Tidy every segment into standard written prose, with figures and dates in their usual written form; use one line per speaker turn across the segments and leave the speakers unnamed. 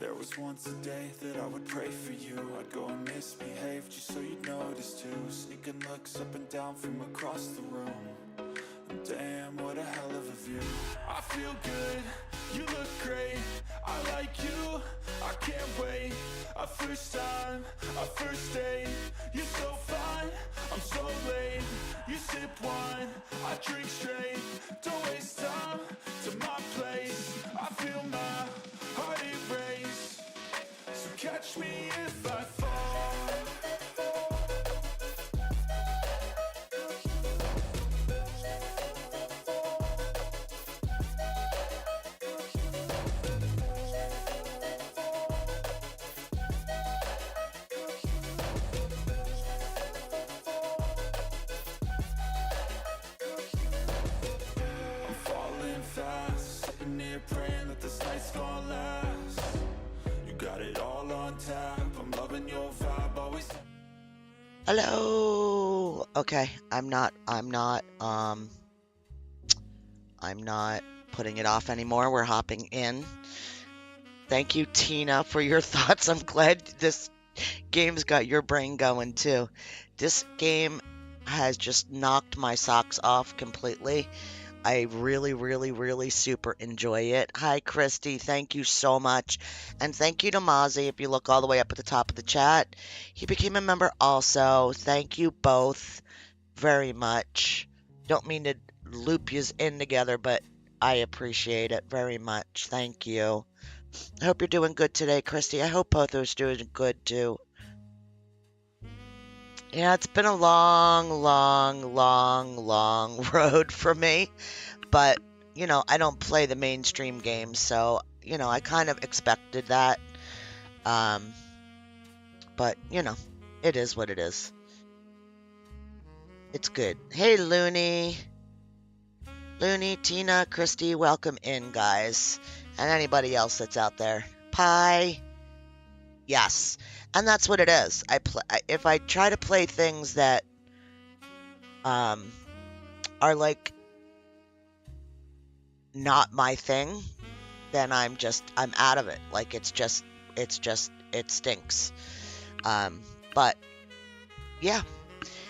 There was once a day that I would pray for you. I'd go and misbehave just so you'd notice too. Sneaking looks up and down from across the room. And damn, what a hell of a view. I feel good, you look great, I like you, I can't wait. A first time, a first date, you're so fine, I'm so late. You sip wine, I drink straight, don't waste time to my place. I feel my heart erase, so catch me if I fall. I'm falling fast, sitting here praying that this night's gonna last. You got it all on tap, I'm loving your vibe, always.
Hello. Okay, I'm not putting it off anymore. We're hopping in. Thank you, Tina, for your thoughts. I'm glad this game's got your brain going too. This game has just knocked my socks off completely. I really, really, really super enjoy it. Hi, Christy. Thank you so much. And thank you to Mozzie. If you look all the way up at the top of the chat, he became a member also. Thank you both very much. Don't mean to loop yous in together, but I appreciate it very much. Thank you. I hope you're doing good today, Christy. I hope both of us doing good too. Yeah, it's been a long, long, long, long road for me. But, you know, I don't play the mainstream games, so, you know, I kind of expected that. But, you know, it is what it is. It's good. Hey, Looney. Looney, Tina, Christy, welcome in, guys. And anybody else that's out there. Pie. Yes. And that's what it is. If I try to play things that are like not my thing, then I'm out of it. Like it stinks. But yeah.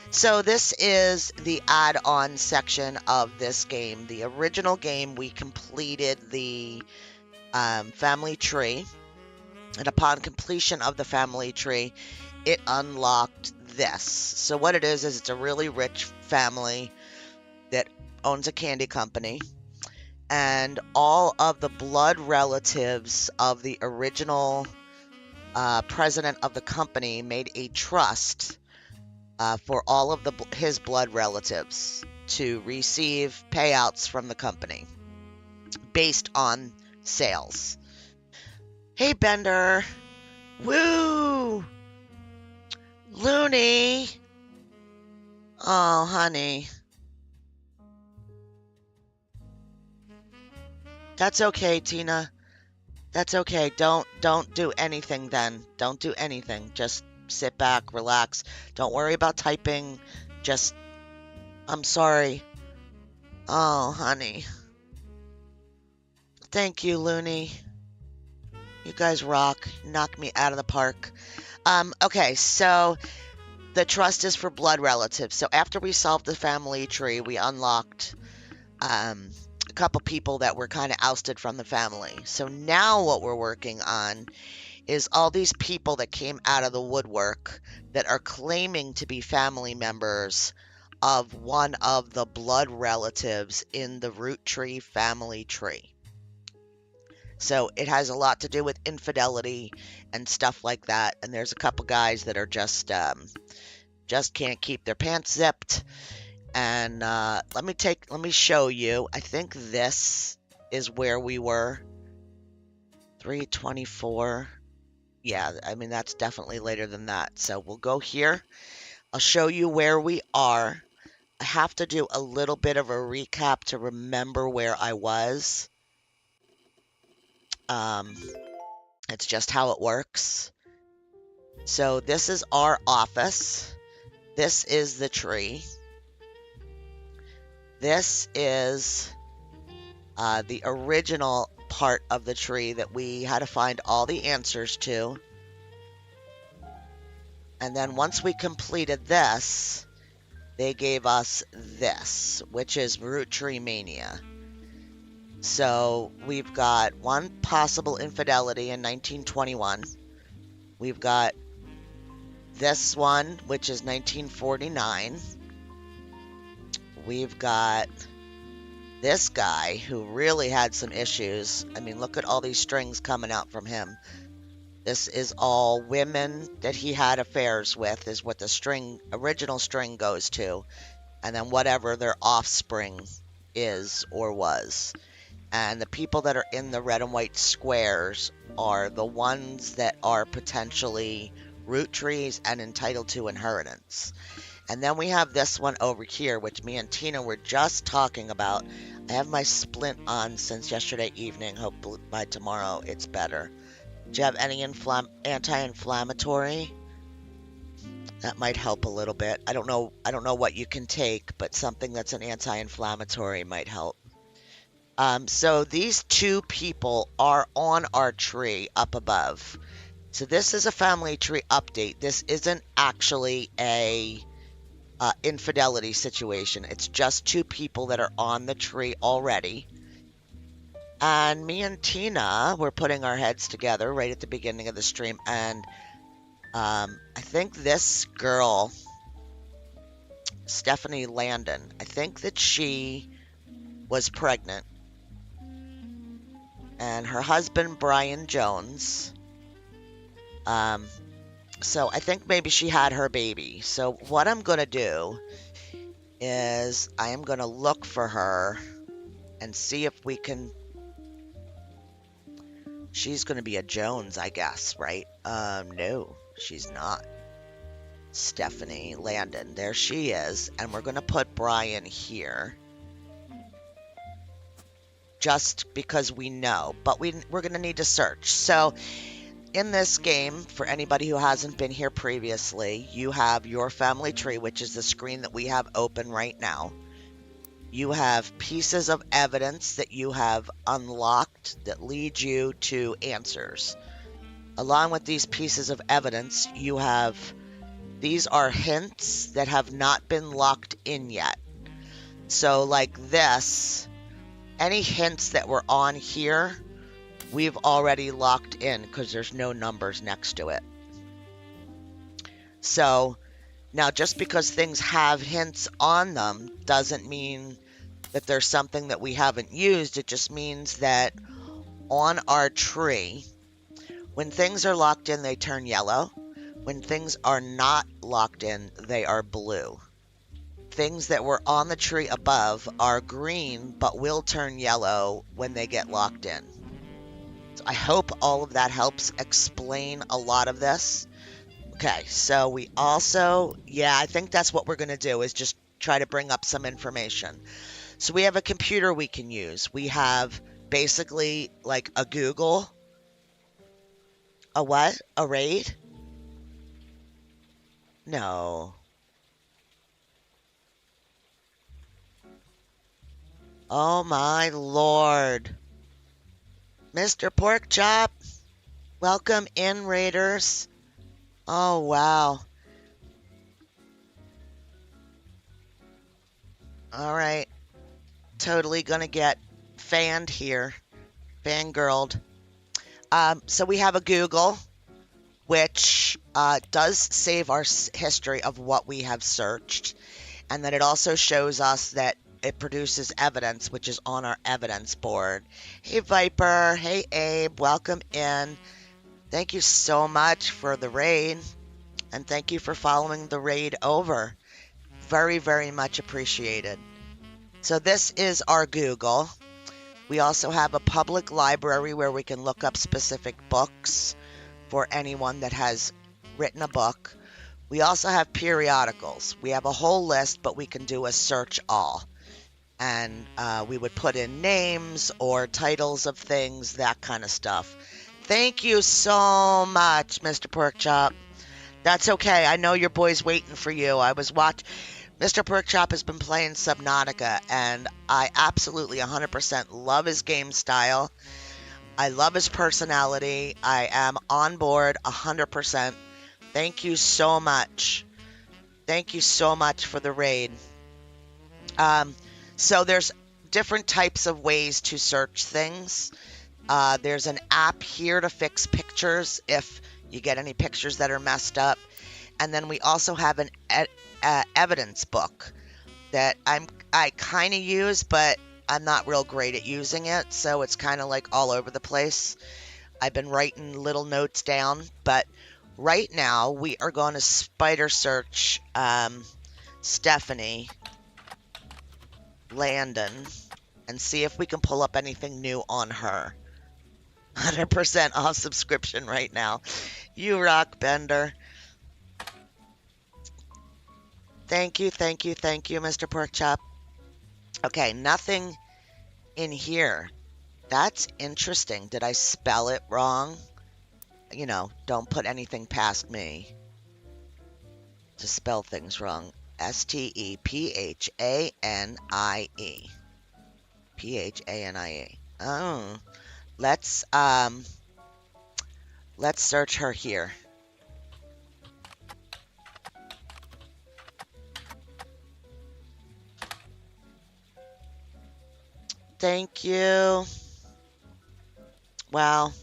So this is the add-on section of this game. The original game, we completed the family tree. And upon completion of the family tree, it unlocked this. So what it is it's a really rich family that owns a candy company. And all of the blood relatives of the original president of the company made a trust for all of his blood relatives to receive payouts from the company based on sales. Hey, Bender. Woo! Looney. Oh, honey. That's okay, Tina. That's okay. Don't do anything then. Don't do anything. Just sit back, relax. Don't worry about typing. Just, I'm sorry. Oh, honey. Thank you, Looney. You guys rock. Knock me out of the park. Okay, so the trust is for blood relatives. So after we solved the family tree, we unlocked a couple people that were kind of ousted from the family. So now what we're working on is all these people that came out of the woodwork that are claiming to be family members of one of the blood relatives in the Roottrees family tree. So it has a lot to do with infidelity and stuff like that. And there's a couple guys that are just can't keep their pants zipped. And let me show you. I think this is where we were. 324. Yeah, I mean, that's definitely later than that. So we'll go here. I'll show you where we are. I have to do a little bit of a recap to remember where I was. It's just how it works. So this is our office. This is the tree. This is the original part of the tree that we had to find all the answers to. And then once we completed this, they gave us this, which is Roottreemania. So we've got one possible infidelity in 1921. We've got this one, which is 1949. We've got this guy who really had some issues. I mean, look at all these strings coming out from him. This is all women that he had affairs with, is what the original string goes to. And then whatever their offspring is or was. And the people that are in the red and white squares are the ones that are potentially root trees and entitled to inheritance. And then we have this one over here, which me and Tina were just talking about. I have my splint on since yesterday evening. Hopefully by tomorrow it's better. Do you have any anti-inflammatory? That might help a little bit. I don't know what you can take, but something that's an anti-inflammatory might help. So these two people are on our tree up above. So this is a family tree update. This isn't actually a infidelity situation. It's just two people that are on the tree already. And me and Tina were putting our heads together right at the beginning of the stream. And I think this girl, Stephanie Landon, I think that she was pregnant. And her husband, Brian Jones. So I think maybe she had her baby. So what I'm going to do is I am going to look for her and see if we can... She's going to be a Jones, I guess, right? No, she's not. Stephanie Landon. There she is. And we're going to put Brian here. Just because we know. But we're going to need to search. So... in this game, for anybody who hasn't been here previously, you have your family tree, which is the screen that we have open right now. You have pieces of evidence that you have unlocked that lead you to answers. Along with these pieces of evidence, these are hints that have not been locked in yet. So like this, any hints that were on here, we've already locked in because there's no numbers next to it. So now just because things have hints on them doesn't mean that there's something that we haven't used. It just means that on our tree, when things are locked in, they turn yellow. When things are not locked in, they are blue. Things that were on the tree above are green, but will turn yellow when they get locked in. I hope all of that helps explain a lot of this. Okay, so we also, I think that's what we're going to do, is just try to bring up some information. So we have a computer we can use. We have basically like a Google. A what? A raid? No. Oh my Lord. Mr. Porkchop, welcome in, Raiders. Oh, wow. All right. Totally gonna get fanned here. Fangirled. So we have a Google, which does save our history of what we have searched. And then it also shows us that it produces evidence, which is on our evidence board. Hey, Viper. Hey, Abe. Welcome in. Thank you so much for the raid. And thank you for following the raid over. Very, very much appreciated. So this is our Google. We also have a public library where we can look up specific books for anyone that has written a book. We also have periodicals. We have a whole list, but we can do a search all. And we would put in names or titles of things, that kind of stuff. Thank you so much, Mr. Porkchop. That's okay. I know your boy's waiting for you. I was watching. Mr. Porkchop has been playing Subnautica, and I absolutely 100% love his game style. I love his personality. I am on board 100%. Thank you so much. Thank you so much for the raid. So there's different types of ways to search things. There's an app here to fix pictures if you get any pictures that are messed up. And then we also have an evidence book that I kind of use, but I'm not real great at using it. So it's kind of like all over the place. I've been writing little notes down, but right now we are going to spider search Stephanie Landon and see if we can pull up anything new on her. 100% off subscription right now. You rock, Bender. Thank you, thank you, thank you, Mr. Porkchop. Okay, nothing in here. That's interesting. Did I spell it wrong? You know, don't put anything past me to spell things wrong. Stephanie. Phanie. Oh. Let's search her here. Thank you. Well,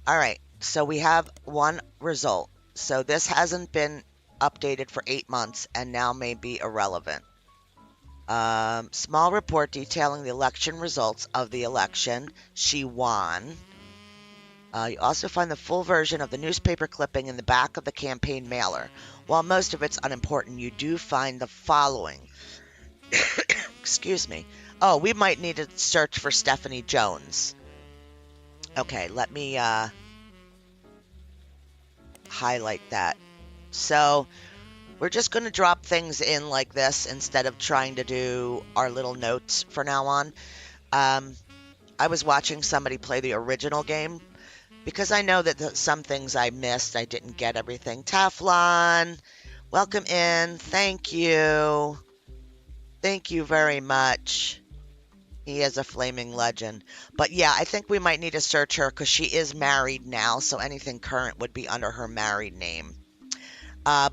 all right. So we have one result. So this hasn't been updated for 8 months and now may be irrelevant. Small report detailing the election results of the election. She won. You also find the full version of the newspaper clipping in the back of the campaign mailer. While most of it's unimportant, you do find the following. Excuse me. Oh, we might need to search for Stephanie Jones. Okay, let me highlight that. So we're just going to drop things in like this instead of trying to do our little notes for now on. I was watching somebody play the original game because I know that some things I missed. I didn't get everything. Teflon, welcome in. Thank you. Thank you very much. He is a flaming legend. But yeah, I think we might need to search her because she is married now, so anything current would be under her married name.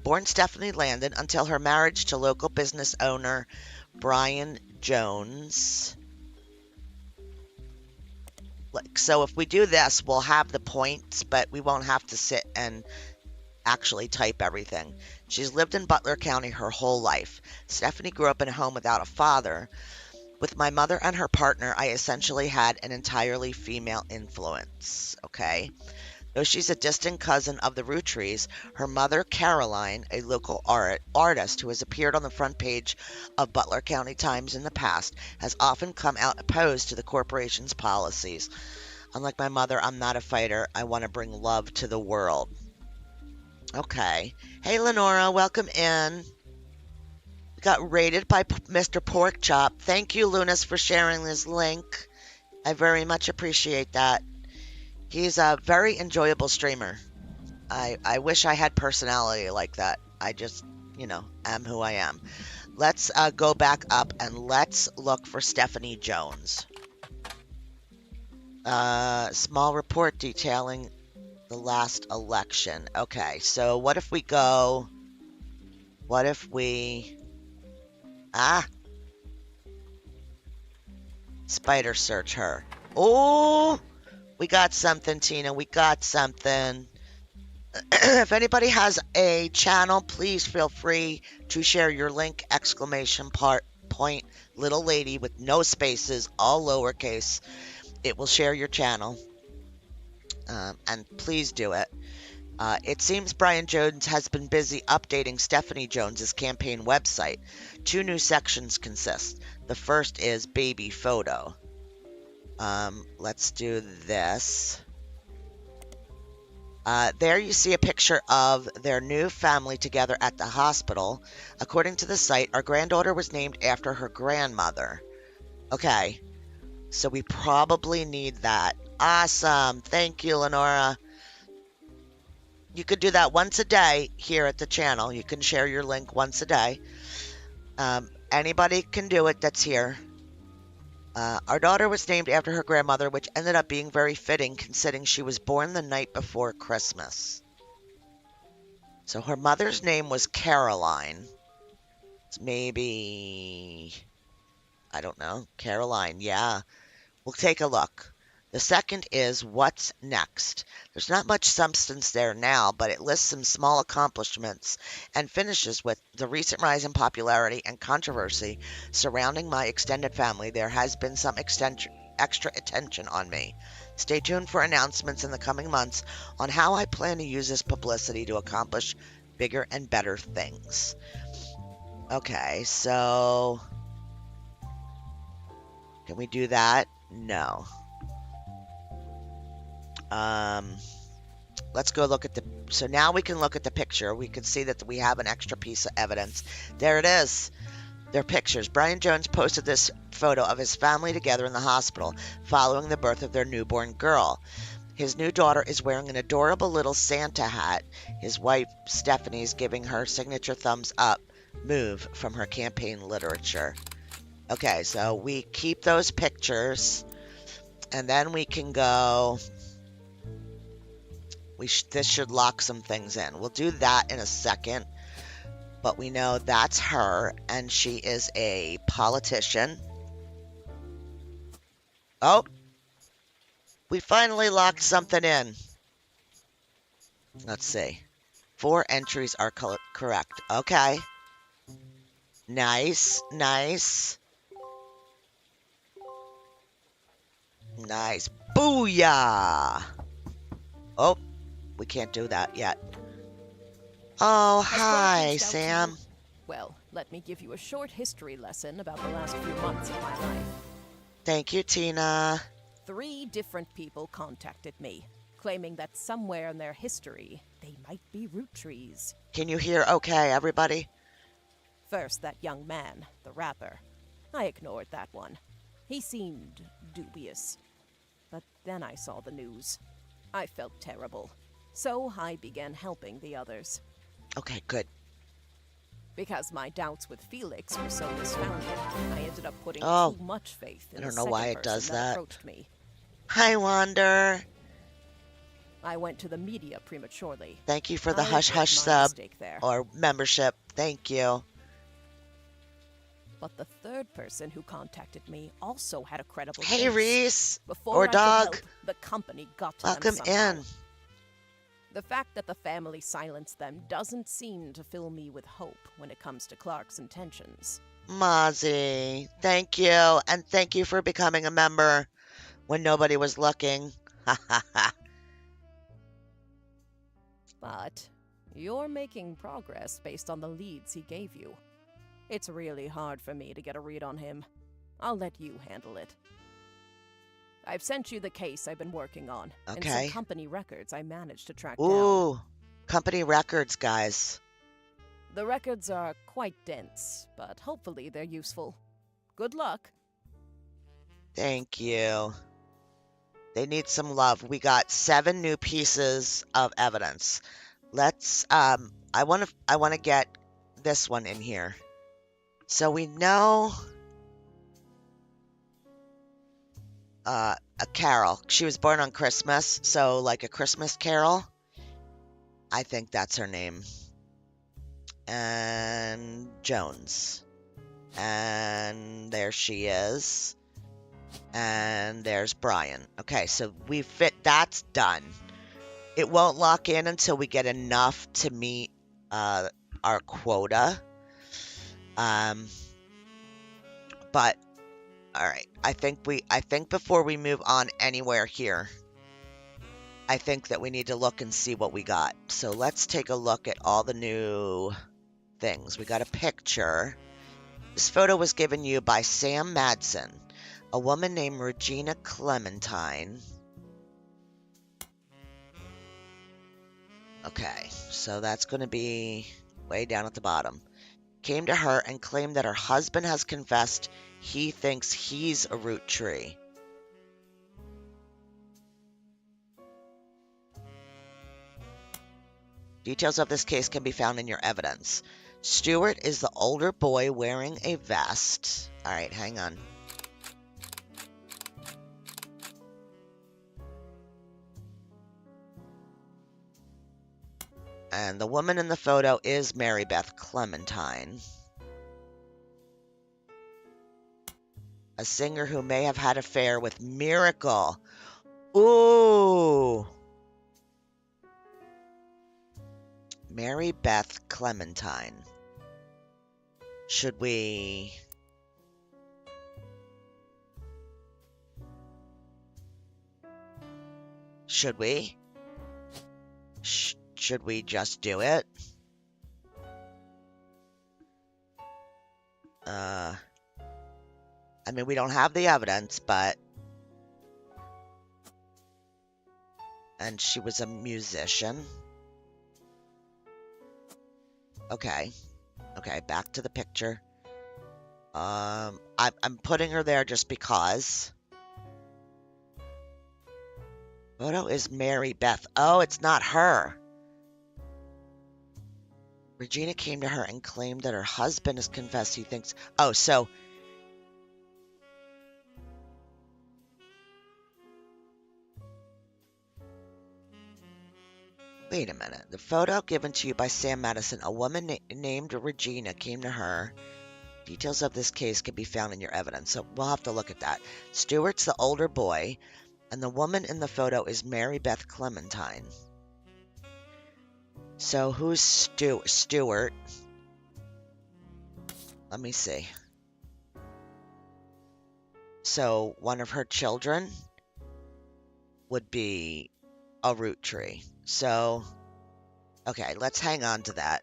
Born Stephanie Landon until her marriage to local business owner Brian Jones. So if we do this, we'll have the points, but we won't have to sit and actually type everything. She's lived in Butler County her whole life. Stephanie grew up in a home without a father. With my mother and her partner, I essentially had an entirely female influence, okay? Though she's a distant cousin of the Roottrees, her mother, Caroline, a local artist who has appeared on the front page of Butler County Times in the past, has often come out opposed to the corporation's policies. Unlike my mother, I'm not a fighter. I want to bring love to the world. Okay. Hey, Lenora, welcome in. We got rated by Mr. Porkchop. Thank you, Lunas, for sharing this link. I very much appreciate that. He's a very enjoyable streamer. I wish I had personality like that. I just, am who I am. Let's go back up and let's look for Stephanie Jones. Small report detailing the last election. Okay, so what if we go... Spider search her. Oh! We got something, Tina. We got something. If anybody has a channel, please feel free to share your link, exclamation point, little lady with no spaces, all lowercase. It will share your channel. And please do it. It seems Brian Jones has been busy updating Stephanie Jones's campaign website. 2 new sections consist. The first is baby photo. Let's do this. There you see a picture of their new family together at the hospital. According to the site, our granddaughter was named after her grandmother. Okay, so we probably need that. Awesome. Thank you, Lenora. You could do that once a day here at the channel. You can share your link once a day. Anybody can do it that's here. Our daughter was named after her grandmother, which ended up being very fitting considering she was born the night before Christmas. So her mother's name was Caroline. It's maybe, I don't know, Caroline, yeah. We'll take a look. The second is what's next. There's not much substance there now, but it lists some small accomplishments and finishes with the recent rise in popularity and controversy surrounding my extended family. There has been some extra attention on me. Stay tuned for announcements in the coming months on how I plan to use this publicity to accomplish bigger and better things. Okay, so can we do that? No. Let's go look at so now we can look at the picture. We can see that we have an extra piece of evidence. There it is. Their pictures. Brian Jones posted this photo of his family together in the hospital following the birth of their newborn girl. His new daughter is wearing an adorable little Santa hat. His wife, Stephanie, is giving her signature thumbs up move from her campaign literature. Okay, so we keep those pictures, and then we can go. This should lock some things in. We'll do that in a second, but we know that's her, and she is a politician. Oh, we finally locked something in. Let's see. 4 entries are correct. Okay. Nice, nice. Nice. Booyah! Oh, we can't do that yet. Oh, hi, Sam.
Well, let me give you a short history lesson about the last few months of my life.
Thank you, Tina.
3 different people contacted me, claiming that somewhere in their history, they might be Roottrees.
Can you hear okay, everybody?
First, that young man, the rapper. I ignored that one. He seemed dubious. But then I saw the news. I felt terrible. So I began helping the others.
Okay, good.
Because my doubts with Felix were so misfounded, I ended up putting too much faith in
I don't
the
know
second
why it
person
does
that
that.
approached me.
Hi, Wander.
I went to the media prematurely.
Thank you for the
I
hush
made
hush
my
sub
mistake there.
or membership. Thank you.
But the third person who contacted me also had a credible
Hey,
case.
Reese.
Before
Or
I could
Dog.
help, the company got to
Welcome
them somehow.
in.
The fact that the family silenced them doesn't seem to fill me with hope when it comes to Clark's intentions.
Mozzie, thank you. And thank you for becoming a member when nobody was looking. Ha ha ha.
But you're making progress based on the leads he gave you. It's really hard for me to get a read on him. I'll let you handle it. I've sent you the case I've been working on, and
Okay.
some company records I managed to track down.
Ooh, company records, guys.
The records are quite dense, but hopefully they're useful. Good luck.
Thank you. They need some love. We got 7 new pieces of evidence. Let's I want to get this one in here. So we know a carol. She was born on Christmas, so like a Christmas carol. I think that's her name. And Jones. And there she is. And there's Brian. Okay, so that's done. It won't lock in until we get enough to meet our quota. But all right, I think before we move on anywhere here, I think that we need to look and see what we got. So let's take a look at all the new things. We got a picture. This photo was given you by Sam Madsen, a woman named Regina Clementine. Okay, so that's going to be way down at the bottom. Came to her and claimed that her husband has confessed he thinks he's a Roottree. Details of this case can be found in your evidence. Stuart is the older boy wearing a vest. All right, hang on. And the woman in the photo is Mary Beth Clementine, a singer who may have had an affair with Miracle. Ooh. Mary Beth Clementine. Should we... Should we? Should we just do it? I mean, we don't have the evidence, but... And she was a musician. Okay. Okay, back to the picture. I'm putting her there just because. Photo is Mary Beth. Oh, it's not her. Regina came to her and claimed that her husband has confessed he thinks... Oh, so... Wait a minute. The photo given to you by Sam Madison, a woman named Regina came to her. Details of this case can be found in your evidence, so we'll have to look at that. Stewart's the older boy, and the woman in the photo is Mary Beth Clementine. So who's Stewart? Let me see. So one of her children would be a Roottrie. So, okay, let's hang on to that.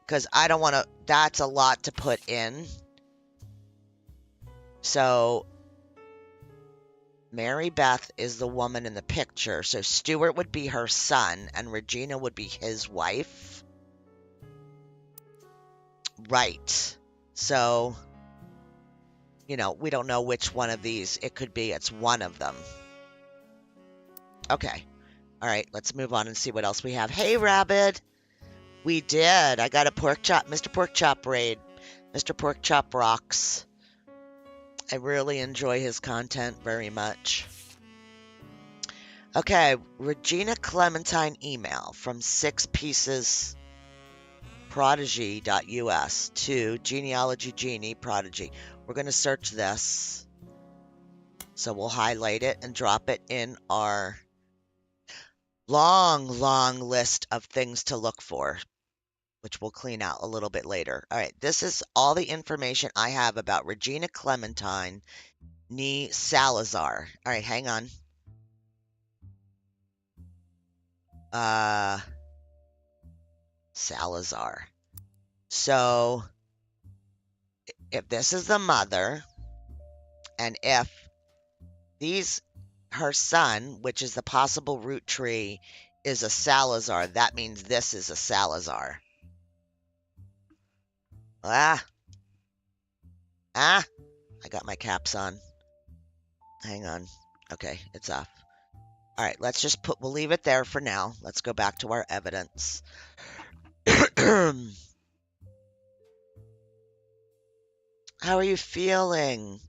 Because I don't want to... That's a lot to put in. So, Mary Beth is the woman in the picture. So, Stewart would be her son, and Regina would be his wife. Right. So, you know, we don't know which one of these it could be. It's one of them. Okay. All right, let's move on and see what else we have. Hey, Rabbit. We did. I got a pork chop, Mr. Pork Chop raid. Mr. Pork Chop rocks. I really enjoy his content very much. Okay, Regina Clementine email from 6pieces prodigy.us to genealogy genie prodigy. We're going to search this. So we'll highlight it and drop it in our long list of things to look for, which we'll clean out a little bit later. All right, this is all the information I have about Regina Clementine Nee Salazar. All right, hang on. Salazar. So, if this is the mother, and if her son, which is the possible Roottree, is a Salazar, that means this is a Salazar. I got my caps on. Hang on. Okay, it's off. All right, we'll leave it there for now. Let's go back to our evidence. How are you feeling?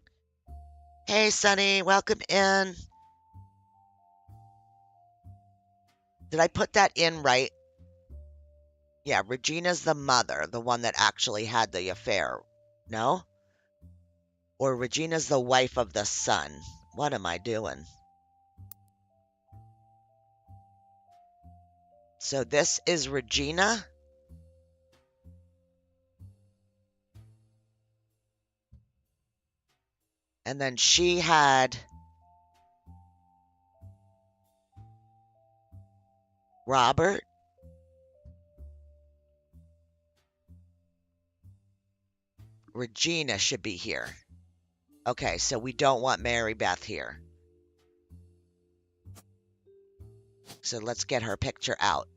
Hey, Sunny, welcome in. Did I put that in right? Yeah, Regina's the mother, the one that actually had the affair. No? Or Regina's the wife of the son. What am I doing? So this is Regina. And then she had Robert. Regina should be here. Okay, so we don't want Mary Beth here. So let's get her picture out.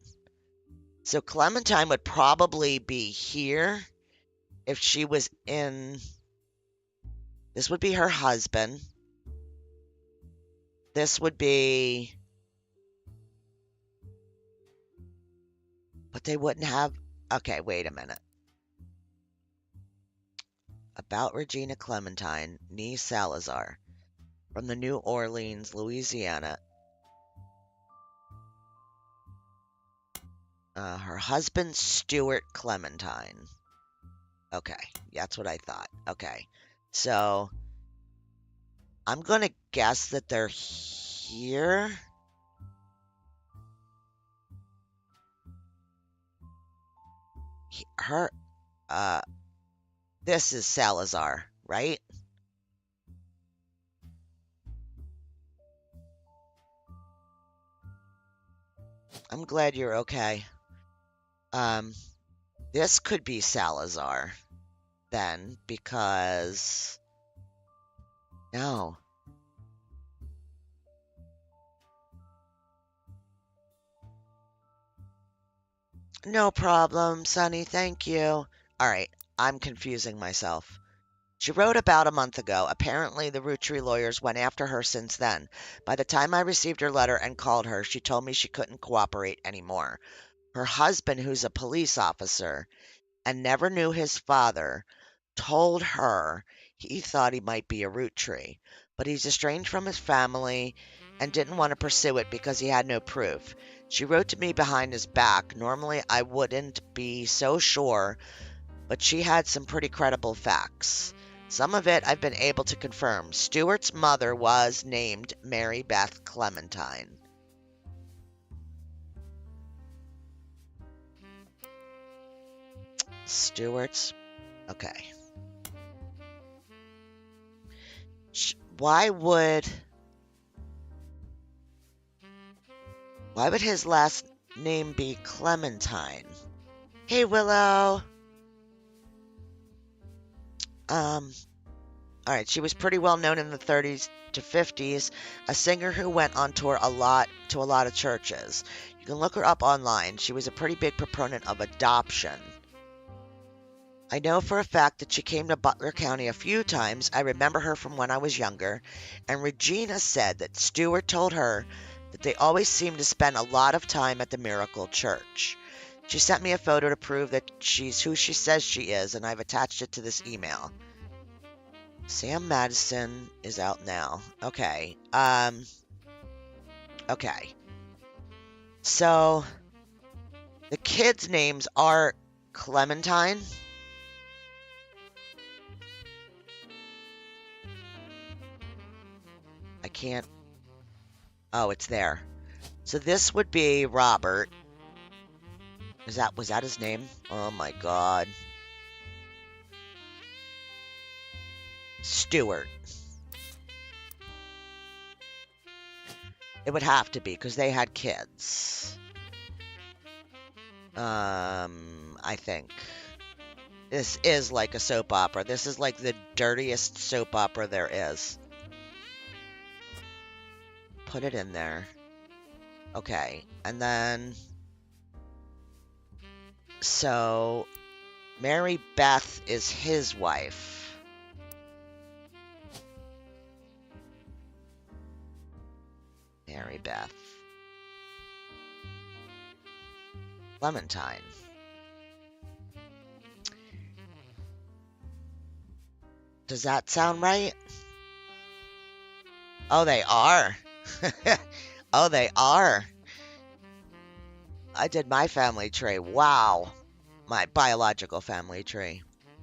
So Clementine would probably be here if she was in... This would be her husband. This would be... But they wouldn't have... Okay, wait a minute. About Regina Clementine, Nee Salazar, from the New Orleans, Louisiana. Her husband, Stuart Clementine. Okay, that's what I thought. Okay, so I'm gonna guess that they're here. Her, uh, this is Salazar, right? I'm glad you're okay. Um, this could be Salazar then, because no. No problem, Sonny, thank you. All right, I'm confusing myself. She wrote about a month ago. Apparently, the Roottree lawyers went after her since then. By the time I received her letter and called her, she told me she couldn't cooperate anymore. Her husband, who's a police officer and never knew his father, told her he thought he might be a Roottree, but he's estranged from his family and didn't want to pursue it because he had no proof. She wrote to me behind his back. Normally, I wouldn't be so sure, but she had some pretty credible facts. Some of it I've been able to confirm. Stuart's mother was named Mary Beth Clementine. Stuart's. Okay. Why would his last name be Clementine? Hey, Willow. All right, she was pretty well known in the 30s to 50s, a singer who went on tour a lot to a lot of churches. You can look her up online. She was a pretty big proponent of adoption. I know for a fact that she came to Butler County a few times. I remember her from when I was younger, and Regina said that Stuart told her that they always seem to spend a lot of time at the Miracle Church. She sent me a photo to prove that she's who she says she is, and I've attached it to this email. Sam Madison is out now. Okay. Okay. So the kids' names are Clementine. I can't. Oh, it's there. So this would be Robert. Was that his name? Oh my God. Stuart. It would have to be because they had kids. I think. This is like a soap opera. This is like the dirtiest soap opera there is. Put it in there. Okay. And then. So. Mary Beth is his wife. Mary Beth. Clementine. Does that sound right? Oh, they are. Oh, they are. I did my family tree. Wow. My biological family tree.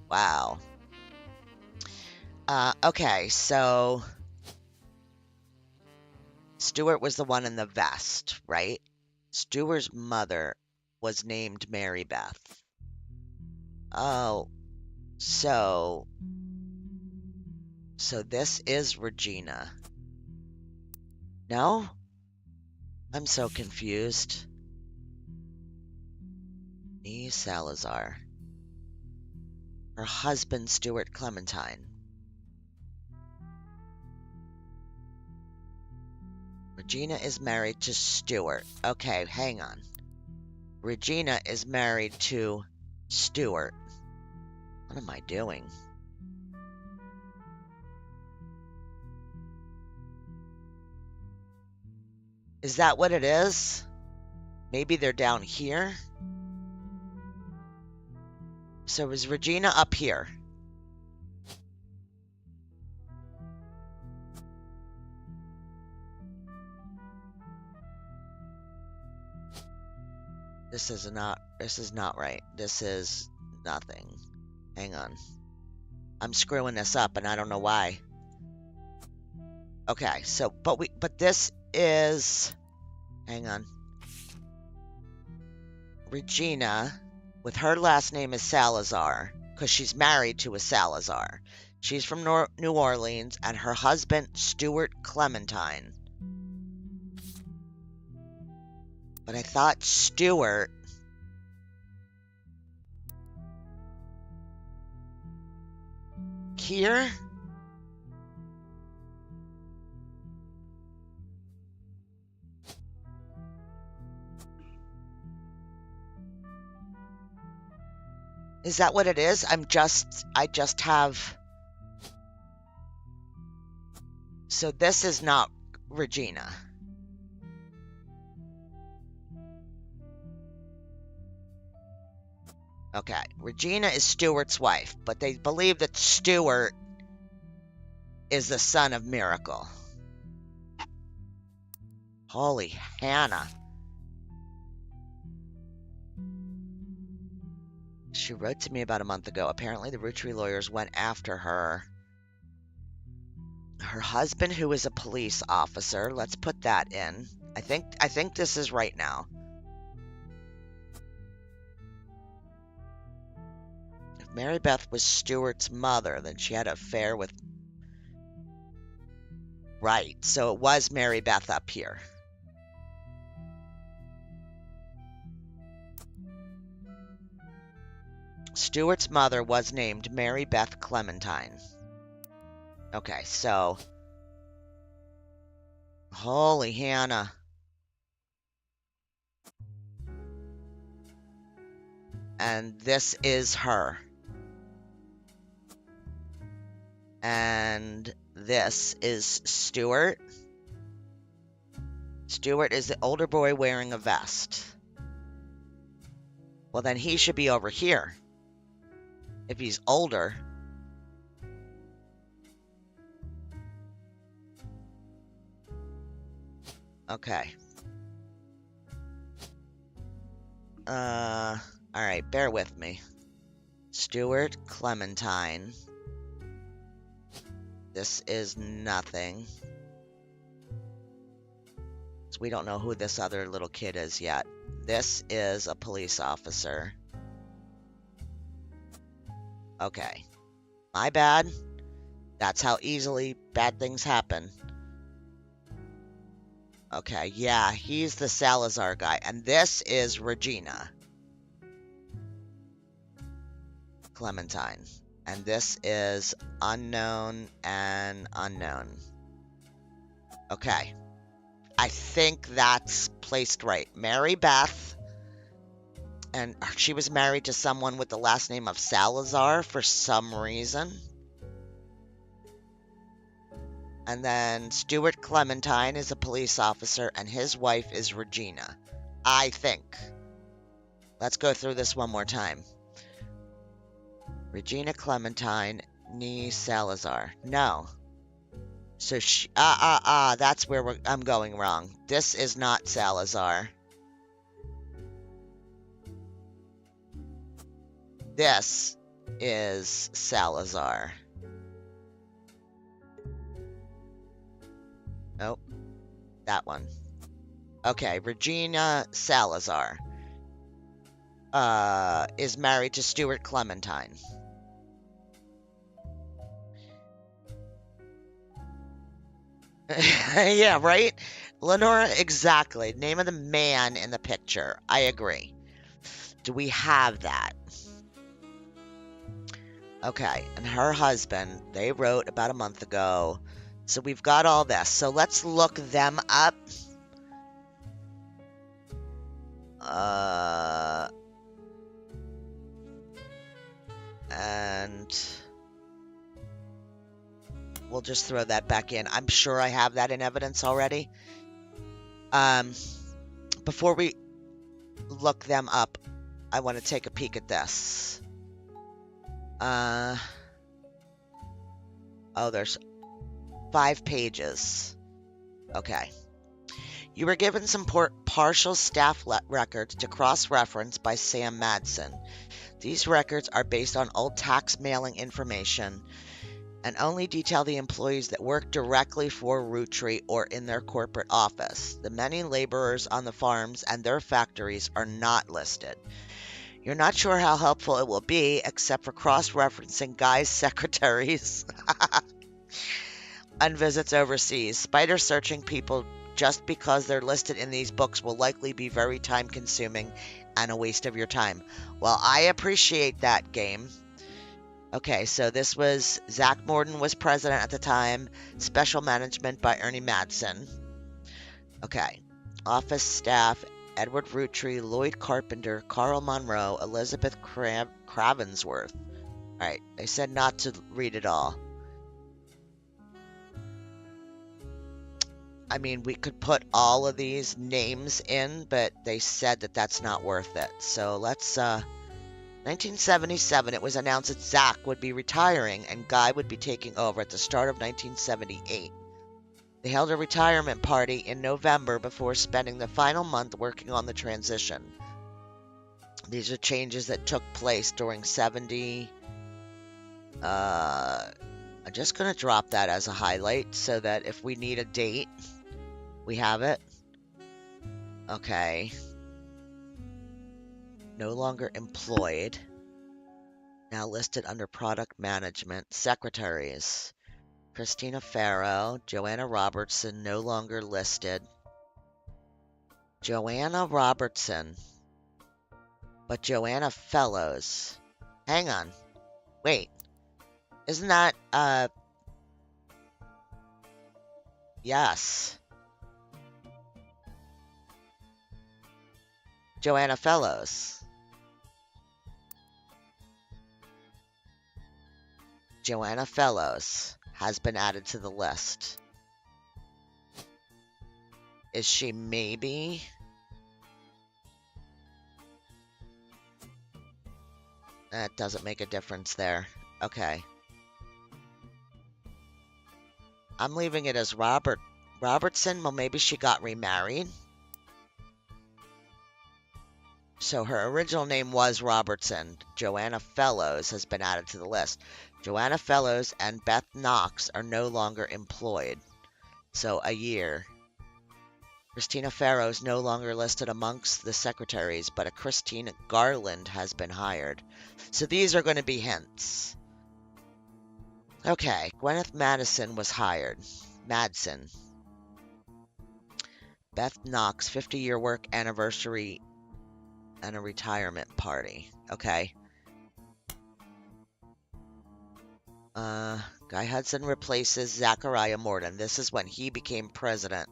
Wow. Okay, so Stuart was the one in the vest, right? Stuart's mother was named Mary Beth. Oh, so this is Regina. No? I'm so confused. E. Salazar. Her husband, Stuart Clementine. Regina is married to Stuart. Okay, hang on. Regina is married to Stuart. What am I doing? Is that what it is? Maybe they're down here? So is Regina up here? This is not right. This is nothing. Hang on. I'm screwing this up and I don't know why. Okay, so, but this is, hang on. Regina, with her last name is Salazar, because she's married to a Salazar. She's from New Orleans, and her husband, Stuart Clementine. But I thought Stuart... Here? Is that what it is? I just have... So this is not Regina. Okay, Regina is Stuart's wife, but they believe that Stuart is the son of Miracle. Holy Hannah. She wrote to me about a month ago. Apparently the Roottrees lawyers went after her. Her husband, who is a police officer. Let's put that in. I think this is right now. If Mary Beth was Stuart's mother, then she had an affair with... Right, so it was Mary Beth up here. Stuart's mother was named Mary Beth Clementine. Okay, so... Holy Hannah. And this is her. And this is Stuart. Stuart is the older boy wearing a vest. Well, then he should be over here. If he's older. Okay. Alright, bear with me. Stuart Clementine. This is nothing. So we don't know who this other little kid is yet. This is a police officer. Okay. My bad. That's how easily bad things happen. Okay, yeah, he's the Salazar guy. And this is Regina Clementine. And this is unknown and unknown. Okay. I think that's placed right. Mary Beth. And she was married to someone with the last name of Salazar for some reason. And then Stuart Clementine is a police officer, and his wife is Regina. I think. Let's go through this one more time. Regina Clementine, nee Salazar. No. So she... that's where I'm going wrong. This is not Salazar. This is Salazar. Nope. That one. Okay, Regina Salazar is married to Stuart Clementine. Yeah, right? Lenora, exactly. Name of the man in the picture. I agree. Do we have that? Okay, and her husband, they wrote about a month ago. So we've got all this. So let's look them up. And we'll just throw that back in. I'm sure I have that in evidence already. Before we look them up, I want to take a peek at this. Oh, there's 5 pages. Okay. You were given some partial staff records to cross-reference by Sam Madsen. These records are based on old tax mailing information and only detail the employees that work directly for Roottree or in their corporate office. The many laborers on the farms and their factories are not listed. You're not sure how helpful it will be, except for cross-referencing Guy's secretaries on visits overseas. Spider searching people just because they're listed in these books will likely be very time-consuming and a waste of your time. Well, I appreciate that, game. Okay, so this was Zach Morden was president at the time. Special management by Ernie Madsen. Okay, office staff: Edward Roottree, Lloyd Carpenter, Carl Monroe, Elizabeth Cravensworth. All right, they said not to read it all. I mean, we could put all of these names in, but they said that that's not worth it. So let's 1977, it was announced that Zach would be retiring and Guy would be taking over at the start of 1978. They held a retirement party in November before spending the final month working on the transition. These are changes that took place during 70. I'm just going to drop that as a highlight so that if we need a date, we have it. Okay. No longer employed. Now listed under product management. Secretaries: Christina Farrow, Joanna Robertson, no longer listed. Joanna Robertson. But Joanna Fellows. Hang on. Wait. Isn't that, yes. Joanna Fellows. Joanna Fellows has been added to the list. Is she maybe? That doesn't make a difference there. Okay. I'm leaving it as Robertson. Well, maybe she got remarried. So her original name was Robertson. Joanna Fellows has been added to the list. Joanna Fellows and Beth Knox are no longer employed. So a year. Christina Farrow is no longer listed amongst the secretaries, but a Christine Garland has been hired. So these are going to be hints. Okay, Gwyneth Madison was hired. Madsen. Beth Knox, 50-year work anniversary and a retirement party. Okay. Guy Hudson replaces Zachariah Morden. This is when he became president.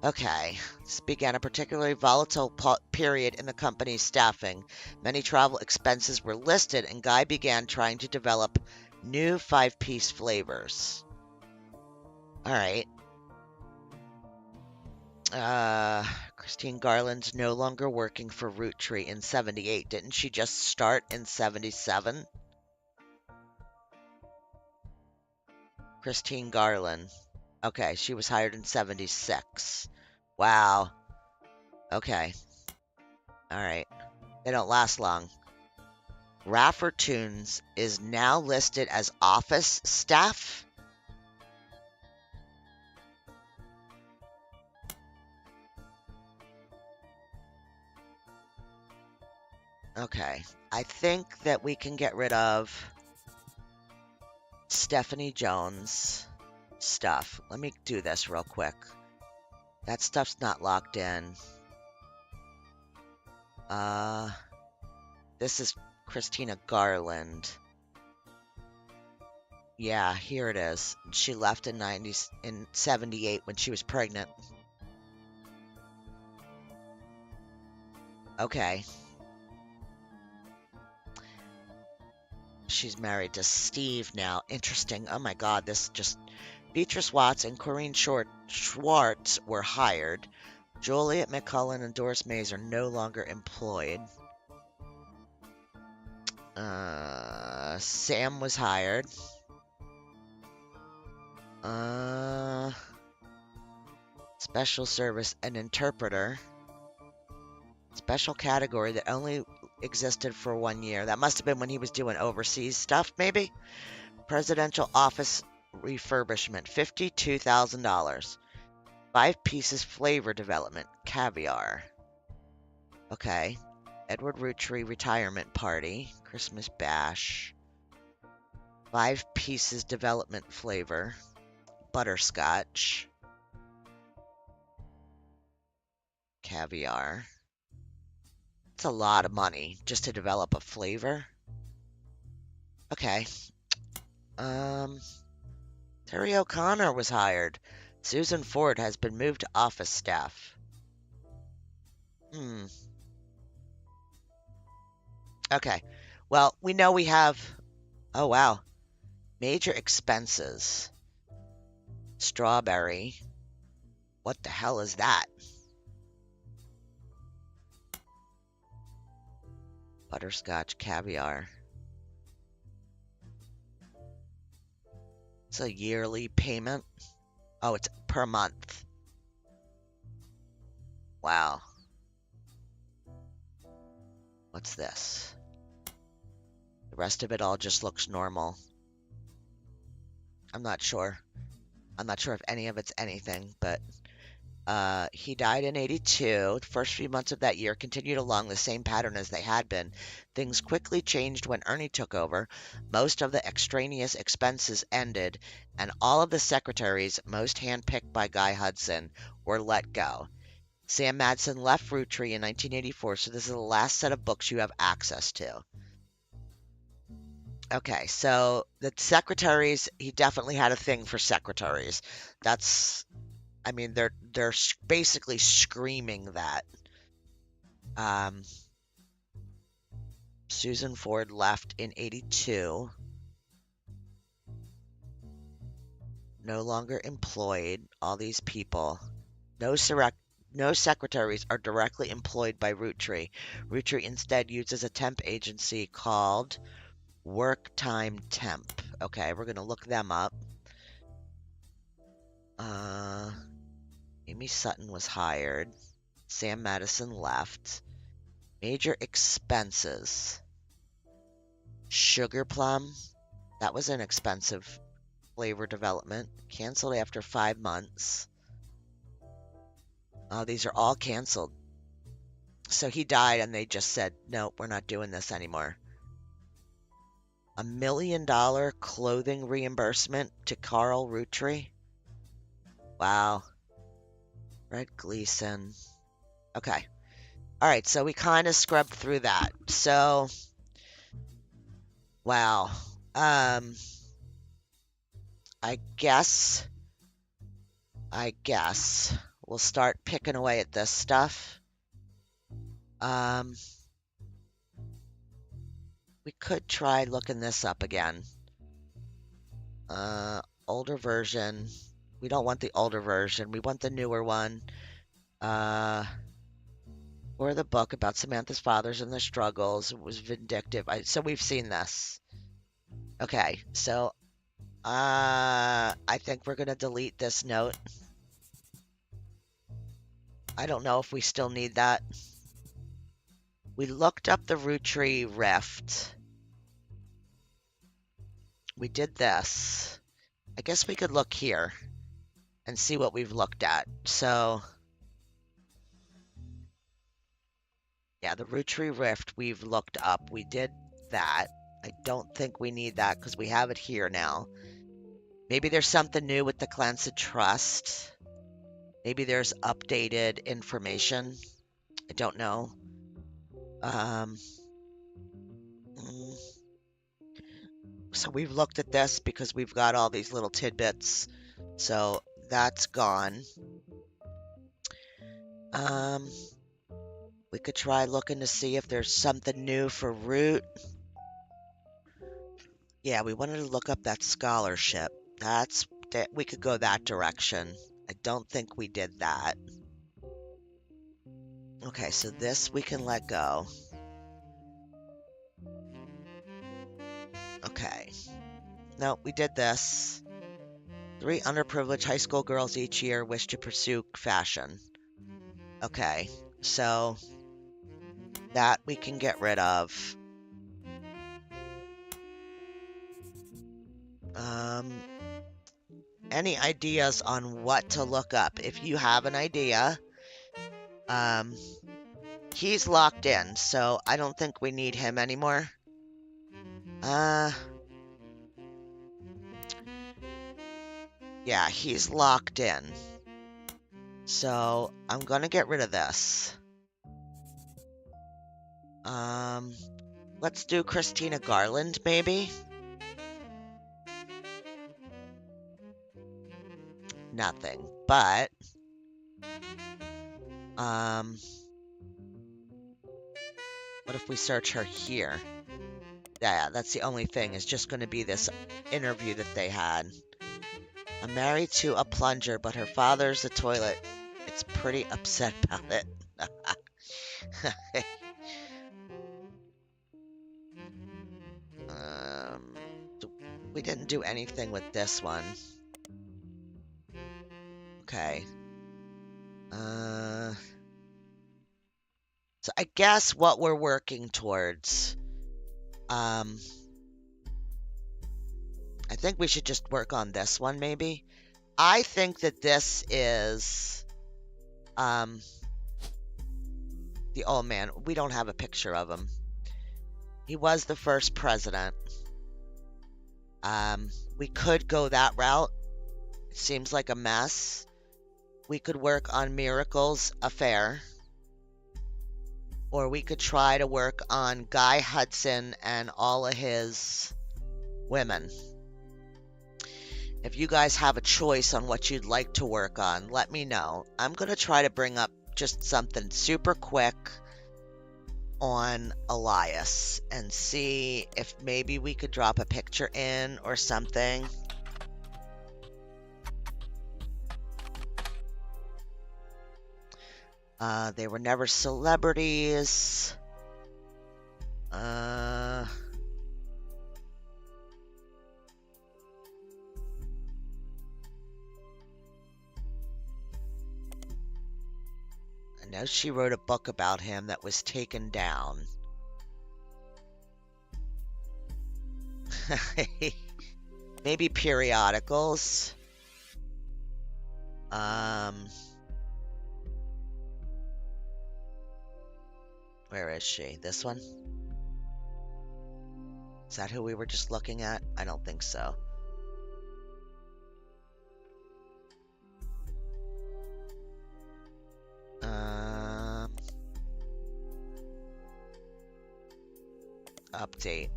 Okay. This began a particularly volatile period in the company's staffing. Many travel expenses were listed, and Guy began trying to develop new 5-piece flavors. All right. Christine Garland's no longer working for Roottree in 78. Didn't she just start in 77? Christine Garland. Okay, she was hired in 76. Wow. Okay. All right. They don't last long. Raffertoons is now listed as office staff. Okay, I think that we can get rid of Stephanie Jones stuff. Let me do this real quick. That stuff's not locked in. This is Christina Garland. Yeah, here it is. She left in 78 when she was pregnant. Okay. She's married to Steve now. Interesting. Oh my God, this just... Beatrice Watts and Corinne Schwartz were hired. Juliet McCullen and Doris Mays are no longer employed. Sam was hired. Special service and interpreter. Special category that only existed for 1 year. That must have been when he was doing overseas stuff, maybe? Presidential office refurbishment, $52,000. 5 pieces flavor development, caviar. Okay. Edward Roottree retirement party, Christmas bash. 5 pieces development flavor, butterscotch. Caviar. It's a lot of money just to develop a flavor. Okay. Terry O'Connor was hired. Susan Ford has been moved to office staff. Okay. Well, we know we have... Oh, wow. Major expenses. Strawberry. What the hell is that? Butterscotch, caviar. It's a yearly payment. Oh, it's per month. Wow. What's this? The rest of it all just looks normal. I'm not sure. I'm not sure if any of it's anything, but he died in 82. The first few months of that year continued along the same pattern as they had been. Things quickly changed when Ernie took over. Most of the extraneous expenses ended, and all of the secretaries, most handpicked by Guy Hudson, were let go. Sam Madsen left Roottrees in 1984, so this is the last set of books you have access to. Okay, so the secretaries, he definitely had a thing for secretaries. That's, I mean, they're basically screaming that. Susan Ford left in 82. No longer employed. All these people. No secretaries are directly employed by Roottree. Roottree instead uses a temp agency called Work Time Temp. Okay, we're going to look them up. Amy Sutton was hired. Sam Madison left. Major expenses. Sugar Plum. That was an expensive flavor development. Canceled after 5 months. Oh, these are all canceled. So he died and they just said, nope, we're not doing this anymore. $1 million clothing reimbursement to Carl Roottree. Wow. Red Gleason. Okay. All right, so we kind of scrubbed through that. So, wow. I guess we'll start picking away at this stuff. We could try looking this up again. Older version. We don't want the older version. We want the newer one. Or the book about Samantha's fathers and their struggles. It was vindictive. So we've seen this. Okay, so I think we're going to delete this note. I don't know if we still need that. We looked up the Roottrie rift. We did this. I guess we could look here and see what we've looked at. So, yeah, the Roottrie rift we've looked up. We did that. I don't think we need that because we have it here now. Maybe there's something new with the Clancy Trust. Maybe there's updated information. I don't know. So we've looked at this because we've got all these little tidbits. So that's gone. We could try looking to see if there's something new for Root. Yeah, we wanted to look up that scholarship. We could go that direction. I don't think we did that. Okay, so this we can let go. Okay. No, we did this. 3 underprivileged high school girls each year wish to pursue fashion. Okay, so that we can get rid of. Any ideas on what to look up? If you have an idea, he's locked in, so I don't think we need him anymore. Yeah, he's locked in. So I'm gonna get rid of this. Let's do Christina Garland, maybe? Nothing, but what if we search her here? Yeah, that's the only thing. It's just going to be this interview that they had. I'm married to a plunger, but her father's a toilet. It's pretty upset about it. We didn't do anything with this one. Okay. So I guess what we're working towards, I think we should just work on this one, maybe. I think that this is, the old man. We don't have a picture of him. He was the first president. We could go that route. It seems like a mess. We could work on Miracle's affair. Or we could try to work on Guy Hudson and all of his women. If you guys have a choice on what you'd like to work on, let me know. I'm going to try to bring up just something super quick on Elias and see if maybe we could drop a picture in or something. They were never celebrities. I know she wrote a book about him that was taken down. Maybe periodicals. Where is she? This one? Is that who we were just looking at? I don't think so. Update.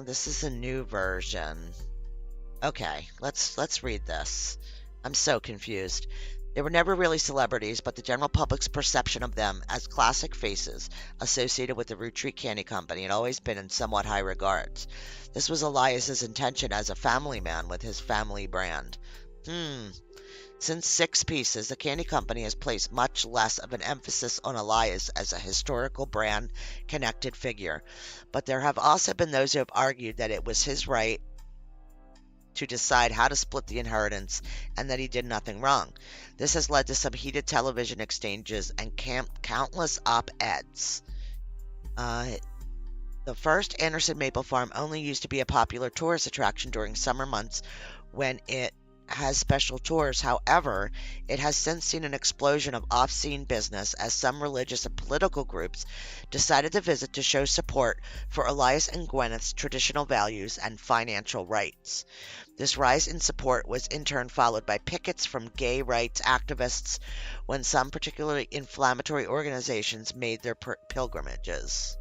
This is a new version. Okay, let's read this. I'm so confused. They were never really celebrities, but the general public's perception of them as classic faces associated with the Roottree Candy Company had always been in somewhat high regards. This was Elias's intention as a family man with his family brand. Since Six Pieces, the candy company has placed much less of an emphasis on Elias as a historical brand-connected figure, but there have also been those who have argued that it was his right to decide how to split the inheritance and that he did nothing wrong. This has led to some heated television exchanges and countless op-eds. The first Anderson Maple Farm only used to be a popular tourist attraction during summer months when it has special tours. However, it has since seen an explosion of off-scene business as some religious and political groups decided to visit to show support for Elias and Gwyneth's traditional values and financial rights. This rise in support was in turn followed by pickets from gay rights activists when some particularly inflammatory organizations made their pilgrimages.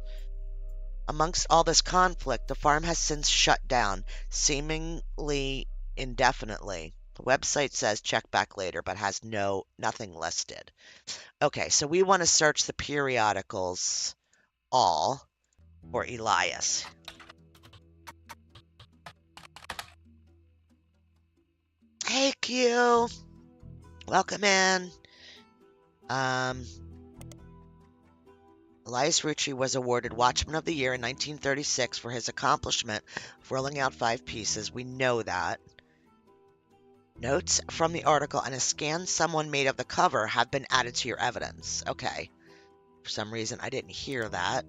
Amongst all this conflict, the farm has since shut down, seemingly indefinitely. The website says check back later, but has nothing listed. Okay, so we want to search the periodicals all for Elias. Hey, Q. Welcome in. Elias Roottrie was awarded Watchman of the Year in 1936 for his accomplishment of rolling out 5 pieces. We know that. Notes from the article and a scan someone made of the cover have been added to your evidence. Okay. For some reason, I didn't hear that.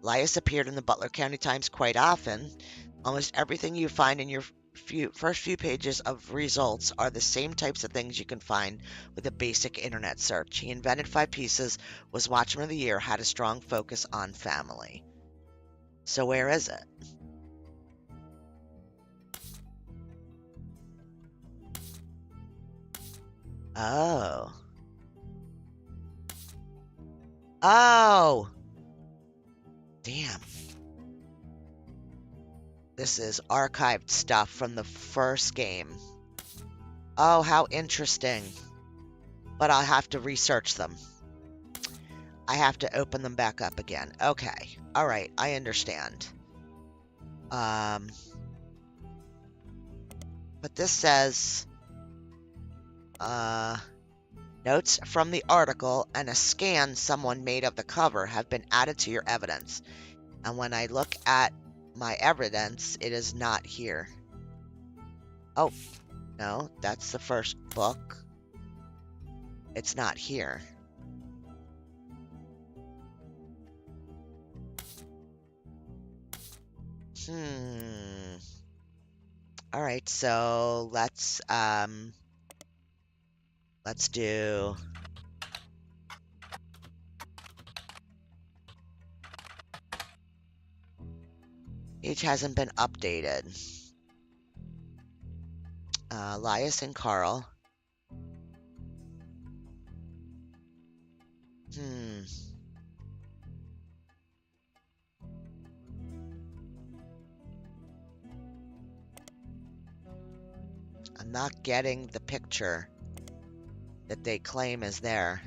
Lias appeared in the Butler County Times quite often. Almost everything you find in your first few pages of results are the same types of things you can find with a basic internet search. He invented 5 pieces, was Watchman of the Year, had a strong focus on family. So where is it? Oh. Oh! Damn. This is archived stuff from the first game. Oh, how interesting. But I'll have to research them. I have to open them back up again. Okay. All right. I understand. But this says, notes from the article and a scan someone made of the cover have been added to your evidence. And when I look at my evidence, it is not here. Oh, no, that's the first book. It's not here. All right, so let's do each hasn't been updated. Lias and Carl. I'm not getting the picture that they claim is there.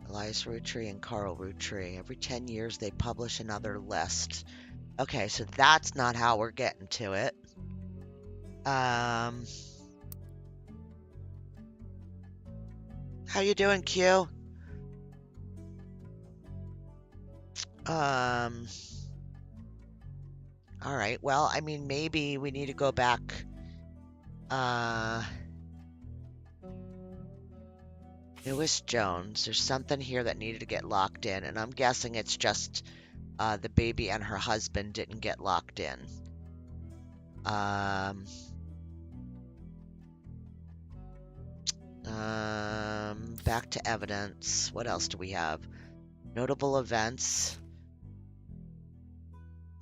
Elias Roottrees and Carl Roottrees. Every 10 years they publish another list. Okay, so that's not how we're getting to it. How you doing, Q? All right, well, I mean, maybe we need to go back. Lewis Jones. There's something here that needed to get locked in, and I'm guessing it's just the baby and her husband didn't get locked in. Back to evidence. What else do we have? Notable events.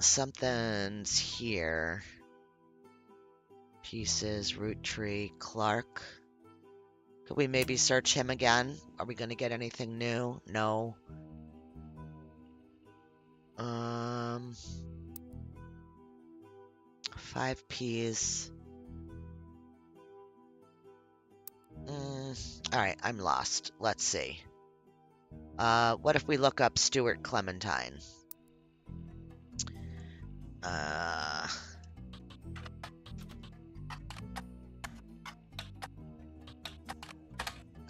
Something's here. Pieces, Roottree, Clark. Could we maybe search him again? Are we going to get anything new? No. 5 Ps. Alright, I'm lost. Let's see. What if we look up Stuart Clementine? I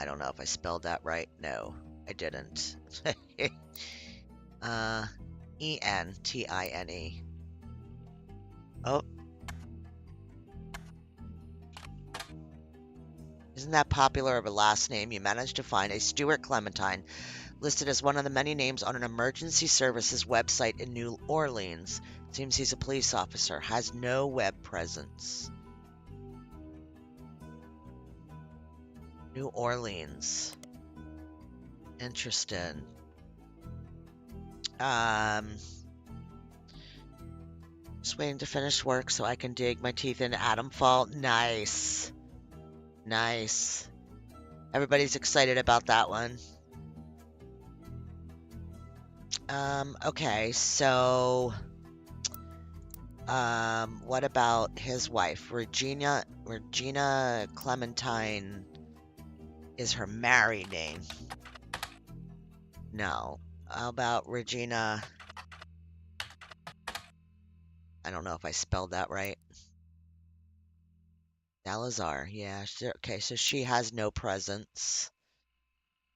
don't know if I spelled that right. No, I didn't. Entine. Oh. Isn't that popular of a last name? You managed to find a Stuart Clementine listed as one of the many names on an emergency services website in New Orleans. Seems he's a police officer. Has no web presence. New Orleans. Interesting. Just waiting to finish work so I can dig my teeth into Atom Fall. Nice. Nice. Everybody's excited about that one. Okay, so what about his wife? Regina Clementine is her married name. No. How about Regina? I don't know if I spelled that right. Salazar, yeah. Okay, so she has no presence.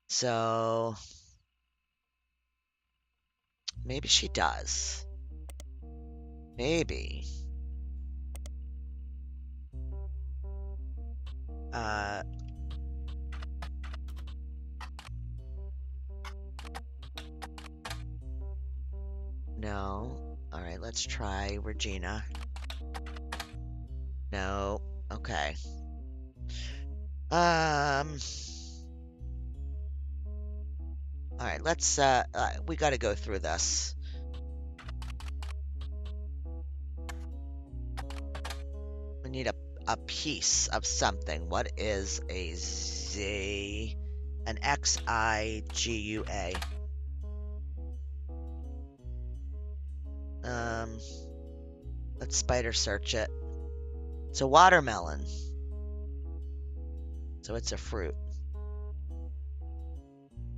So Maybe she does. Maybe. No. All right, let's try Regina. No. Okay. All right, let's we got to go through this. We need a piece of something. What is a Z, an XIGUA? Let's spider search it. It's a watermelon. So it's a fruit.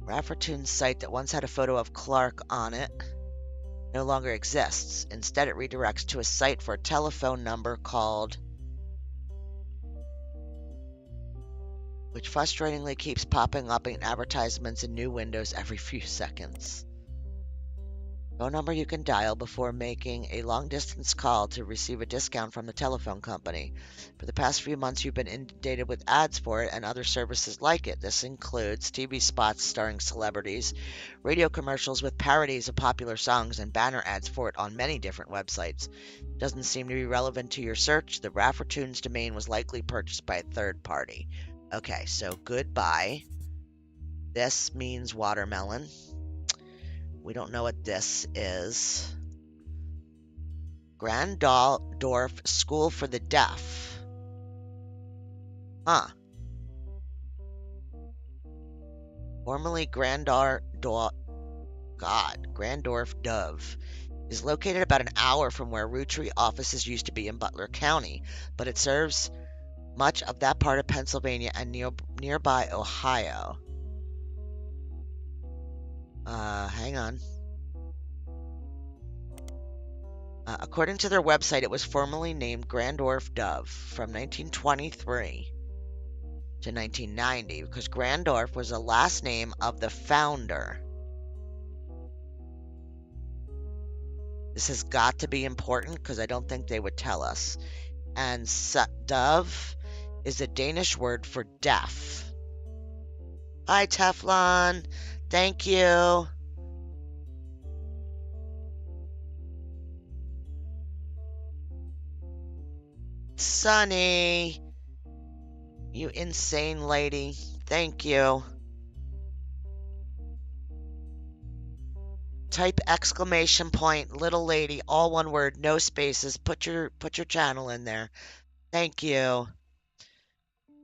Raffertoon's site that once had a photo of Clark on it no longer exists. Instead, it redirects to a site for a telephone number called, which frustratingly keeps popping up in advertisements in new windows every few seconds. Phone number you can dial before making a long-distance call to receive a discount from the telephone company. For the past few months, you've been inundated with ads for it and other services like it. This includes TV spots starring celebrities, radio commercials with parodies of popular songs, and banner ads for it on many different websites. Doesn't seem to be relevant to your search. The Raffertoons domain was likely purchased by a third party. Okay, so goodbye. This means watermelon. We don't know what this is. Grandorf School for the Deaf. Huh. Formerly Grandorf Dove is located about an hour from where Roottrees offices used to be in Butler County, but it serves much of that part of Pennsylvania and nearby Ohio. Hang on. According to their website, it was formerly named Grandorf Dove from 1923 to 1990 because Grandorf was the last name of the founder. This has got to be important because I don't think they would tell us. And Dove is a Danish word for deaf. Hi, Teflon. Thank you. Sunny. You insane lady. Thank you. Type exclamation point, little lady, all one word, no spaces. Put your channel in there. Thank you.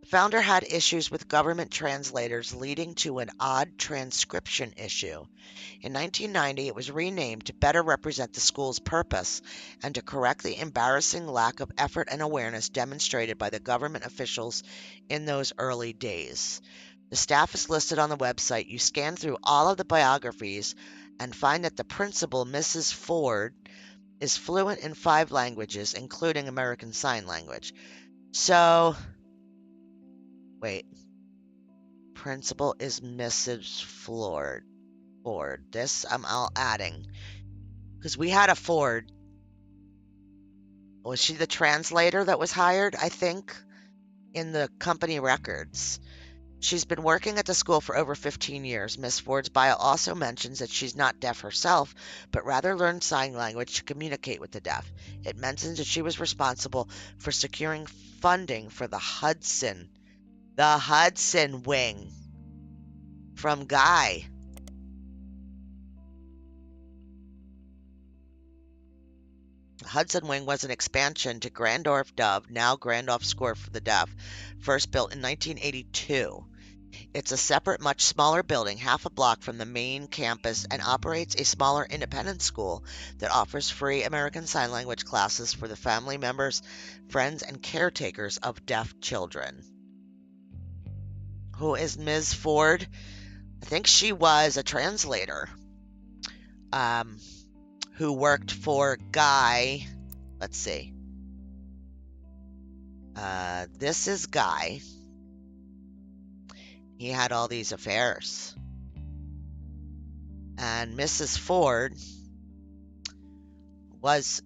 The founder had issues with government translators, leading to an odd transcription issue. In 1990, it was renamed to better represent the school's purpose and to correct the embarrassing lack of effort and awareness demonstrated by the government officials in those early days. The staff is listed on the website. You scan through all of the biographies and find that the principal, Mrs. Ford, is fluent in 5 languages, including American Sign Language. So, wait. Principal is Mrs. Ford. This I'm all adding. Because we had a Ford. Was she the translator that was hired, I think, in the company records? She's been working at the school for over 15 years. Miss Ford's bio also mentions that she's not deaf herself, but rather learned sign language to communicate with the deaf. It mentions that she was responsible for securing funding for the Hudson wing from Guy. The Hudson wing was an expansion to Grandorf Dove, now Grandorf Scour for the Deaf, first built in 1982. It's a separate, much smaller building, half a block from the main campus, and operates a smaller independent school that offers free American Sign Language classes for the family members, friends, and caretakers of deaf children. Who is Ms. Ford? I think she was a translator who worked for Guy. Let's see. This is Guy. He had all these affairs. And Mrs. Ford was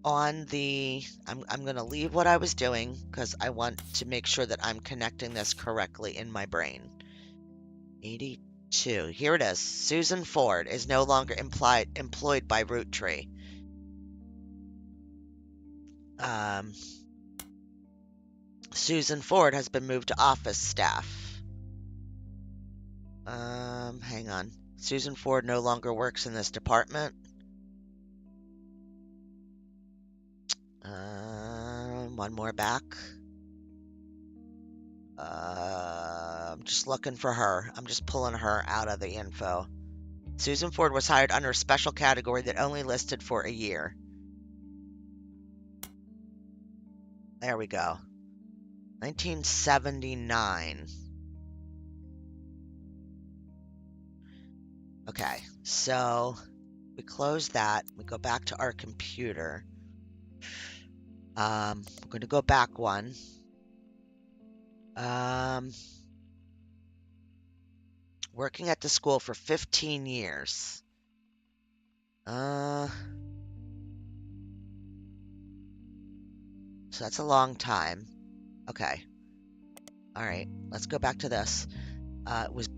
on the, I'm going to leave what I was doing because I want to make sure that I'm connecting this correctly in my brain. 82. Here it is. Susan Ford is no longer employed by Roottree. Susan Ford has been moved to office staff. Hang on. Susan Ford no longer works in this department. One more back. I'm just looking for her. I'm just pulling her out of the info. Susan Ford was hired under a special category that only listed for a year. There we go. 1979. Okay, so we close that. We go back to our computer. We're going to go back one. Working at the school for 15 years. So that's a long time. Okay. All right, let's go back to this. It was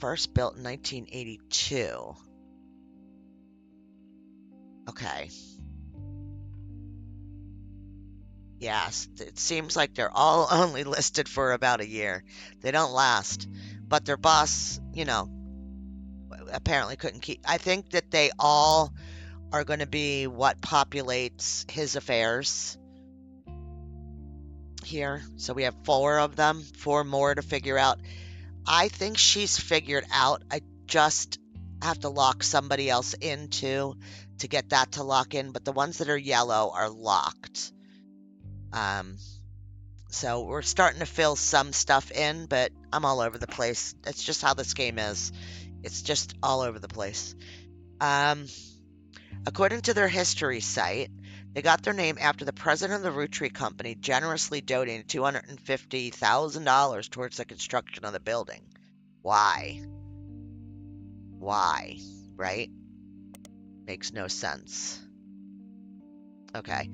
first built in 1982. Okay. Yes, it seems like they're all only listed for about a year. They don't last. But their boss, apparently couldn't keep. I think that they all are going to be what populates his affairs here. So we have 4 of them, 4 more to figure out. I think she's figured out. I just have to lock somebody else in too to get that to lock in. But the ones that are yellow are locked. So we're starting to fill some stuff in, but I'm all over the place. That's just how this game is. It's just all over the place. According to their history site, they got their name after the president of the Roottree Company generously donated $250,000 towards the construction of the building. Why? Why? Right? Makes no sense. Okay.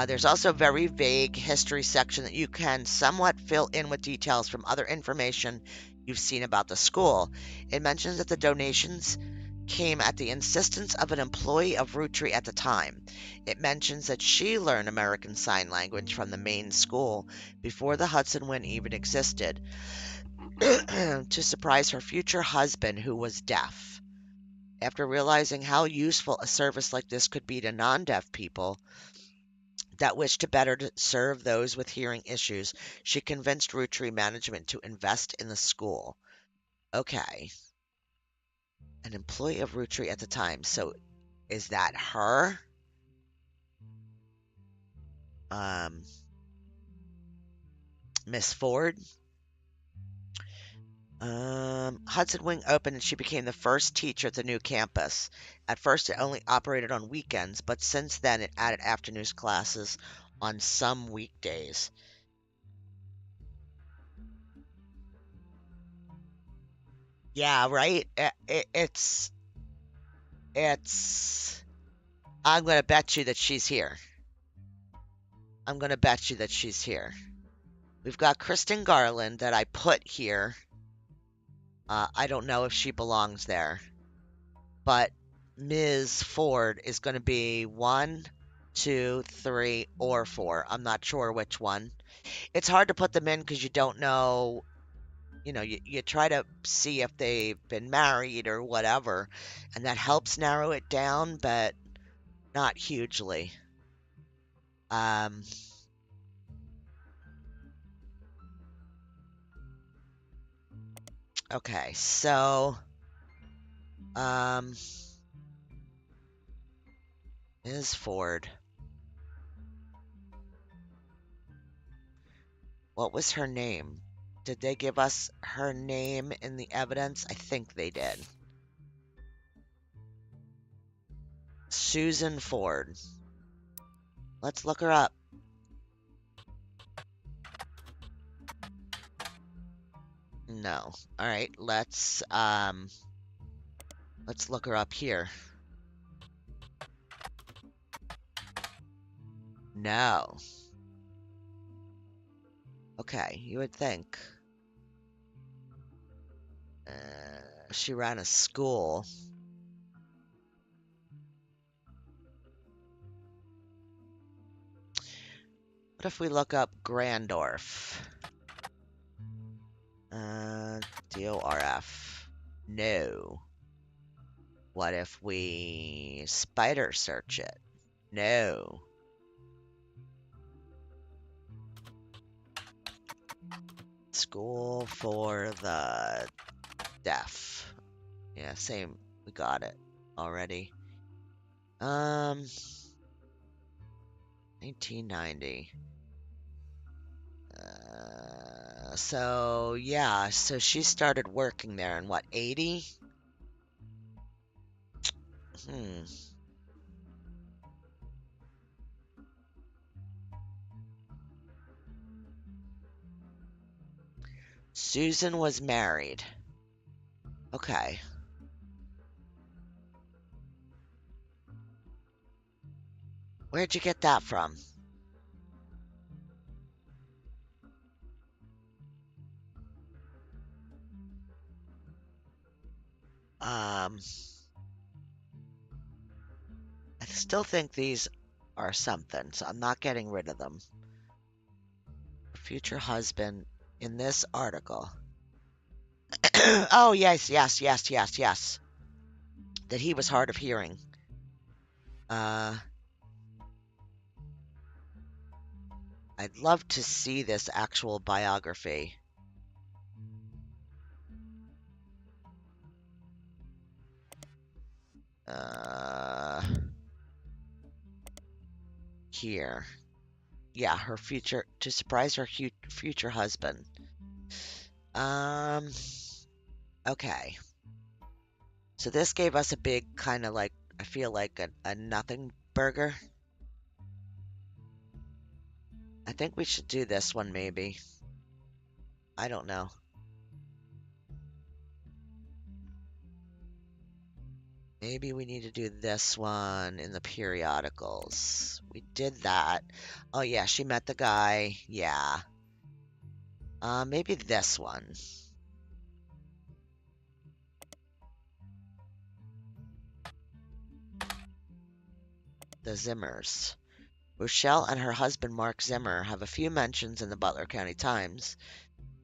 There's also a very vague history section that you can somewhat fill in with details from other information you've seen about the school. It mentions that the donations came at the insistence of an employee of Roottrees at the time. It mentions that she learned American Sign Language from the main school before the Hudson Wind even existed to surprise her future husband, who was deaf. After realizing how useful a service like this could be to non-deaf people that wished to better serve those with hearing issues, she convinced Roottrees management to invest in the school. Okay. An employee of Roottrees at the time. So is that her? Miss Ford? Hudson Wing opened and she became the first teacher at the new campus. At first, it only operated on weekends, but since then, it added afternoon classes on some weekdays. Yeah, right? It's. I'm going to bet you that she's here. I'm going to bet you that she's here. We've got Kristen Garland that I put here. I don't know if she belongs there. But Ms. Ford is going to be 1, 2, 3, or 4. I'm not sure which one. It's hard to put them in because you don't know. You try to see if they've been married or whatever, and that helps narrow it down, but not hugely. Okay, so Ms. Ford. What was her name? Did they give us her name in the evidence? I think they did. Susan Ford. Let's look her up. No. All right, let's look her up here. No. Okay, you would think. She ran a school. What if we look up Grandorf? DORF. No. What if we spider search it? No. School for the deaf. Yeah, same. We got it already. 1990. So yeah, so she started working there in what, 80? Hmm. Susan was married. Okay. Where'd you get that from? I still think these are something, so I'm not getting rid of them. Future husband in this article. Oh, yes, yes, yes, yes, yes. That he was hard of hearing. I'd love to see this actual biography. Here. Yeah, her future, to surprise her future husband. Okay. So this gave us a big kind of like, I feel like a nothing burger. I think we should do this one maybe. I don't know. Maybe we need to do this one in the periodicals. We did that. Oh yeah, she met the guy. Yeah. Maybe this one. The Zimmers. Rochelle and her husband Mark Zimmer have a few mentions in the Butler County Times.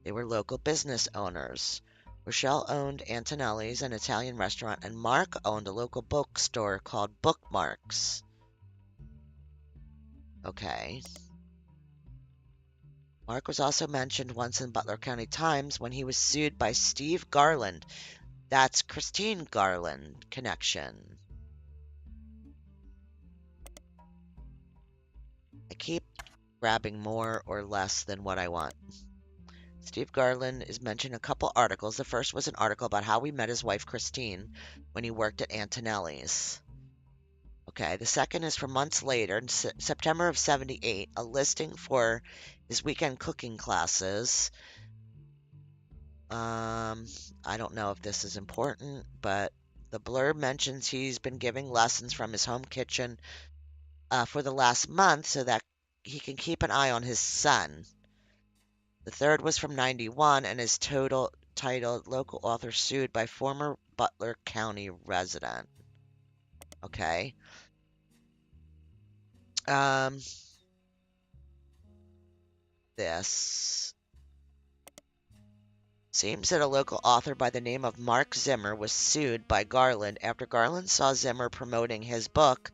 They were local business owners. Rochelle owned Antonelli's, an Italian restaurant, and Mark owned a local bookstore called Bookmarks. Okay. Mark was also mentioned once in Butler County Times when he was sued by Steve Garland. That's Christine Garland connection. I keep grabbing more or less than what I want. Steve Garland is mentioned in a couple articles. The first was an article about how he met his wife Christine when he worked at Antonelli's. Okay, the second is from months later, in September of 78, a listing for his weekend cooking classes. I don't know if this is important, but the blurb mentions he's been giving lessons from his home kitchen for the last month so that he can keep an eye on his son. The third was from 91 and is titled Local Author Sued by Former Butler County Resident. Okay. This seems that a local author by the name of Mark Zimmer was sued by Garland after Garland saw Zimmer promoting his book,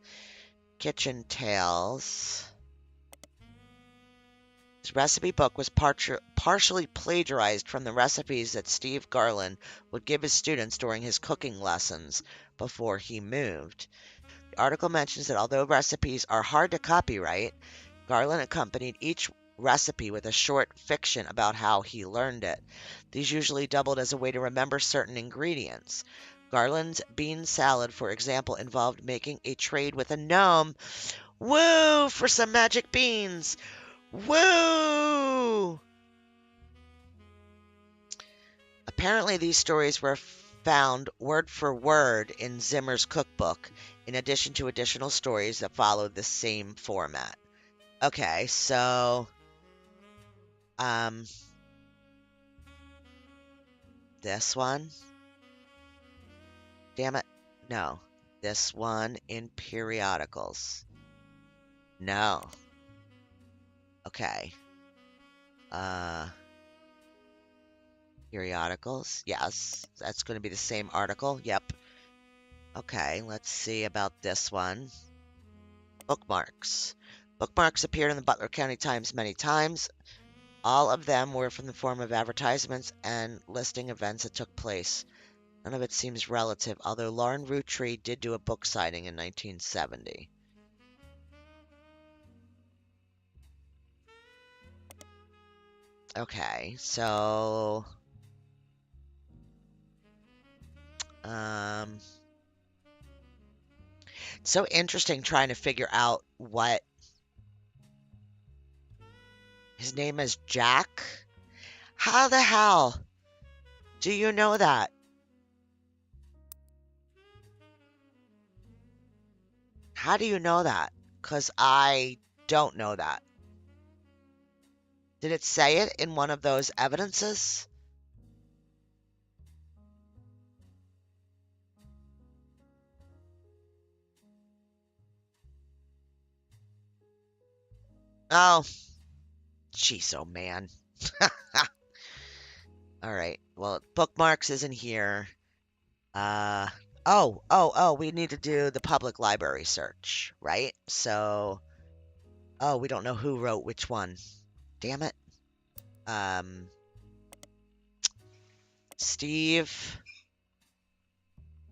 Kitchen Tales. His recipe book was partially plagiarized from the recipes that Steve Garland would give his students during his cooking lessons before he moved. The article mentions that although recipes are hard to copyright, Garland accompanied each recipe with a short fiction about how he learned it. These usually doubled as a way to remember certain ingredients. Garland's bean salad, for example, involved making a trade with a gnome. Woo! For some magic beans! Woo! Apparently, these stories were found word for word in Zimmer's cookbook, in addition to additional stories that followed the same format. Okay, so this one. Damn it. No. This one in periodicals. No. Okay. Periodicals. Yes. That's going to be the same article. Yep. Okay, let's see about this one. Bookmarks. Bookmarks appeared in the Butler County Times many times. All of them were from the form of advertisements and listing events that took place. None of it seems relative, although Lauren Roottrees did do a book signing in 1970. Okay, so it's so interesting trying to figure out what his name is. Jack? How the hell do you know that? How do you know that? Because I don't know that. Did it say it in one of those evidences? Oh, jeez, oh man. All right. Well, bookmarks isn't here. Uh, oh, we need to do the public library search, right? So, oh, we don't know who wrote which one. Damn it. Um, Steve.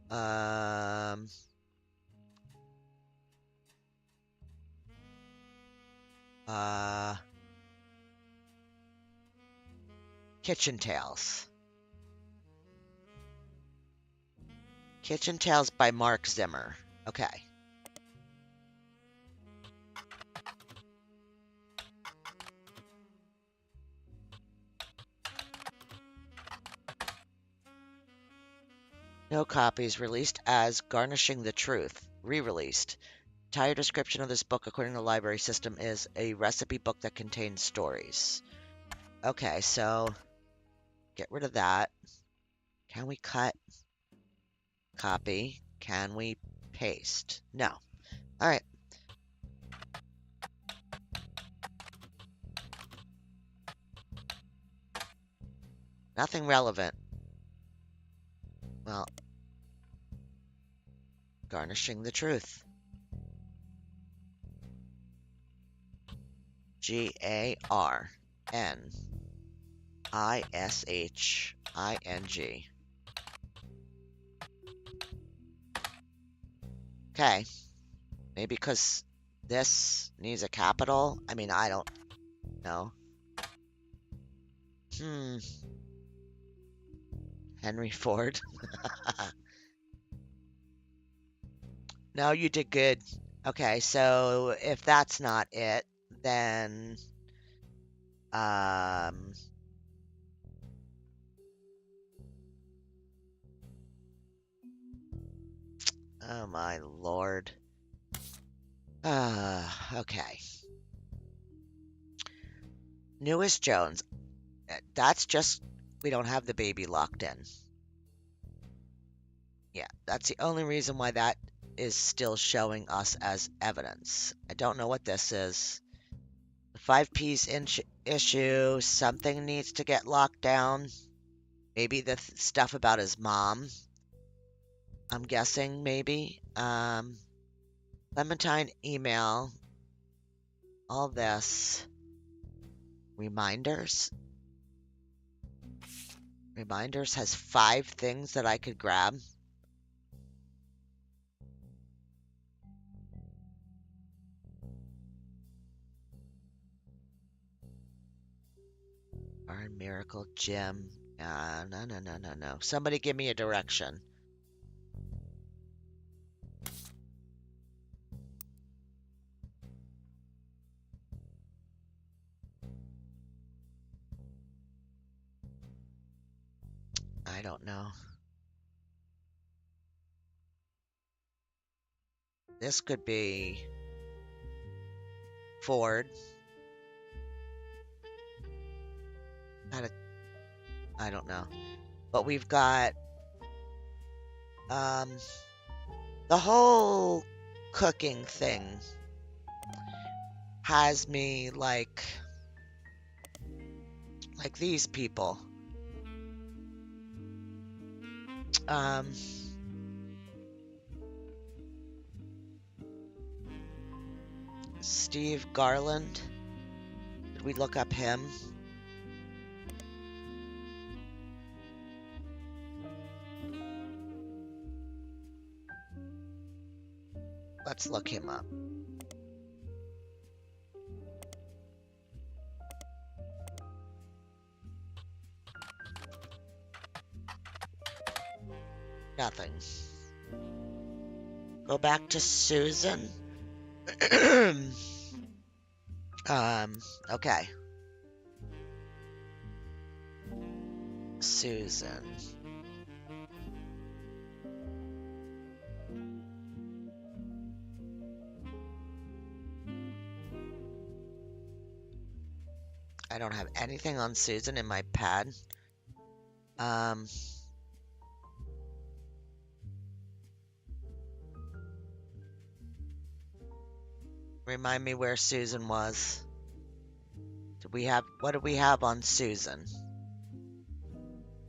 Um, uh, Kitchen Tales. Kitchen Tales by Mark Zimmer. Okay. No copies. Released as Garnishing the Truth. Re-released. Entire description of this book, according to the library system, is a recipe book that contains stories. Okay, so get rid of that. Can we cut? Copy. Can we paste? No. All right. Nothing relevant. Well, Garnishing the Truth. Garnishing. Okay. Maybe because this needs a capital? I mean, I don't know. Henry Ford. No, you did good. Okay, so if that's not it, then oh my lord. Okay. Newest Jones. That's just we don't have the baby locked in. Yeah, that's the only reason why that is still showing us as evidence. I don't know what this is. The 5P's issue, something needs to get locked down. Maybe the stuff about his mom. I'm guessing, maybe. Clementine email. All this. Reminders. Reminders has 5 things that I could grab. Barn Miracle Gym. No. Somebody give me a direction. I don't know. This could be Ford. I don't know. But we've got the whole cooking thing has me like these people. Steve Garland. Did we look up him? Let's look him up. Nothing. Go back to Susan. Okay. Susan. I don't have anything on Susan in my pad. Remind me where Susan was. What do we have on Susan?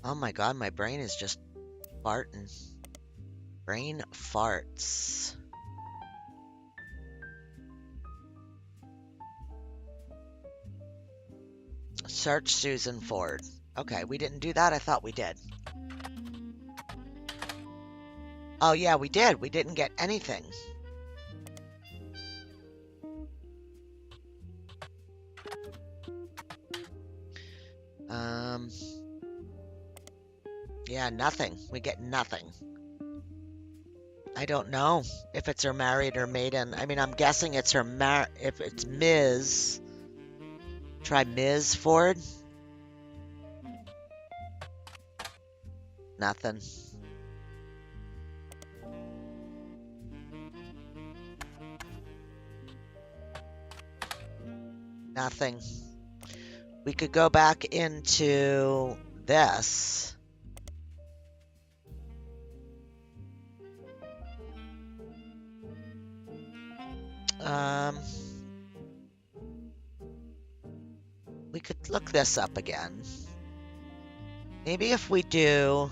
Oh my god, my brain is just farting. Brain farts. Search Susan Ford. Okay, we didn't do that. I thought we did. Oh yeah, we did. We didn't get anything. Yeah, nothing. We get nothing. I don't know if it's her married or maiden. I mean, I'm guessing it's her if it's Ms. Try Ms. Ford. Nothing. Nothing. We could go back into this. We could look this up again. Maybe if we do,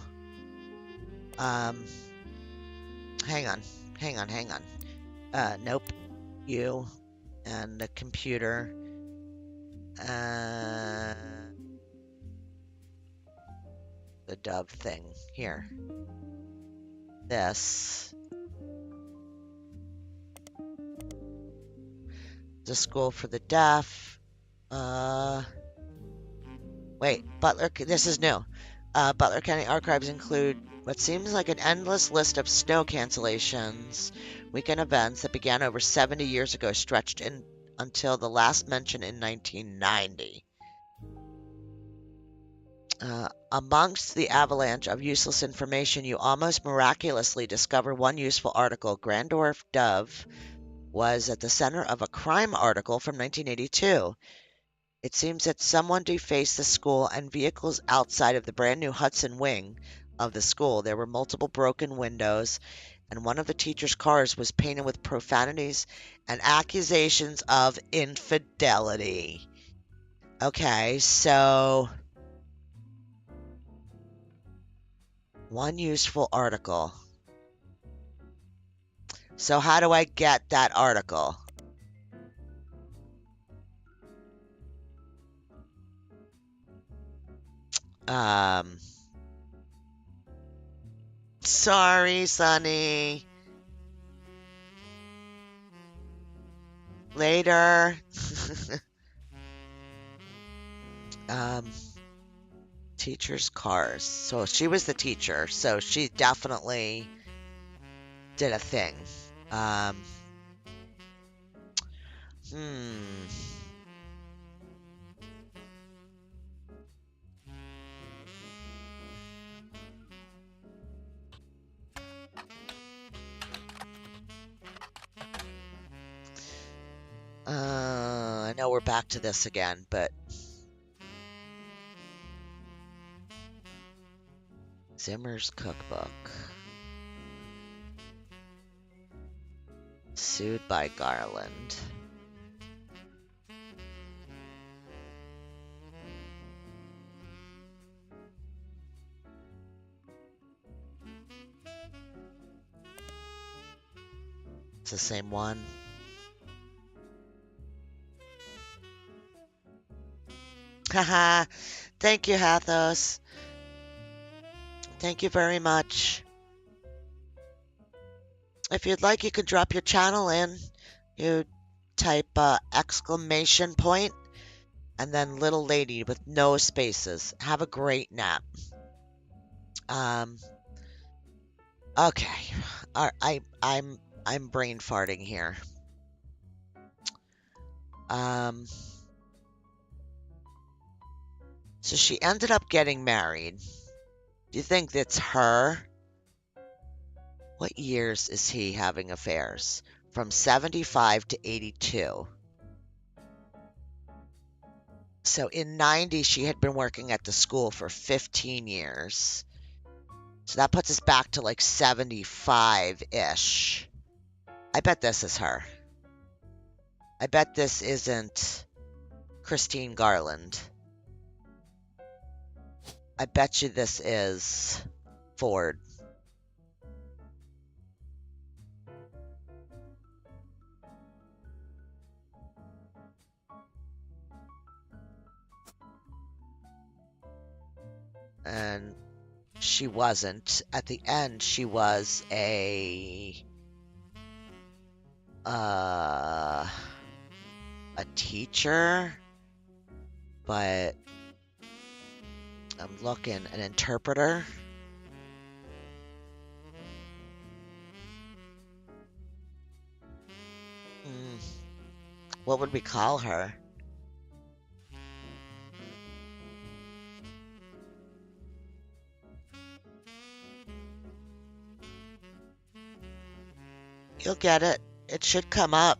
hang on. Nope. You and the computer. The dove thing here. This. The school for the deaf. Wait, Butler, this is new. Butler County archives include what seems like an endless list of snow cancellations, weekend events that began over 70 years ago, stretched in until the last mention in 1990. Amongst the avalanche of useless information, you almost miraculously discover one useful article. Grandorf Dove was at the center of a crime article from 1982. It seems that someone defaced the school and vehicles outside of the brand new Hudson wing of the school. There were multiple broken windows, and one of the teacher's cars was painted with profanities and accusations of infidelity. Okay, so one useful article. So how do I get that article? Sorry, Sonny. Later. Teacher's cars. So she was the teacher, so she definitely did a thing. I know we're back to this again, but Zimmer's cookbook. Sued by Garland. It's the same one. Haha. Thank you, Hathos. Thank you very much. If you'd like, you could drop your channel in. You type exclamation point and then little lady with no spaces. Have a great nap. Okay. I'm brain farting here. So she ended up getting married. Do you think that's her? What years is he having affairs? From 75 to 82. So in 90, she had been working at the school for 15 years. So that puts us back to like 75-ish. I bet this is her. I bet this isn't Christine Garland. I bet you this is Ford. And she wasn't. At the end, she was a teacher, but I'm looking, an interpreter. What would we call her? You'll get it. It should come up.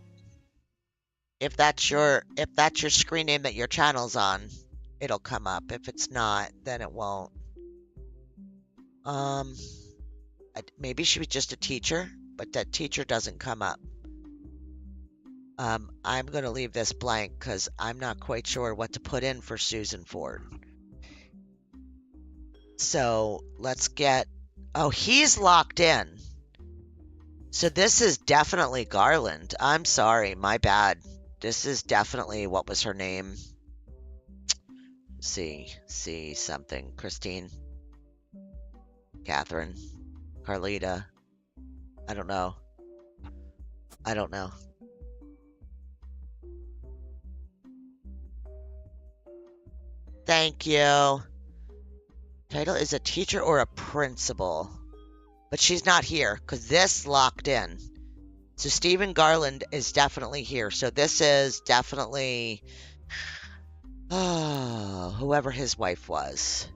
If that's your screen name that your channel's on, it'll come up. If it's not, then it won't. Maybe she was just a teacher, but that teacher doesn't come up. I'm going to leave this blank because I'm not quite sure what to put in for Susan Ford. So let's get... Oh, he's locked in. So this is definitely Garland. I'm sorry, my bad. This is definitely, what was her name? See something. Christine. Catherine. Carlita. I don't know. Thank you. Title is a teacher or a principal. But she's not here because this locked in. So Stephen Garland is definitely here. So this is definitely whoever his wife was.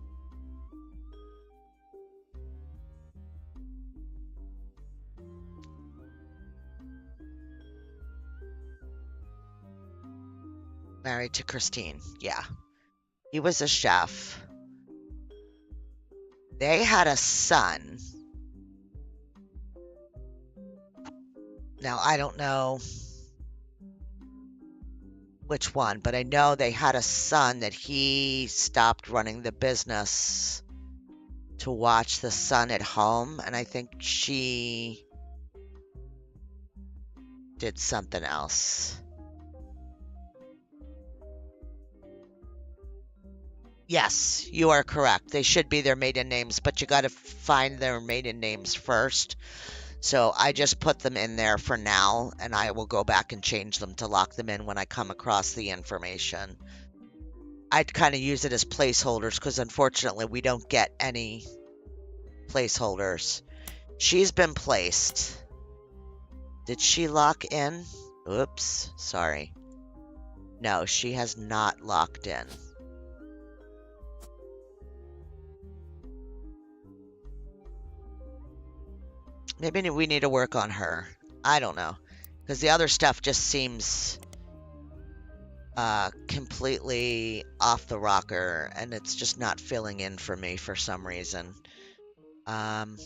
Married to Christine. Yeah. He was a chef. They had a son. Now, I don't know which one, but I know they had a son that he stopped running the business to watch the son at home, and I think she did something else. Yes, you are correct. They should be their maiden names, but you got to find their maiden names first. So I just put them in there for now, and I will go back and change them to lock them in when I come across the information. I'd kind of use it as placeholders because unfortunately we don't get any placeholders. She's been placed. Did she lock in? Oops, sorry. No, she has not locked in. Maybe we need to work on her. I don't know. Because the other stuff just seems completely off the rocker, and it's just not filling in for me for some reason. And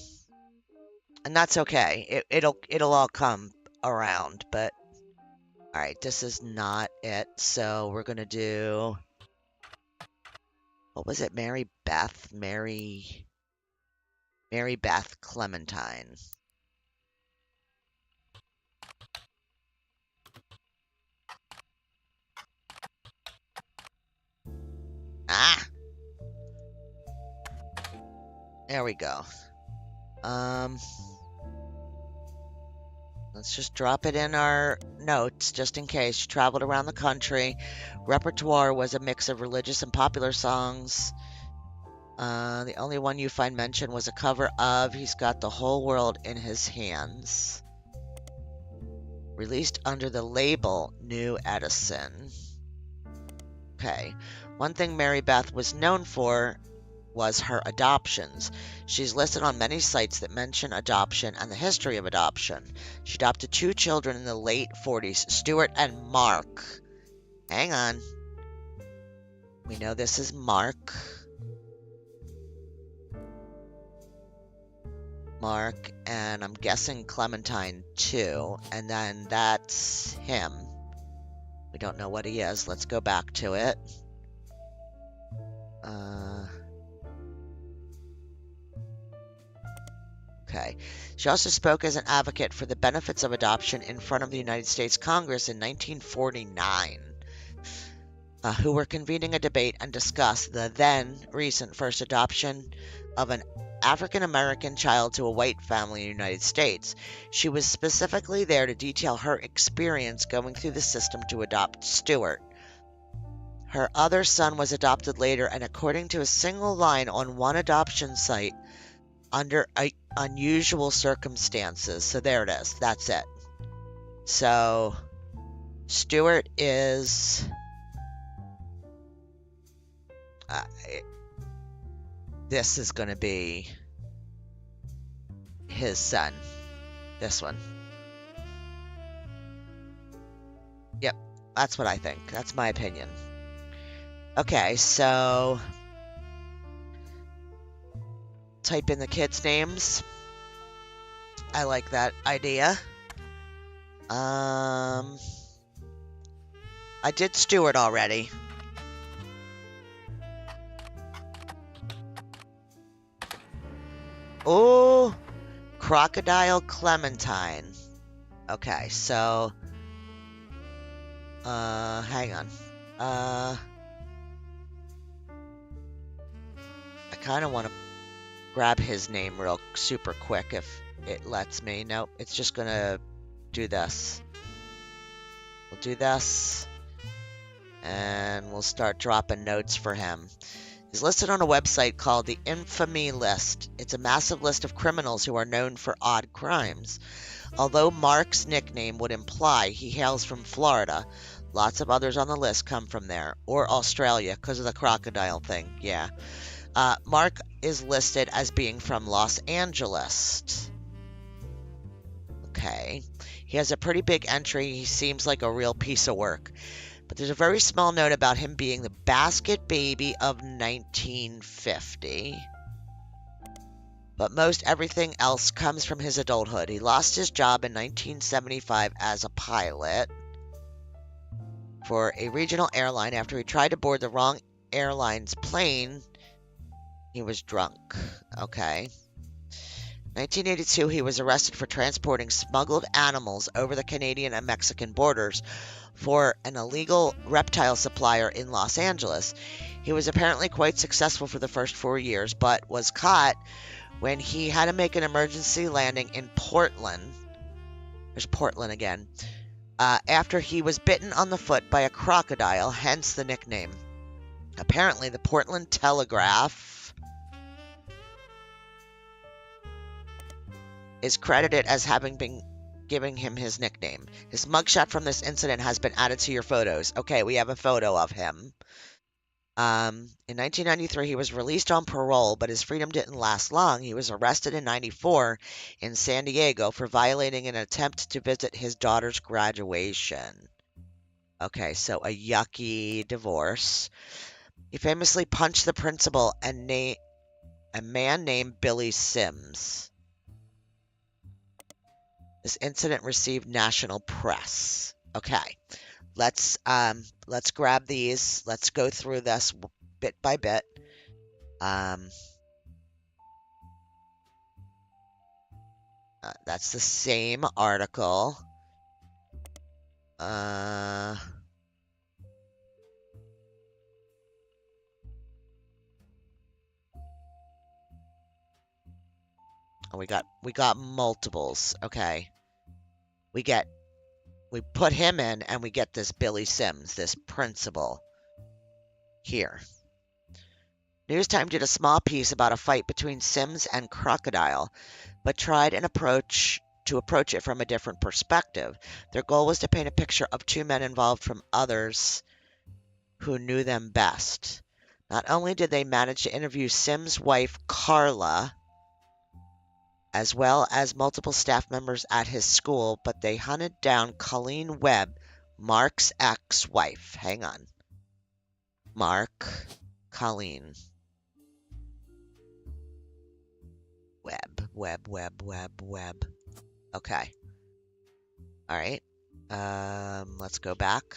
that's okay. It'll all come around, but all right, this is not it. So we're gonna do, what was it? Mary Beth Clementine. Ah, there we go. Let's just drop it in our notes just in case. She traveled around the country. Repertoire was a mix of religious and popular songs. The only one you find mentioned was a cover of He's Got the Whole World in His Hands. Released under the label New Edison. Okay. One thing Mary Beth was known for was her adoptions. She's listed on many sites that mention adoption and the history of adoption. She adopted 2 children in the late 40s, Stuart and Mark. Hang on. We know this is Mark. Mark, and I'm guessing Clementine too, and then that's him. We don't know what he is. Let's go back to it. Okay. She also spoke as an advocate for the benefits of adoption in front of the United States Congress in 1949, who were convening a debate and discussed the then recent first adoption of an African American child to a white family in the United States. She was specifically there to detail her experience going through the system to adopt Stuart. Her other son was adopted later, and according to a single line on one adoption site, under unusual circumstances. So there it is. That's it. So Stuart is this is going to be his son. This one. Yep, that's what I think. That's my opinion. Okay, so type in the kids' names. I like that idea. I did Stuart already. Oh, Crocodile Clementine. Okay, so hang on. I kind of want to grab his name real super quick if it lets me. Nope, it's just gonna do this. We'll do this, and we'll start dropping notes for him. He's listed on a website called the Infamy List. It's a massive list of criminals who are known for odd crimes. Although Mark's nickname would imply he hails from Florida, lots of others on the list come from there, or Australia, because of the crocodile thing, yeah. Mark is listed as being from Los Angeles. Okay. He has a pretty big entry. He seems like a real piece of work. But there's a very small note about him being the basket baby of 1950. But most everything else comes from his adulthood. He lost his job in 1975 as a pilot for a regional airline after he tried to board the wrong airline's plane. He was drunk. Okay. 1982, he was arrested for transporting smuggled animals over the Canadian and Mexican borders for an illegal reptile supplier in Los Angeles. He was apparently quite successful for the first 4 years, but was caught when he had to make an emergency landing in Portland. There's Portland again. After he was bitten on the foot by a crocodile, hence the nickname. Apparently, the Portland Telegraph is credited as having been giving him his nickname. His mugshot from this incident has been added to your photos. Okay, we have a photo of him. In 1993, he was released on parole, but his freedom didn't last long. He was arrested in 94 in San Diego for violating an attempt to visit his daughter's graduation. Okay, so a yucky divorce. He famously punched the principal and a man named Billy Sims. This incident received national press. Okay, let's grab these. Let's go through this bit by bit. That's the same article. We got multiples. Okay. We put him in and we get this Billy Sims, this principal here. News Time did a small piece about a fight between Sims and Crocodile, but tried to approach it from a different perspective. Their goal was to paint a picture of two men involved from others who knew them best. Not only did they manage to interview Sims' wife, Carla, as well as multiple staff members at his school, but they hunted down Colleen Webb, Mark's ex-wife. Hang on. Mark, Colleen. Webb. Okay. All right. Let's go back.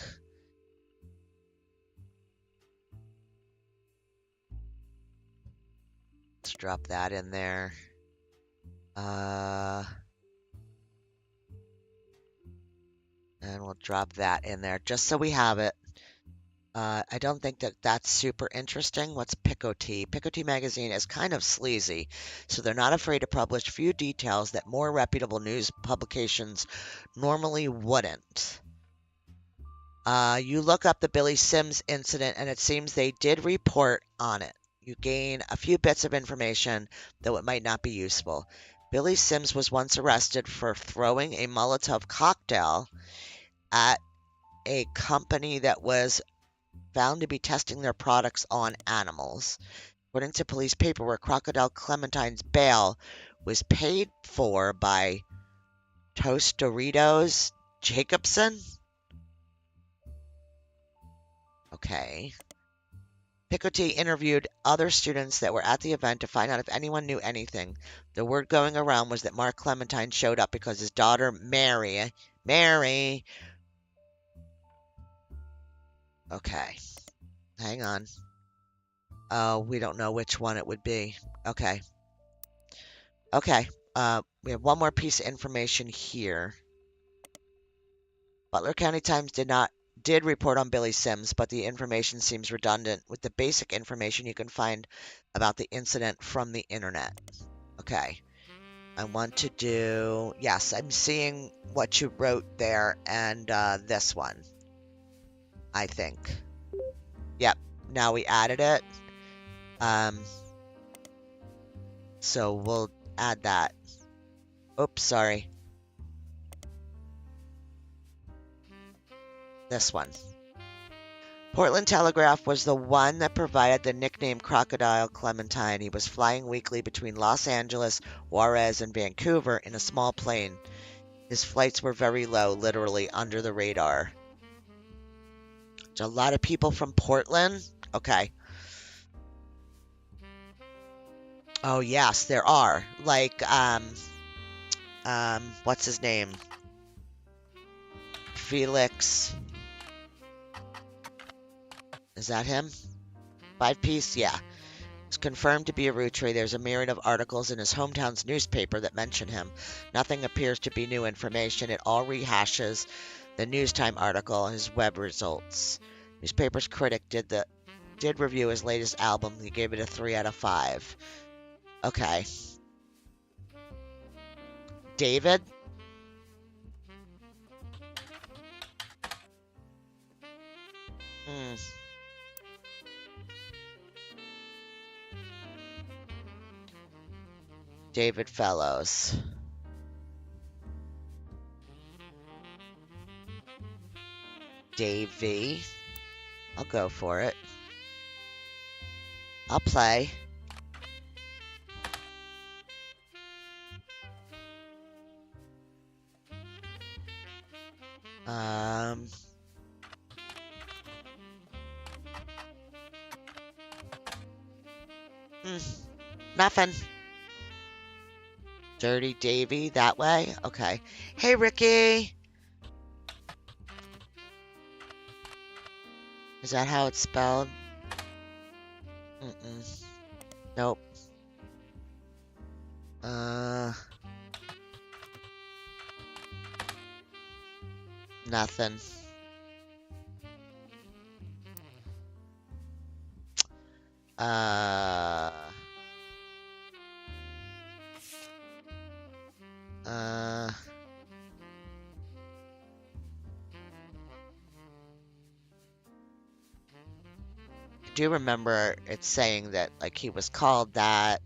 Let's drop that in there. And we'll drop that in there just so we have it. I don't think that that's super interesting. What's Picotee? Picotee magazine is kind of sleazy, so they're not afraid to publish few details that more reputable news publications normally wouldn't. You look up the Billy Sims incident, and it seems they did report on it. You gain a few bits of information, though it might not be useful. Billy Sims was once arrested for throwing a Molotov cocktail at a company that was found to be testing their products on animals. According to police paperwork, Crocodile Clementine's bail was paid for by Tostoritos Jacobson? Okay. Picotee interviewed other students that were at the event to find out if anyone knew anything. The word going around was that Mark Clementine showed up because his daughter, Mary. Okay. Hang on. Oh, we don't know which one it would be. Okay. Okay. We have one more piece of information here. Butler County Times did report on Billy Sims, but the information seems redundant with the basic information you can find about the incident from the internet. Okay. I want to do... Yes, I'm seeing what you wrote there and this one. I think. Yep. Now we added it. So we'll add that. Oops, sorry. This one. Portland Telegraph was the one that provided the nickname Crocodile Clementine. He was flying weekly between Los Angeles, Juarez, and Vancouver in a small plane. His flights were very low, literally under the radar. There's a lot of people from Portland. Okay. Oh, yes, there are. Like, what's his name? Felix. Is that him? 5-piece? Yeah. It's confirmed to be a Roottrie. There's a myriad of articles in his hometown's newspaper that mention him. Nothing appears to be new information. It all rehashes the News Time article, his web results. Newspaper's critic did review his latest album. He gave it a 3 out of 5. Okay. David? David Fellows. Davey. I'll go for it. I'll play. Nothing. Dirty Davy, that way? Okay. Hey, Ricky. Is that how it's spelled? Mm-mm. Nope. Nothing. Uh... I do remember it saying that, like, he was called that.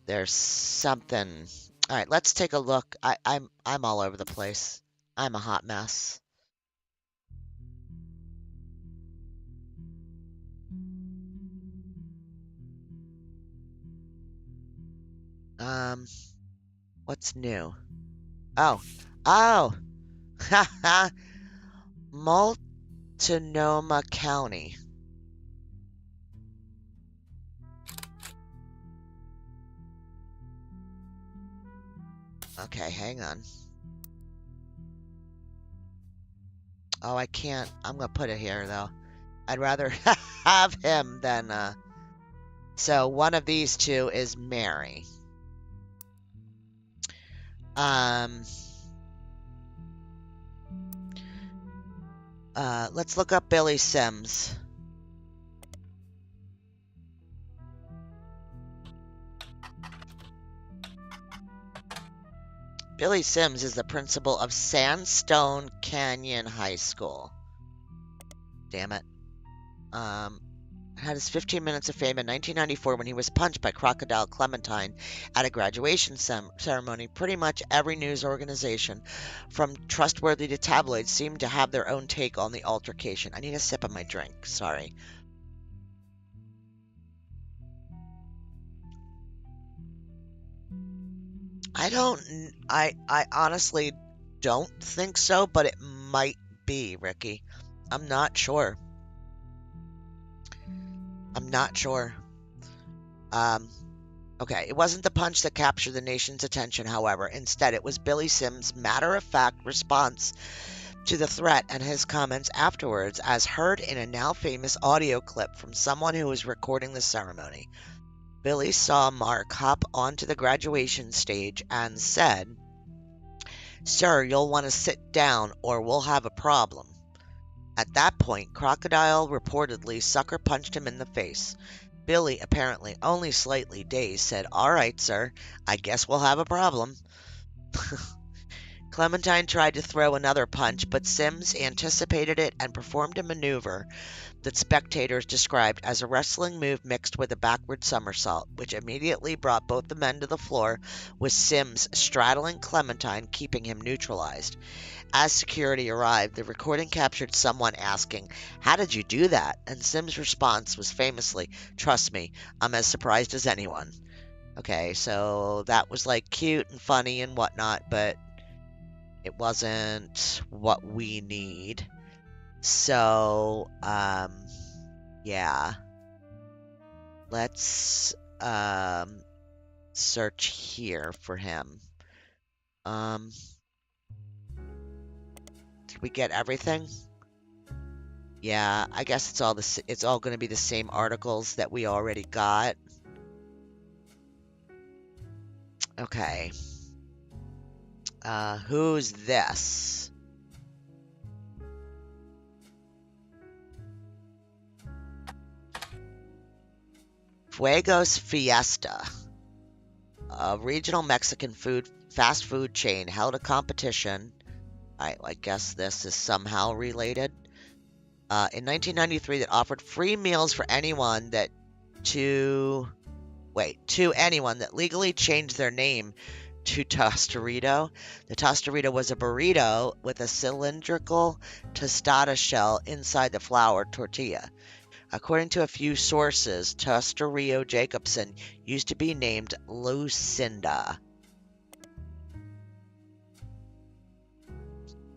There's something. All right, let's take a look. I'm all over the place. I'm a hot mess. What's new? Oh, oh, haha, Multnomah County. Okay, hang on. Oh, I can't. I'm gonna put it here though. I'd rather have him than So one of these two is Mary. Let's look up Billy Sims. Billy Sims is the principal of Sandstone Canyon High School. Damn it. Had his 15 minutes of fame in 1994 when he was punched by Crocodile Clementine at a graduation ceremony. Pretty much every news organization, from trustworthy to tabloids, seemed to have their own take on the altercation. I need a sip of my drink. Sorry. I honestly don't think so, but it might be, Ricky. I'm not sure. I'm not sure. Okay, it wasn't the punch that captured the nation's attention, however. Instead, it was Billy Sims' matter-of-fact response to the threat and his comments afterwards, as heard in a now famous audio clip from someone who was recording the ceremony. Billy saw Mark hop onto the graduation stage and said, "Sir, you'll want to sit down or we'll have a problem." At that point, Crocodile reportedly sucker punched him in the face. Billy, apparently only slightly dazed, said, "All right, sir, I guess we'll have a problem." Clementine tried to throw another punch, but Sims anticipated it and performed a maneuver that spectators described as a wrestling move mixed with a backward somersault, which immediately brought both the men to the floor, with Sims straddling Clementine, keeping him neutralized. As security arrived, the recording captured someone asking, "How did you do that?" And Sims' response was famously, "Trust me, I'm as surprised as anyone." Okay, so that was like cute and funny and whatnot, but it wasn't what we need. So, yeah. Let's search here for him. Did we get everything? Yeah, I guess it's all going to be the same articles that we already got. Okay. Who's this? Fuego's Fiesta, a regional Mexican fast food chain, held a competition. I guess this is somehow related. In 1993, that offered free meals for anyone that to anyone that legally changed their name to Tostarito. The Tostarito was a burrito with a cylindrical tostada shell inside the flour tortilla. According to a few sources, Tostarito Jacobson used to be named Lucinda.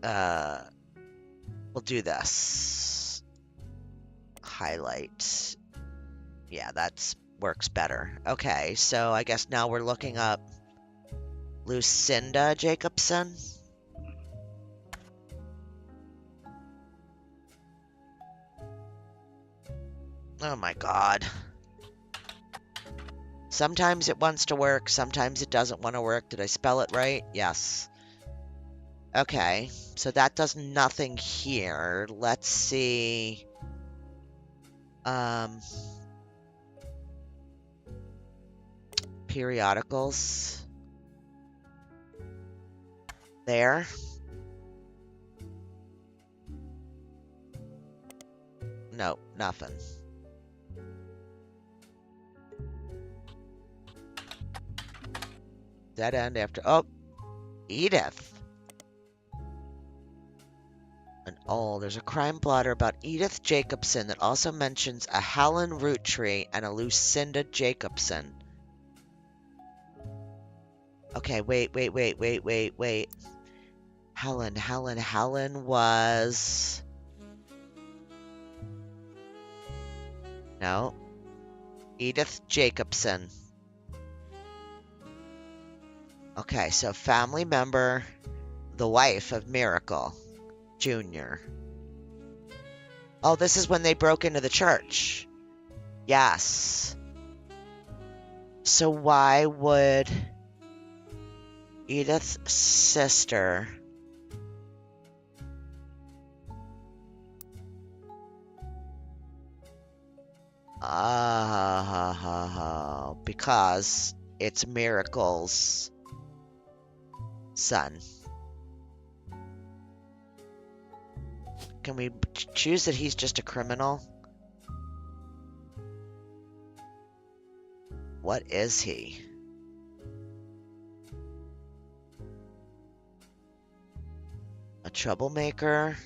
We'll do this. Highlight. Yeah, that's works better. Okay, so I guess now we're looking up Lucinda Jacobson. Oh my god. Sometimes it wants to work, sometimes it doesn't want to work. Did I spell it right? Yes. Okay, so that does nothing here. Let's see. Periodicals. There. No, nothing. Dead end after. Oh, Edith. There's a crime blotter about Edith Jacobson that also mentions a Helen Roottree and a Lucinda Jacobson. Okay, wait. Helen was... No. Edith Jacobson. Okay, so family member, the wife of Miracle Jr. Oh, this is when they broke into the church. Yes. So why would Edith's sister... because it's Miracle's son. Can we choose that he's just a criminal? What is he? A troublemaker?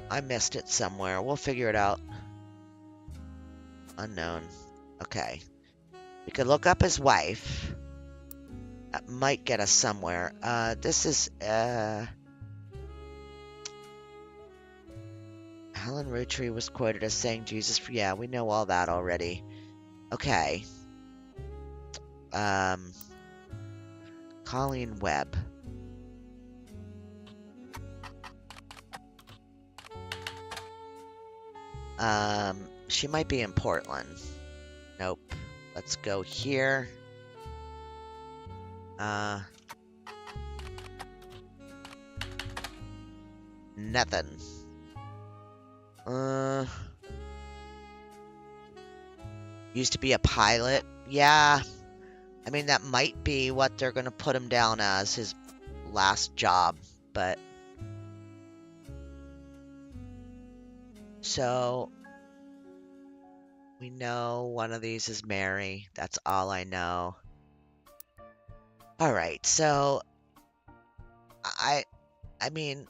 I missed it somewhere. We'll figure it out. Unknown. Okay. We could look up his wife. That might get us somewhere. This is, Helen Roottrie was quoted as saying Jesus... Yeah, we know all that already. Okay. Colleen Webb. She might be in Portland. Nope. Let's go here. Nothing. Used to be a pilot. Yeah. I mean, that might be what they're going to put him down as, his last job, but... So... We know one of these is Mary. That's all I know. Alright, so... I mean...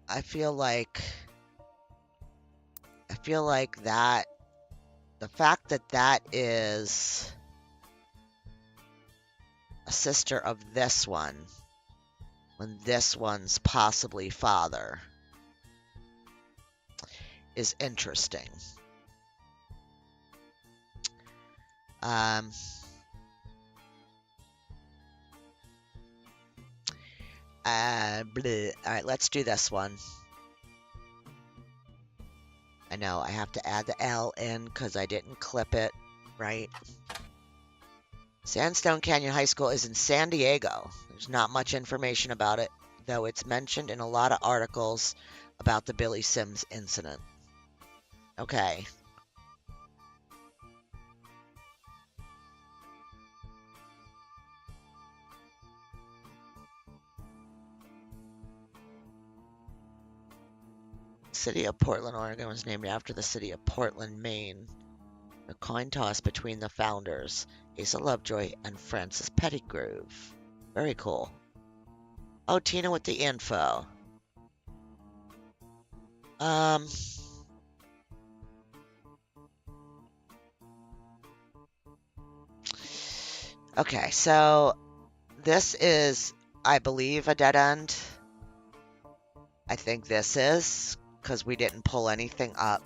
I feel like that... The fact that that is... a sister of this one... when this one's possibly father... is interesting. Alright, let's do this one. I know, I have to add the L in because I didn't clip it right. Sandstone Canyon High School is in San Diego. There's not much information about it, though it's mentioned in a lot of articles about the Billy Sims incident. Okay. City of Portland, Oregon was named after the city of Portland, Maine. A coin toss between the founders, Asa Lovejoy and Francis Pettigrew. Very cool. Oh, Tina with the info. Okay, so this is, I believe, a dead end. I think this is, because we didn't pull anything up.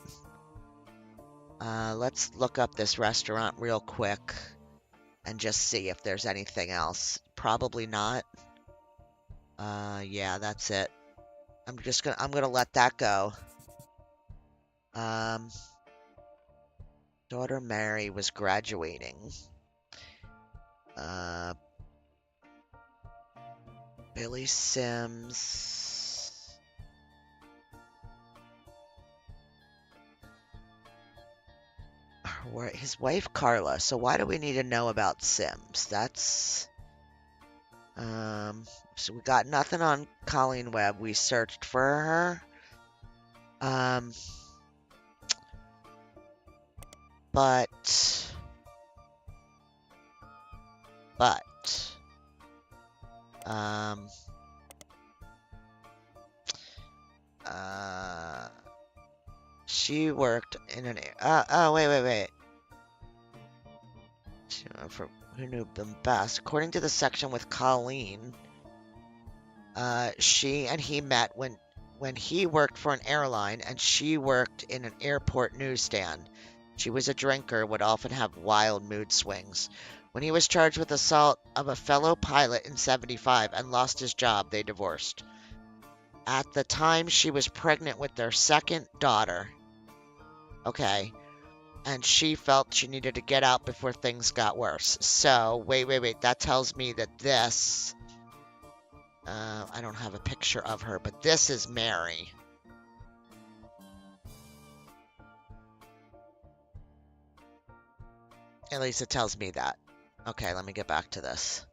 Let's look up this restaurant real quick and just see if there's anything else. Probably not. Yeah, that's it. I'm gonna let that go. Daughter Mary was graduating. Billy Sims. His wife Carla. So why do we need to know about Sims? That's so we got nothing on Colleen Webb. We searched for her. But she worked in an wait. For who knew them best? According to the section with Colleen, she and he met when he worked for an airline and she worked in an airport newsstand. She was a drinker, would often have wild mood swings. When he was charged with assault of a fellow pilot in '75 and lost his job, they divorced. At the time, she was pregnant with their second daughter. Okay. And she felt she needed to get out before things got worse. So, wait. That tells me that this... I don't have a picture of her, but this is Mary. At least it tells me that. Okay, let me get back to this.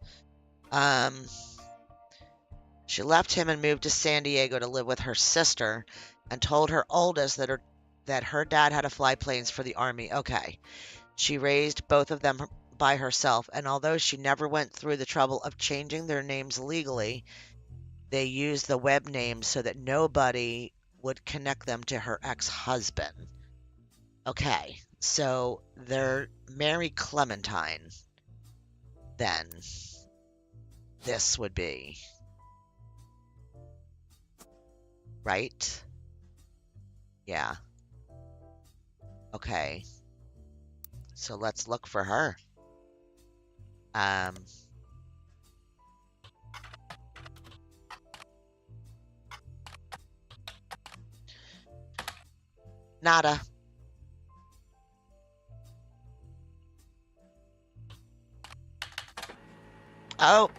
She left him and moved to San Diego to live with her sister and told her oldest that her dad had to fly planes for the Army. Okay. She raised both of them by herself, and although she never went through the trouble of changing their names legally, they used the web names so that nobody would connect them to her ex-husband. Okay, so they're Mary Clementine, then. This would be. Right? Yeah. Okay. So let's look for her. Nada. Oh.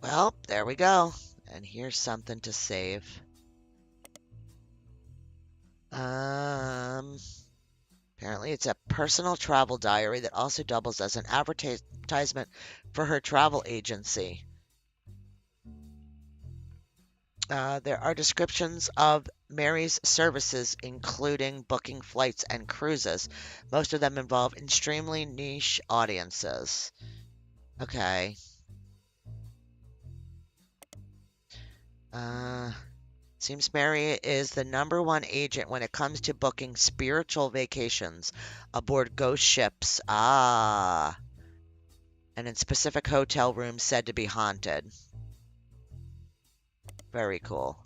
Well, there we go. And here's something to save. Apparently it's a personal travel diary that also doubles as an advertisement for her travel agency. There are descriptions of Mary's services, including booking flights and cruises. Most of them involve extremely niche audiences. Okay. Seems Mary is the #1 agent when it comes to booking spiritual vacations aboard ghost ships. And in specific hotel rooms said to be haunted. Very cool.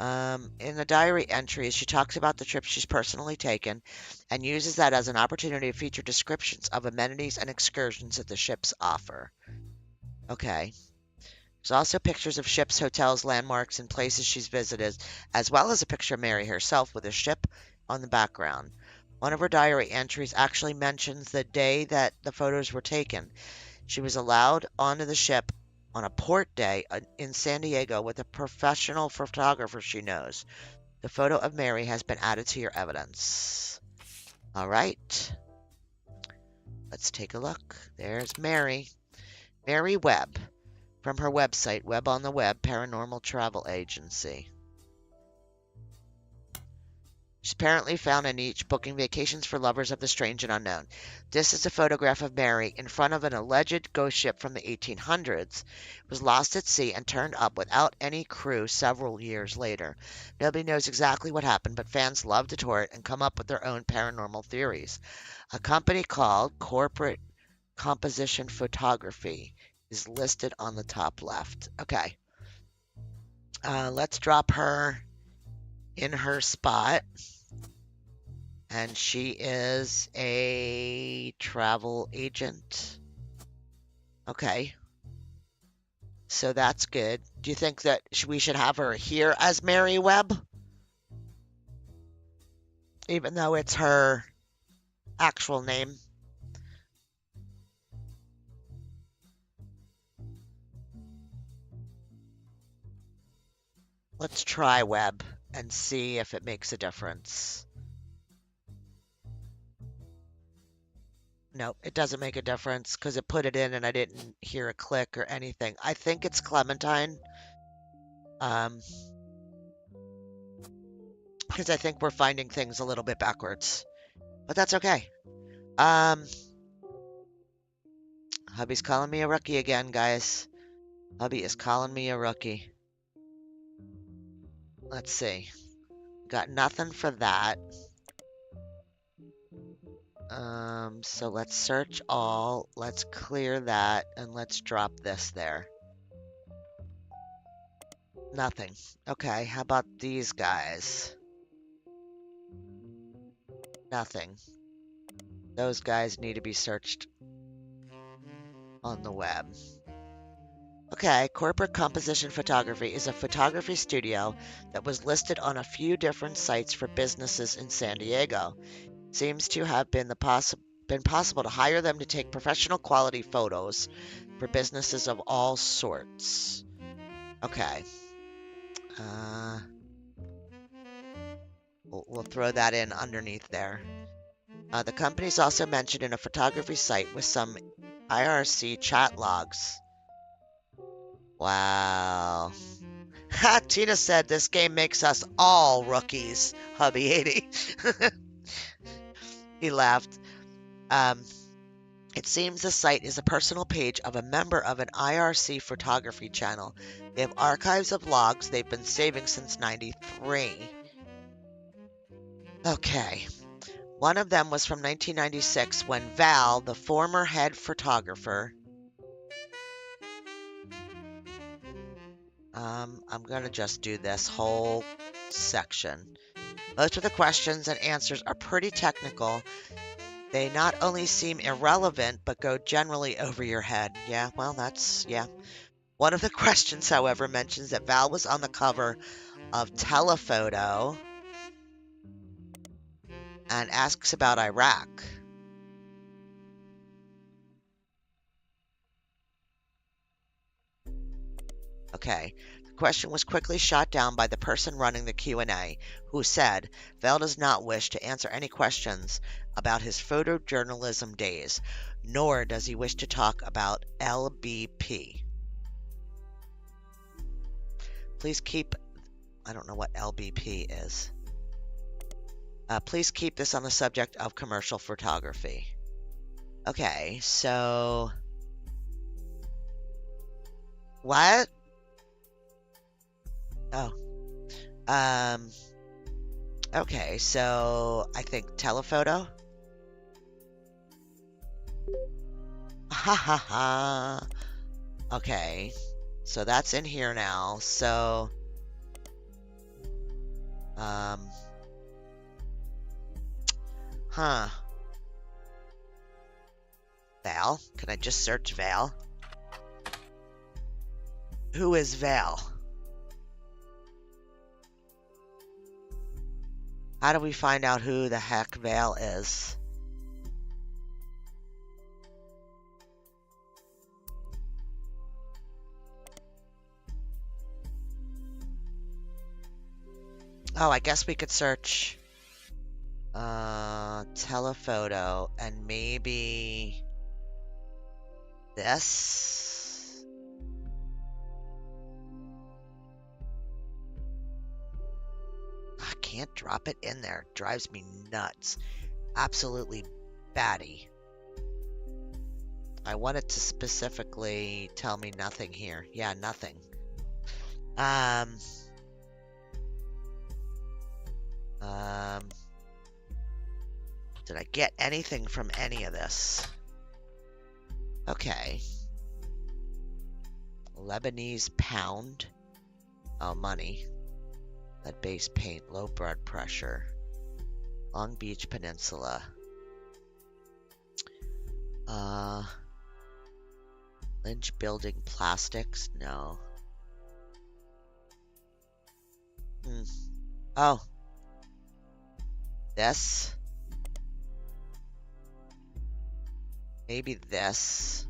In the diary entries, she talks about the trips she's personally taken and uses that as an opportunity to feature descriptions of amenities and excursions that the ships offer. Okay. There's also pictures of ships, hotels, landmarks, and places she's visited, as well as a picture of Mary herself with a ship on the background. One of her diary entries actually mentions the day that the photos were taken. She was allowed onto the ship on a port day in San Diego with a professional photographer she knows. The photo of Mary has been added to your evidence. All right. Let's take a look. There's Mary. Mary Webb. From her website, Web on the Web, Paranormal Travel Agency. She's apparently found in each, booking vacations for lovers of the strange and unknown. This is a photograph of Mary in front of an alleged ghost ship from the 1800s. It was lost at sea and turned up without any crew several years later. Nobody knows exactly what happened, but fans love to tour it and come up with their own paranormal theories. A company called Corporate Composition Photography is listed on the top left. Okay. Let's drop her in her spot. And she is a travel agent. Okay. So that's good. Do you think that we should have her here as Mary Webb? Even though it's her actual name. Let's try Webb and see if it makes a difference. Nope, it doesn't make a difference because it put it in and I didn't hear a click or anything. I think it's Clementine. Because I think we're finding things a little bit backwards. But that's okay. Hubby's calling me a rookie again, guys. Hubby is calling me a rookie. Let's see. Got nothing for that. So let's search all. Let's clear that and let's drop this there. Nothing. Okay, how about these guys? Nothing. Those guys need to be searched on the web. Okay, Corporate Composition Photography is a photography studio that was listed on a few different sites for businesses in San Diego. Seems to have been possible to hire them to take professional quality photos for businesses of all sorts. Okay. We'll throw that in underneath there. The company's also mentioned in a photography site with some IRC chat logs. Wow. Tina said this game makes us all rookies, Hubby 80. He laughed. It seems the site is a personal page of a member of an IRC photography channel. They have archives of logs they've been saving since '93. Okay. One of them was from 1996 when Val, the former head photographer, I'm going to just do this whole section. Most of the questions and answers are pretty technical. They not only seem irrelevant, but go generally over your head. Yeah, well, yeah. One of the questions, however, mentions that Val was on the cover of Telephoto and asks about Iraq. Okay. The question was quickly shot down by the person running the Q&A, who said Val does not wish to answer any questions about his photojournalism days, nor does he wish to talk about LBP. Please keep... I don't know what LBP is. Please keep this on the subject of commercial photography. Okay, so... What? Oh. Okay, so I think telephoto. Ha ha ha. Okay, so that's in here now. So, Val? Can I just search Val? Who is Val? How do we find out who the heck Val is? Oh, I guess we could search telephoto and maybe this. I can't drop it in there. Drives me nuts. Absolutely batty. I want it to specifically tell me nothing here. Yeah, nothing. Did I get anything from any of this? Okay. Lebanese pound. Oh, money. Lead base paint. Low blood pressure. Long Beach Peninsula. Lynch building plastics? No. Oh. This. Maybe this.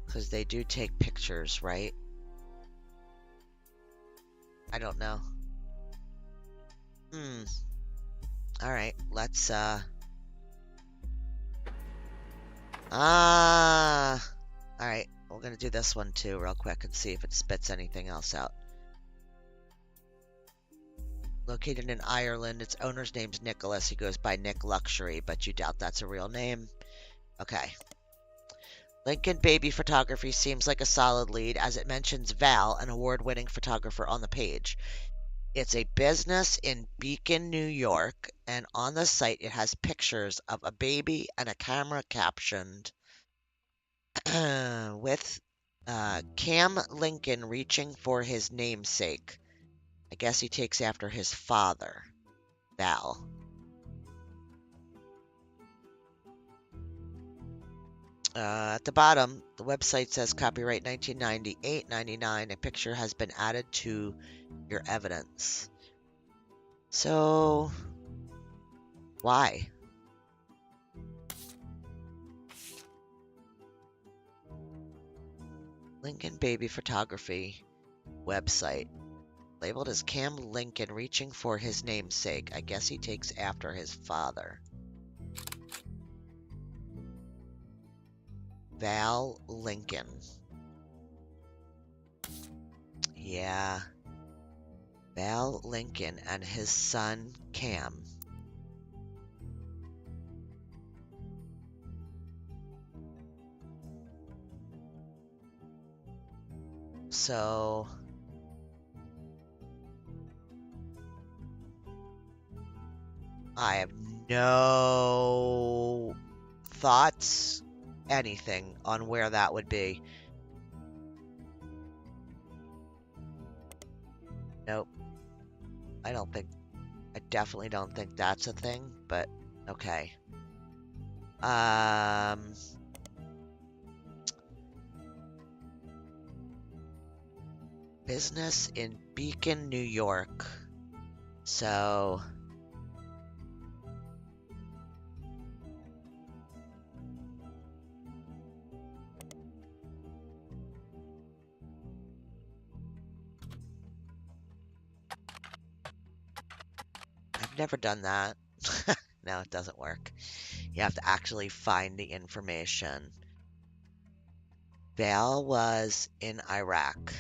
Because they do take pictures, right? I don't know. Alright, let's, Alright, we're gonna do this one too real quick and see if it spits anything else out. Located in Ireland, its owner's name's Nicholas. He goes by Nick Luxury, but you doubt that's a real name. Okay. Lincoln Baby Photography seems like a solid lead, as it mentions Val, an award-winning photographer, on the page. It's a business in Beacon, New York, and on the site it has pictures of a baby and a camera captioned with Cam Lincoln reaching for his namesake. I guess he takes after his father, Val. At the bottom, the website says copyright 1998-99. A picture has been added to your evidence. So, why? Lincoln Baby Photography website. Labeled as Cam Lincoln reaching for his namesake. I guess he takes after his father. Val Lincoln. Yeah. Val Lincoln and his son Cam. So I have no thoughts, anything on where that would be. Nope. I definitely don't think that's a thing, but okay. Business in Beacon, New York. So I've never done that. No, it doesn't work. You have to actually find the information. Val was in Iraq.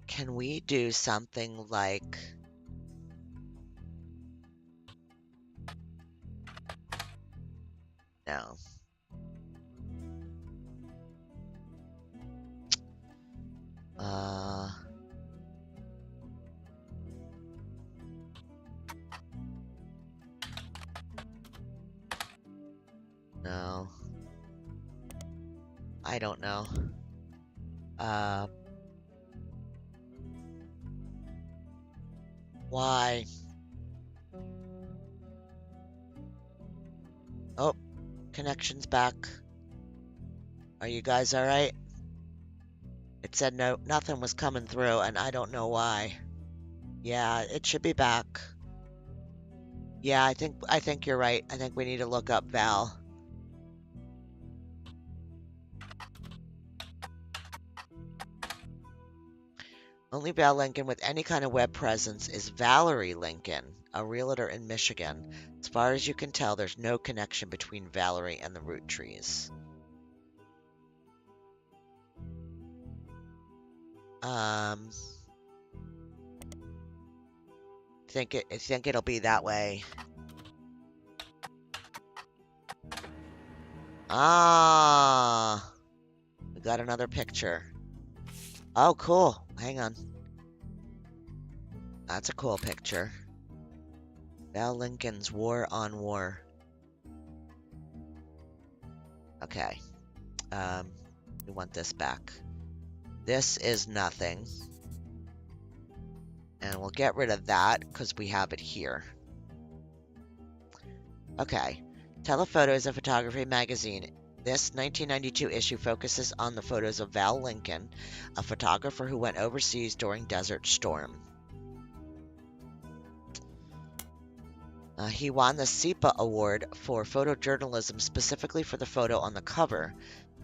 Can we do something like... No. No. I don't know. Why? Oh, connection's back. Are you guys alright? It said no, nothing was coming through, and I don't know why. Yeah, it should be back. Yeah, I think you're right. I think we need to look up Val. Only Val Lincoln with any kind of web presence is Valerie Lincoln, a realtor in Michigan. As far as you can tell, there's no connection between Valerie and the Roottrees. Um, I think it'll be that way. Ah, we got another picture. Oh, cool. Hang on. That's a cool picture. Val Lincoln's War on War. Okay. We want this back. This is nothing. And we'll get rid of that because we have it here. Okay. Telephoto is a photography magazine. This 1992 issue focuses on the photos of Val Lincoln, a photographer who went overseas during Desert Storm. He won the SEPA Award for photojournalism specifically for the photo on the cover.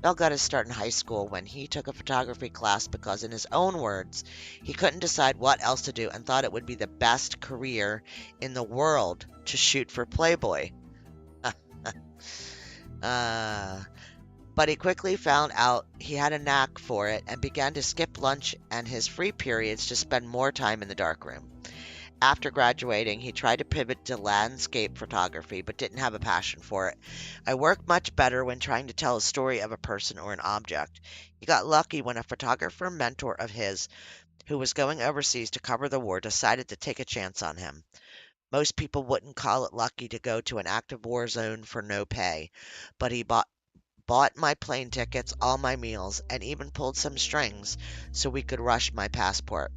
Val got his start in high school when he took a photography class because, in his own words, he couldn't decide what else to do and thought it would be the best career in the world to shoot for Playboy. But he quickly found out he had a knack for it and began to skip lunch and his free periods to spend more time in the darkroom. After graduating, he tried to pivot to landscape photography, but didn't have a passion for it. I work much better when trying to tell a story of a person or an object. He got lucky when a photographer mentor of his, who was going overseas to cover the war, decided to take a chance on him. Most people wouldn't call it lucky to go to an active war zone for no pay, but he bought my plane tickets, all my meals, and even pulled some strings so we could rush my passport.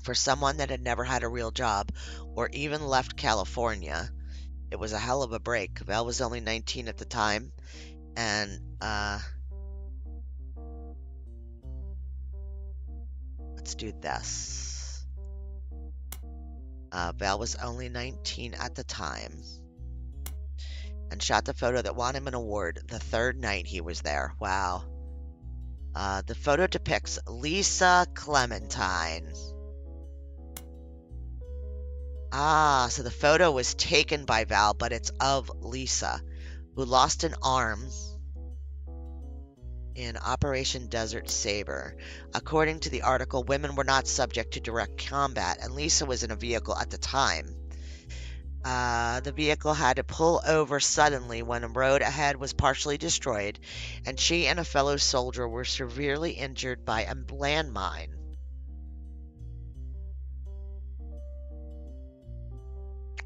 For someone that had never had a real job or even left California, it was a hell of a break. Val was only 19 at the time, and let's do this. Val was only 19 at the time and shot the photo that won him an award the third night he was there. Wow. The photo depicts Lisa Clementine. So the photo was taken by Val, but it's of Lisa, who lost an arm in Operation Desert Saber. According to the article, women were not subject to direct combat, and Lisa was in a vehicle at the time. The vehicle had to pull over suddenly when a road ahead was partially destroyed, and she and a fellow soldier were severely injured by a landmine.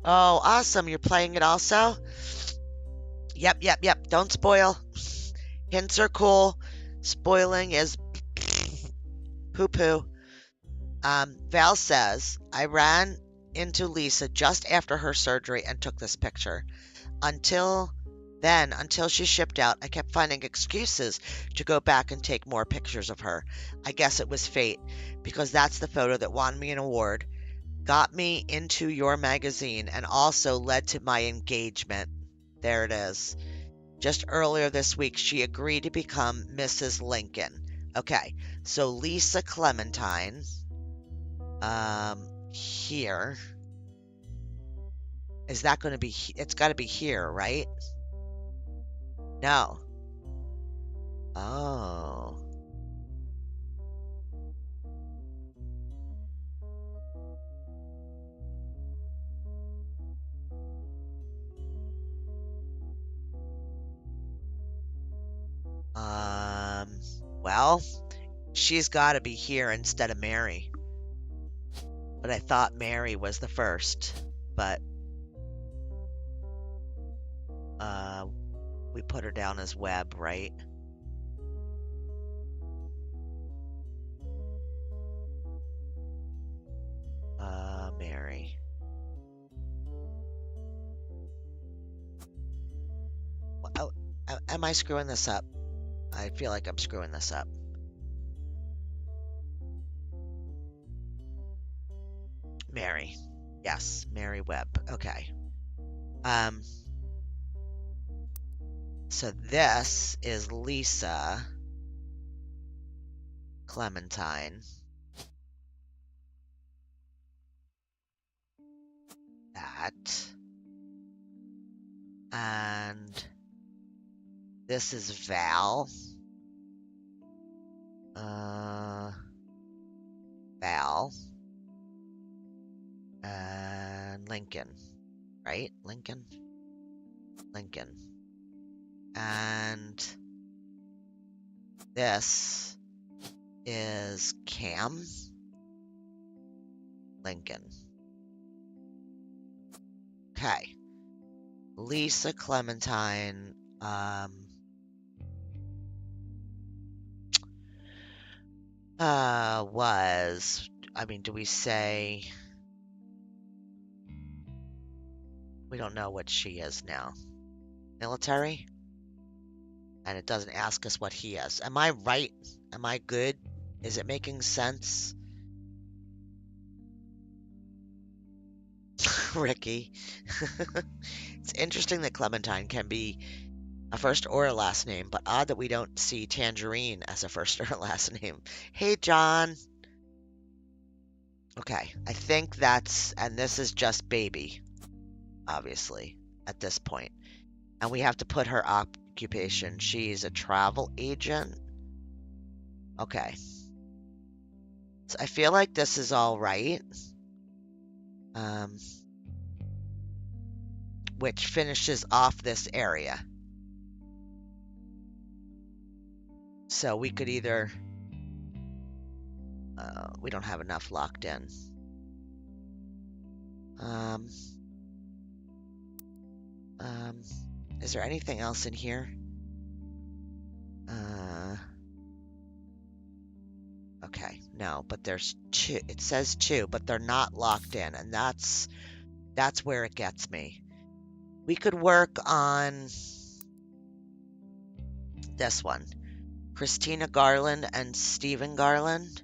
Oh, awesome. You're playing it also? Yep. Don't spoil. Hints are cool. Spoiling is poo-poo. Val says, I ran into Lisa just after her surgery and took this picture. Until she shipped out, I kept finding excuses to go back and take more pictures of her. I guess it was fate, because that's the photo that won me an award, got me into your magazine, and also led to my engagement. There it is. Just earlier this week, she agreed to become Mrs. Lincoln. Okay, so Lisa Clementine, here. Is that going to be, it's got to be here, right? No. Oh. Well, she's got to be here instead of Mary. But I thought Mary was the first. But we put her down as Webb, right? Mary. Oh, am I screwing this up? I feel like I'm screwing this up. Mary. Yes, Mary Webb. Okay. So this is Lisa Clementine. That. And this is Val. Hall. And Lincoln. Right? Lincoln? Lincoln. And this is Cam. Lincoln. Okay. Lisa Clementine. Do we say... We don't know what she is now. Military? And it doesn't ask us what he is. Am I right? Am I good? Is it making sense? Ricky. It's interesting that Clementine can be a first or a last name, but odd that we don't see Tangerine as a first or a last name. Hey, John. Okay, I think that's, and this is just baby, obviously, at this point. And we have to put her occupation. She's a travel agent. Okay. So I feel like this is all right. Which finishes off this area. So we could either... we don't have enough locked in. Is there anything else in here? Okay, no, but there's two. It says two, but they're not locked in, and that's where it gets me. We could work on this one. Christina Garland and Stephen Garland.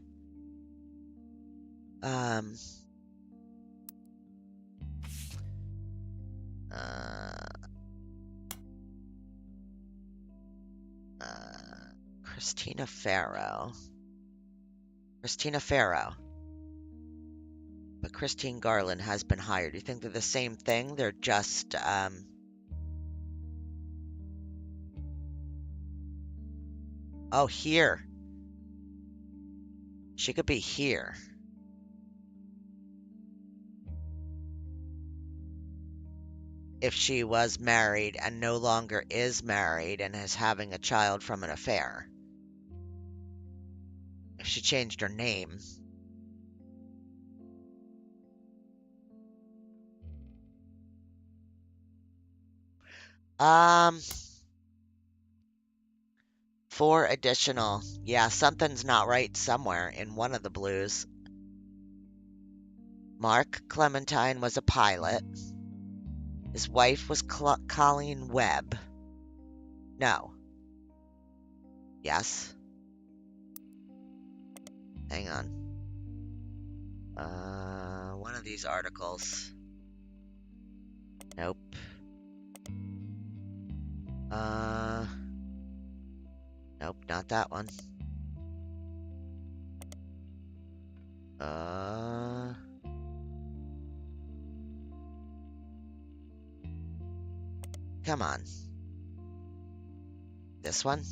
Christina Farrow. But Christine Garland has been hired. Do you think they're the same thing? They're just, oh, here. She could be here. If she was married and no longer is married and is having a child from an affair. If she changed her name. Four additional. Yeah, something's not right somewhere in one of the blues. Mark Clementine was a pilot. His wife was Colleen Webb. No. Yes. Hang on. One of these articles. Nope. Nope, not that one. Come on. This one?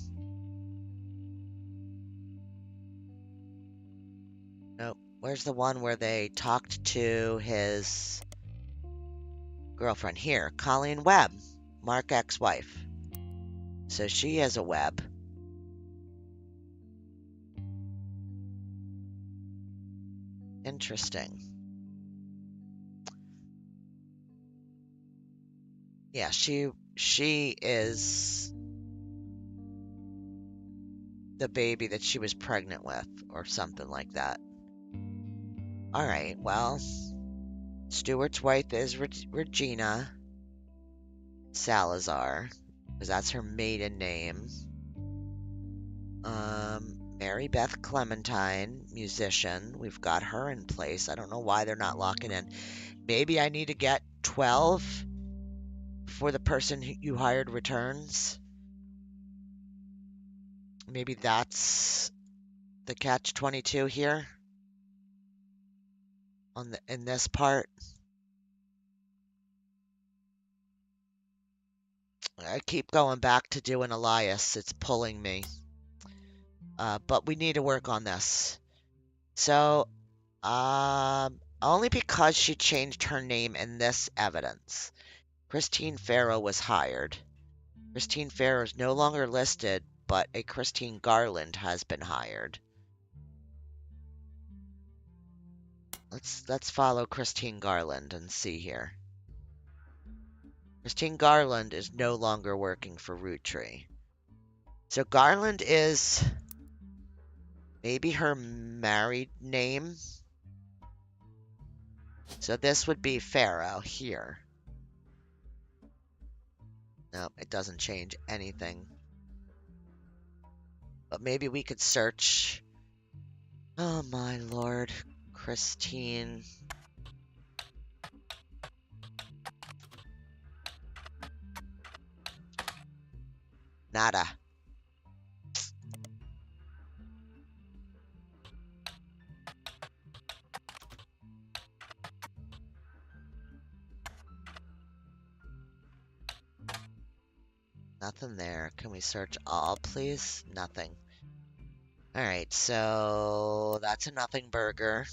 Nope. Where's the one where they talked to his girlfriend? Here, Colleen Webb, Mark ex-wife. So she is a Webb. Interesting. Yeah, she is the baby that she was pregnant with, or something like that. All right, well, Stewart's wife is Regina Salazar, because that's her maiden name. Mary Beth Clementine, musician. We've got her in place. I don't know why they're not locking in. Maybe I need to get 12 before the person you hired returns. Maybe that's the catch-22 here in this part. I keep going back to doing Elias. It's pulling me. But we need to work on this. So, Only because she changed her name in this evidence. Christine Farrow was hired. Christine Farrow is no longer listed, but a Christine Garland has been hired. Let's follow Christine Garland and see here. Christine Garland is no longer working for Roottree. So Garland is maybe her married name. So this would be Farrow here. No, it doesn't change anything. But maybe we could search. Oh my lord. Christine. Nada. Nothing there. Can we search all, please? Nothing. Alright, so that's a nothing burger.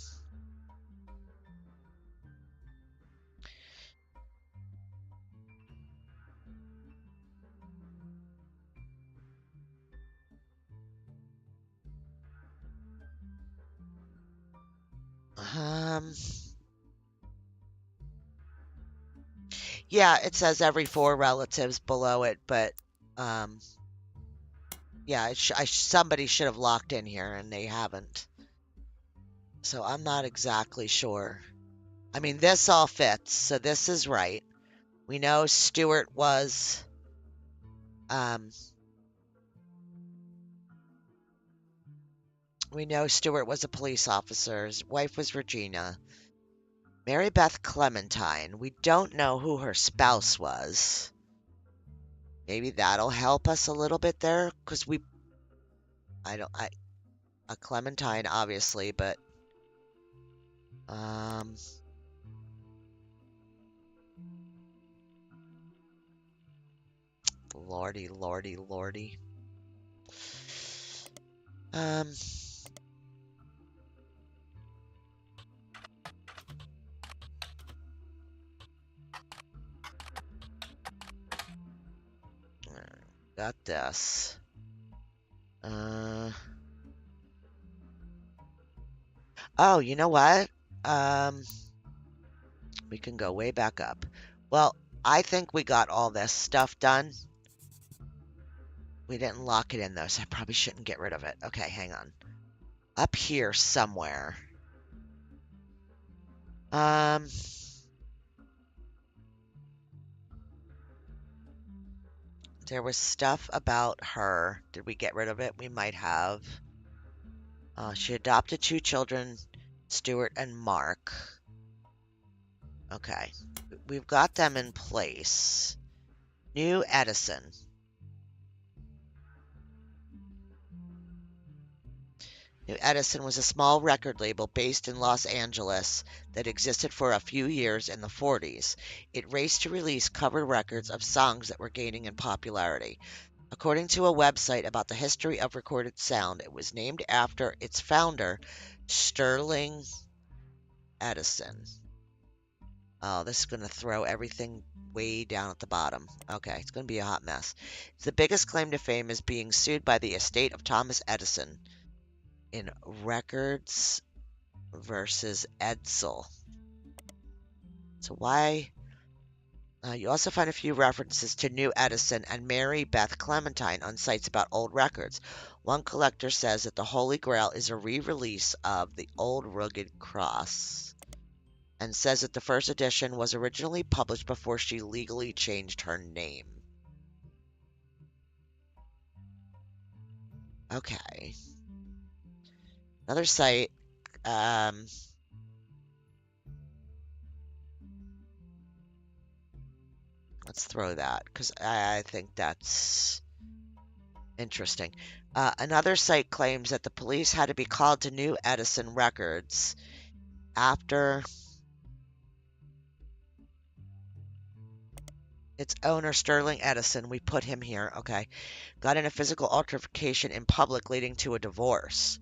Yeah, it says every 4 relatives below it, but yeah, somebody should have locked in here and they haven't. So I'm not exactly sure. I mean, this all fits, so this is right. We know Stewart was we know Stewart was a police officer. His wife was Regina. Mary Beth Clementine. We don't know who her spouse was. Maybe that'll help us a little bit there, because a Clementine, obviously, but lordy, lordy, lordy. Got this. Oh, you know what? We can go way back up. Well, I think we got all this stuff done. We didn't lock it in, though, so I probably shouldn't get rid of it. Okay, hang on. Up here somewhere. There was stuff about her. Did we get rid of it? We might have. She adopted 2 children, Stuart and Mark. Okay. We've got them in place. New Edison. New Edison was a small record label based in Los Angeles that existed for a few years in the 40s. It raced to release cover records of songs that were gaining in popularity. According to a website about the history of recorded sound, it was named after its founder, Sterling Edison. Oh, this is going to throw everything way down at the bottom. Okay, it's going to be a hot mess. The biggest claim to fame is being sued by the estate of Thomas Edison in Records versus Edsel. So why? You also find a few references to New Edison and Mary Beth Clementine on sites about old records. One collector says that the Holy Grail is a re-release of the Old Rugged Cross, and says that the first edition was originally published before she legally changed her name. Okay. Another site, let's throw that, because I think that's interesting. Another site claims that the police had to be called to New Edison Records after its owner, Sterling Edison, we put him here, okay, got in a physical altercation in public leading to a divorce.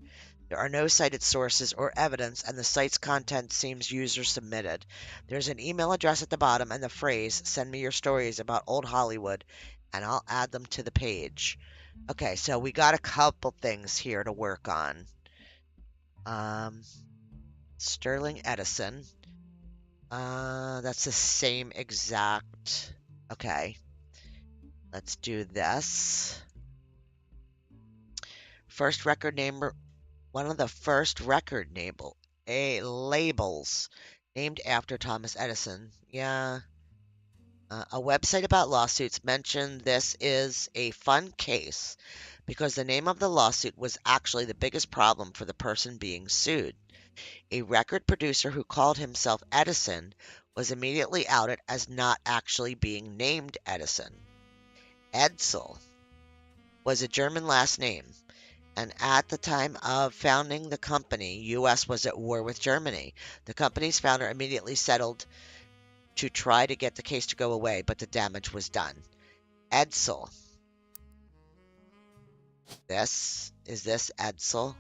There are no cited sources or evidence, and the site's content seems user-submitted. There's an email address at the bottom and the phrase, "Send me your stories about old Hollywood," and I'll add them to the page. Okay, so we got a couple things here to work on. Sterling Edison. That's the same exact... Okay. Let's do this. First record name... One of the first record labels named after Thomas Edison. Yeah. A website about lawsuits mentioned this is a fun case because the name of the lawsuit was actually the biggest problem for the person being sued. A record producer who called himself Edison was immediately outed as not actually being named Edison. Edsel was a German last name, and at the time of founding the company, U.S. was at war with Germany. The company's founder immediately settled to try to get the case to go away, but the damage was done. Edsel. Is this Edsel?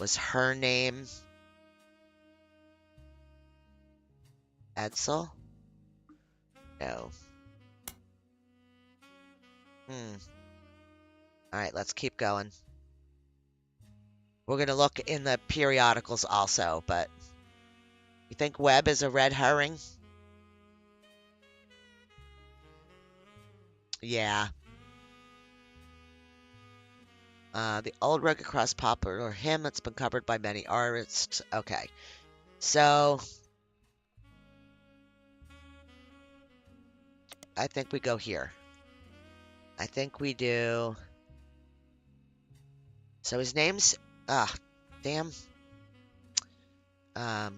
Was her name Edsel? No. Alright, let's keep going. We're going to look in the periodicals also, but you think Webb is a red herring? Yeah. The old rugged cross popular hymn that's been covered by many artists. Okay. So I think we go here. I think we do. So his name's damn. Do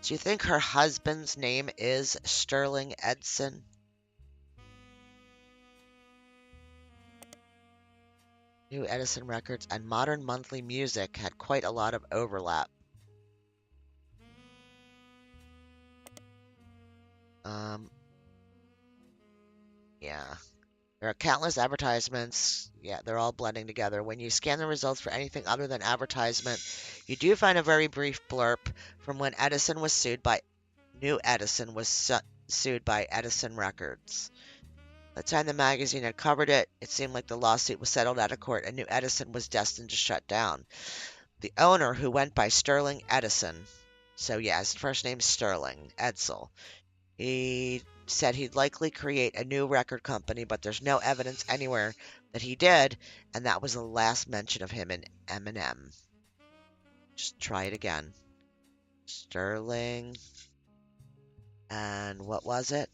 you think her husband's name is Sterling Edson? New Edison Records and Modern Monthly Music had quite a lot of overlap. Yeah. There are countless advertisements. Yeah, they're all blending together. When you scan the results for anything other than advertisement, you do find a very brief blurb from when Edison was sued by New Edison was sued by Edison Records. By the time the magazine had covered it, it seemed like the lawsuit was settled out of court and New Edison was destined to shut down. The owner, who went by Sterling Edison, so yeah, his first name's Sterling Edsel, he said he'd likely create a new record company, but there's no evidence anywhere that he did, and that was the last mention of him in Eminem. Just try it again. Sterling, and what was it?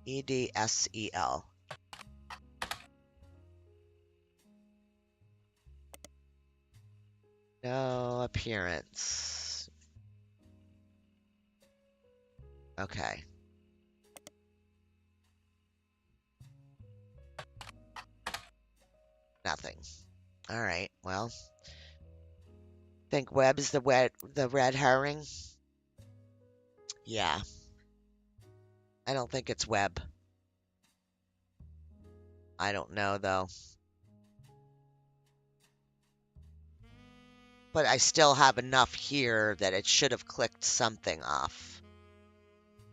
Edsel. No appearance. Okay. Nothing. Alright, well. Think Webb's the red herring? Yeah. I don't think it's Webb. I don't know, though. But I still have enough here that it should have clicked something off.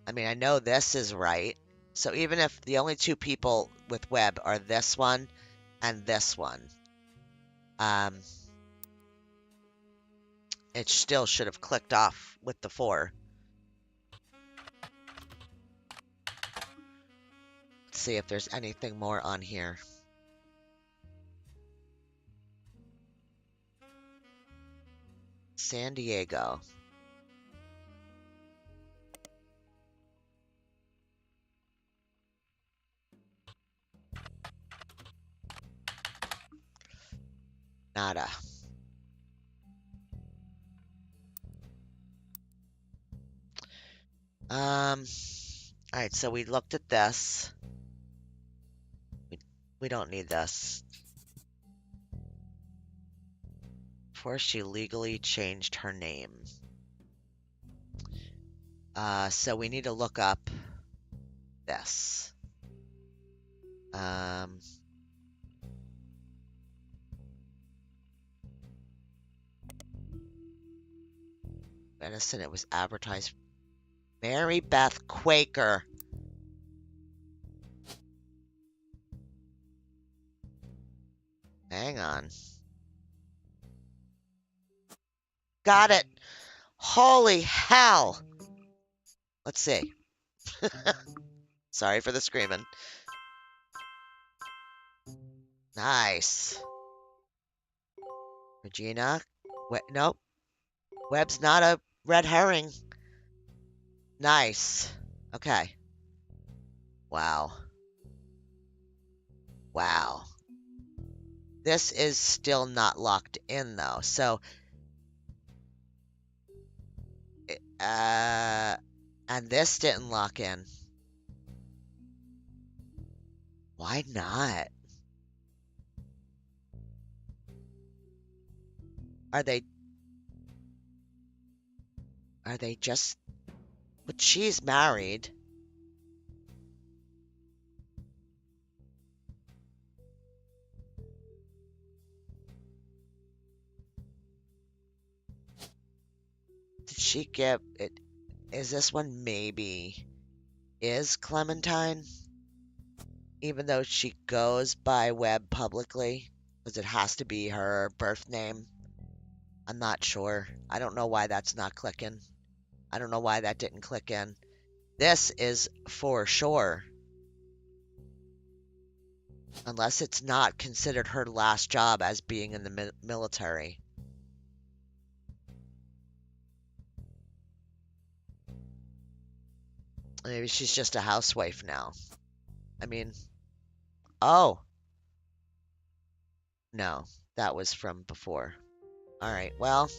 I mean, I know this is right. So even if the only two people with Webb are this one and this one, it still should have clicked off with the 4. Let's see if there's anything more on here. San Diego. Nada. Alright, so we looked at this. We don't need this. Before she legally changed her name. So we need to look up this. innocent. It was advertised. Mary Beth Quaker. Hang on. Got it. Holy hell. Let's see. Sorry for the screaming. Nice. Regina. Nope. Webb's not a red herring. Nice. Okay. Wow. Wow. This is still not locked in, though. So, and this didn't lock in. Why not? Are they just... But she's married. Did she get it? Is this one maybe is Clementine? Even though she goes by Webb publicly? Because it has to be her birth name. I'm not sure. I don't know why that's not clicking. I don't know why that didn't click in. This is for sure. Unless it's not considered her last job as being in the military. Maybe she's just a housewife now. I mean, oh. No, that was from before. All right, well.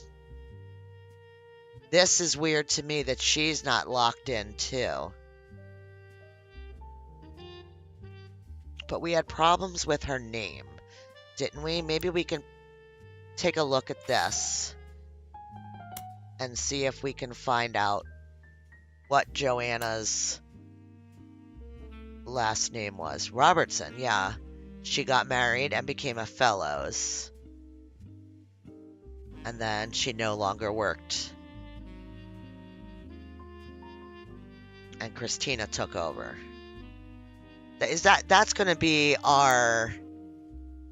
This is weird to me that she's not locked in, too. But we had problems with her name, didn't we? Maybe we can take a look at this and see if we can find out what Joanna's last name was. Robertson, yeah. She got married and became a fellows. And then she no longer worked. And Christina took over. That's going to be our...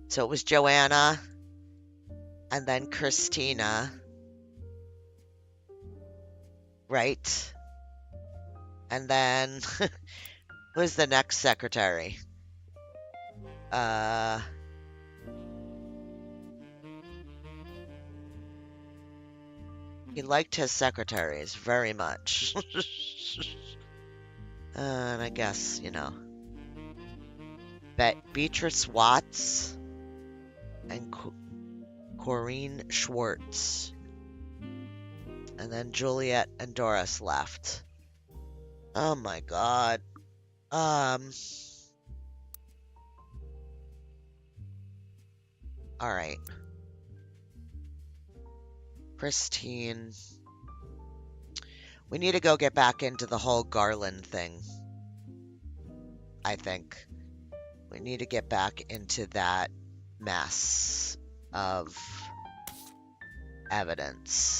So it was Joanna. And then Christina. Right? And then... Who's the next secretary? He liked his secretaries very much. And I guess, you know. Beatrice Watts and Corrine Schwartz. And then Juliet and Doris left. Oh my god. Alright. Christine. We need to go get back into the whole Garland thing. I think. We need to get back into that mess of evidence.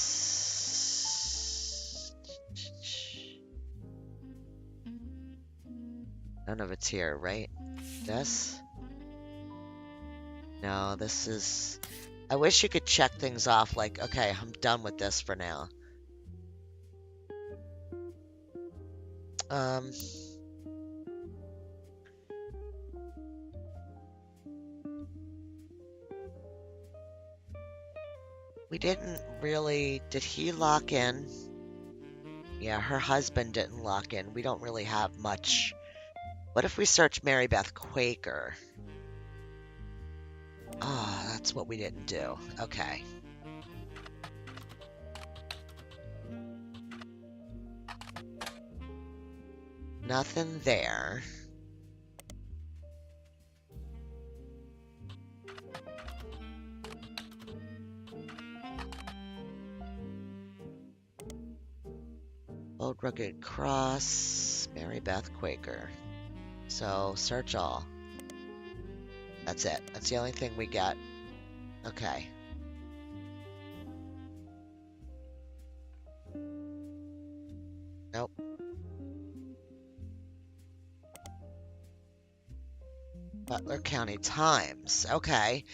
None of it's here, right? This? No, this is... I wish you could check things off like, okay, I'm done with this for now. We didn't really... Did he lock in? Yeah, her husband didn't lock in. We don't really have much. What if we search Mary Beth Quaker? Oh, that's what we didn't do. Okay. Nothing there. Old Rugged Cross, Mary Beth Quaker. So, search all. That's it. That's the only thing we got. Okay. Butler County Times. Okay.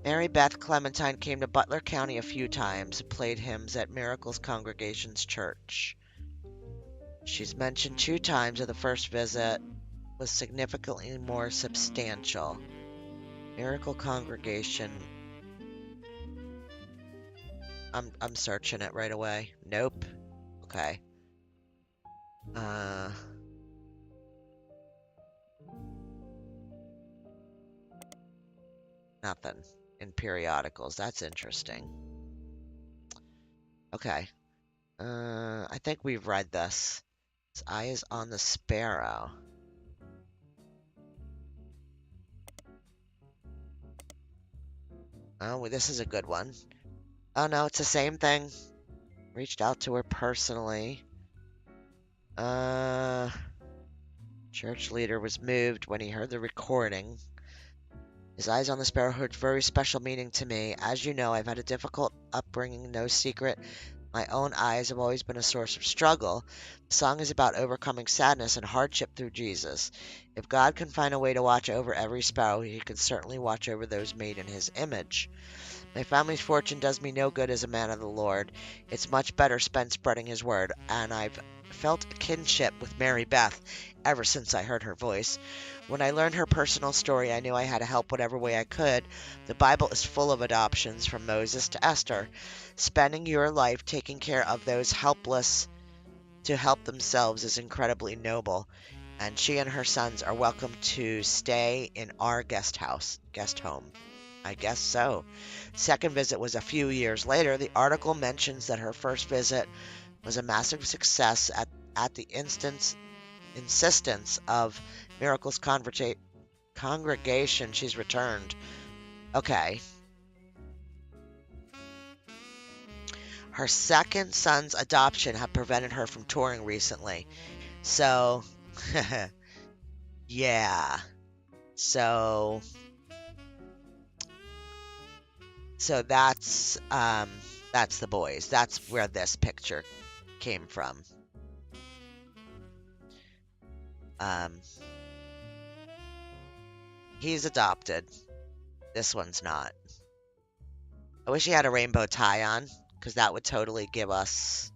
Mary Beth Clementine came to Butler County a few times and played hymns at Miracles Congregation's church. She's mentioned 2 times that the first visit was significantly more substantial. Miracle Congregation. I'm searching it right away. Nope. Okay. Nothing in periodicals. That's interesting. Okay. I think we've read this. His eye is on the sparrow. Oh, this is a good one. Oh no, it's the same thing. Reached out to her personally. Church leader was moved when he heard the recording. His eyes on the sparrow had very special meaning to me. As you know, I've had a difficult upbringing, no secret. My own eyes have always been a source of struggle. The song is about overcoming sadness and hardship through Jesus. If God can find a way to watch over every sparrow, he can certainly watch over those made in his image. My family's fortune does me no good as a man of the Lord. It's much better spent spreading his word, and I've felt a kinship with Mary Beth ever since I heard her voice. When I learned her personal story, I knew I had to help whatever way I could. The Bible is full of adoptions, from Moses to Esther. Spending your life taking care of those helpless to help themselves is incredibly noble, and she and her sons are welcome to stay in our guest home. I guess so. Second visit was a few years later. The article mentions that her first visit was a massive success at the insistence of Miracles congregation. She's returned. Okay. Her second son's adoption had prevented her from touring recently. So, yeah. So that's the boys. That's where this picture came from. He's adopted. This one's not. I wish he had a rainbow tie on, because that would totally give us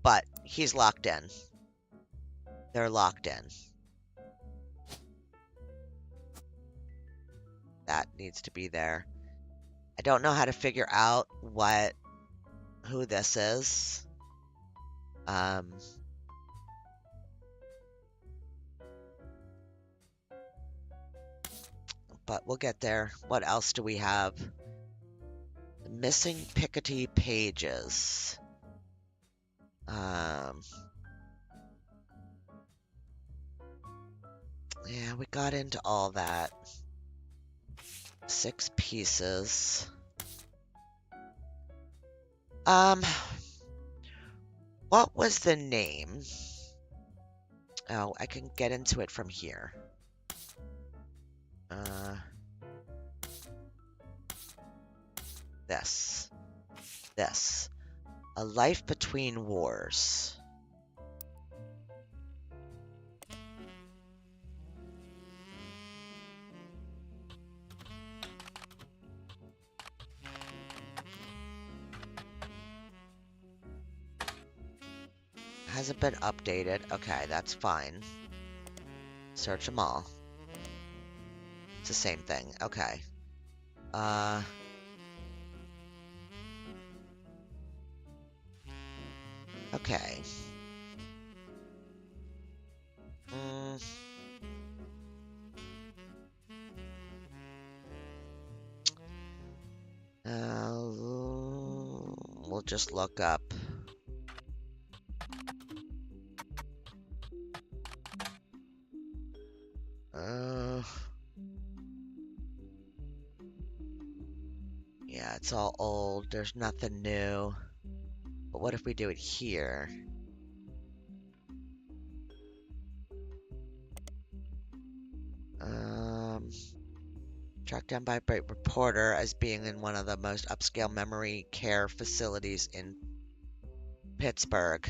but he's locked in. They're locked in. That needs to be there. I don't know how to figure out who this is. But we'll get there. What else do we have? The missing Piketty pages. Yeah, we got into all that. 6 pieces. What was the name? Oh, I can get into it from here. This. A Life Between Wars. Hasn't been updated. Okay, that's fine. Search them all. It's the same thing. Okay. Okay. We'll just look up. Yeah, it's all old. There's nothing new. But what if we do it here? Tracked down by a Bright reporter as being in one of the most upscale memory care facilities in Pittsburgh.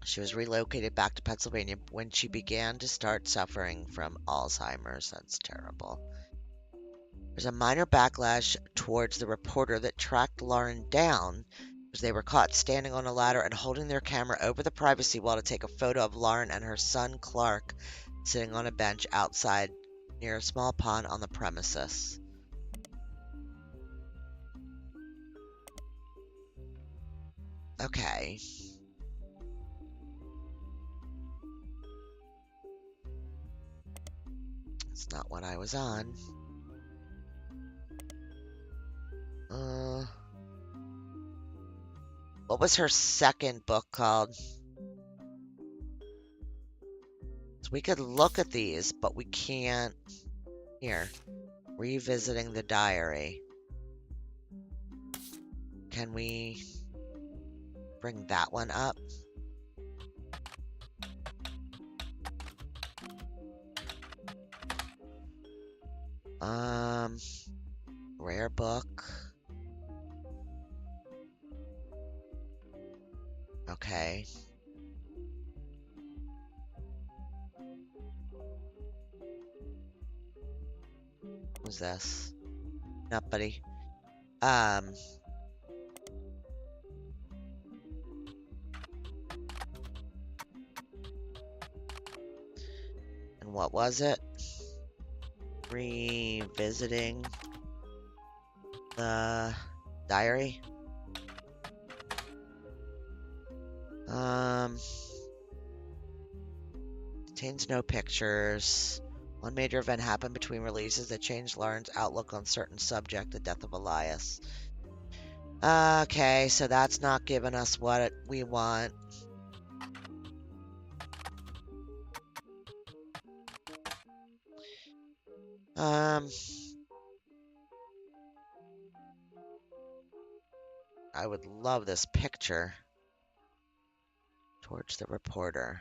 She was relocated back to Pennsylvania when she began to start suffering from Alzheimer's. That's terrible. There's a minor backlash towards the reporter that tracked Lauren down because they were caught standing on a ladder and holding their camera over the privacy wall to take a photo of Lauren and her son Clark sitting on a bench outside near a small pond on the premises. Okay. That's not what I was on. What was her second book called? So we could look at these, but we can't. Here. Revisiting the diary. Can we bring that one up? Rare book. Okay. What's this? Not buddy. And what was it? Revisiting the diary. Contains no pictures. One major event happened between releases that changed Lauren's outlook on certain subject, the death of Elias. Okay, so that's not giving us what we want. I would love this picture. Towards the reporter.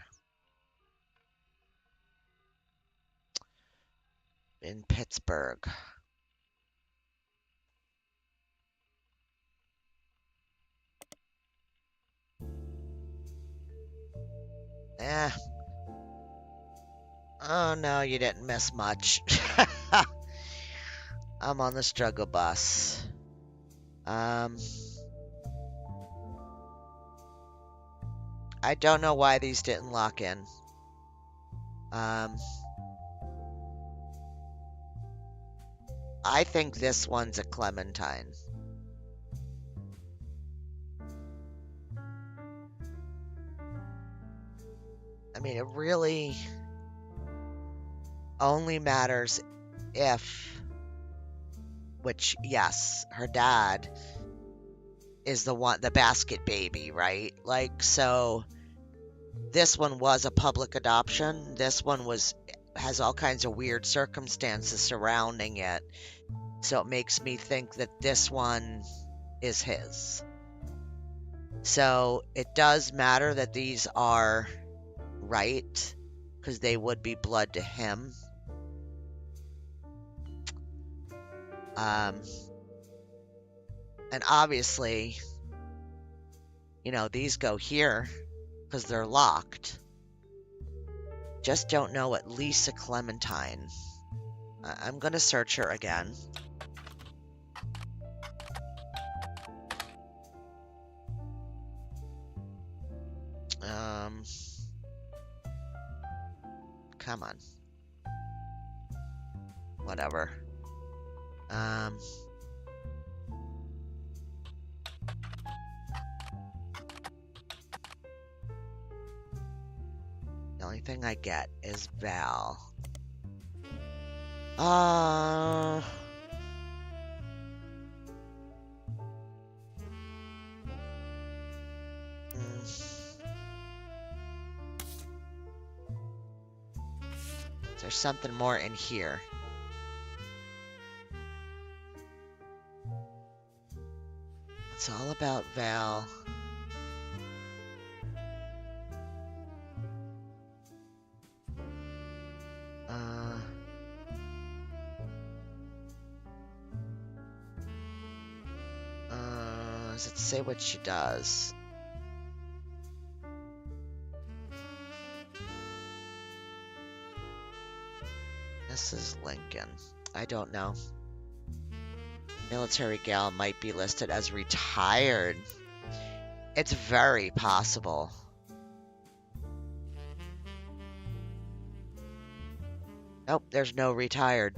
In Pittsburgh. Oh no, you didn't miss much. I'm on the struggle bus. I don't know why these didn't lock in. I think this one's a Clementine. I mean, it really only matters if, which, yes, her dad is the basket baby, right? Like, so this one was a public adoption. This one has all kinds of weird circumstances surrounding it. So it makes me think that this one is his. So it does matter that these are right, because they would be blood to him. And obviously, you know, these go here because they're locked. Just don't know what Lisa Clementine. I'm going to search her again. Come on. Whatever. The only thing I get is Val. There's something more in here. It's all about Val. Does it say what she does? Mrs. Lincoln. I don't know. Military gal might be listed as retired. It's very possible. Nope, there's no retired.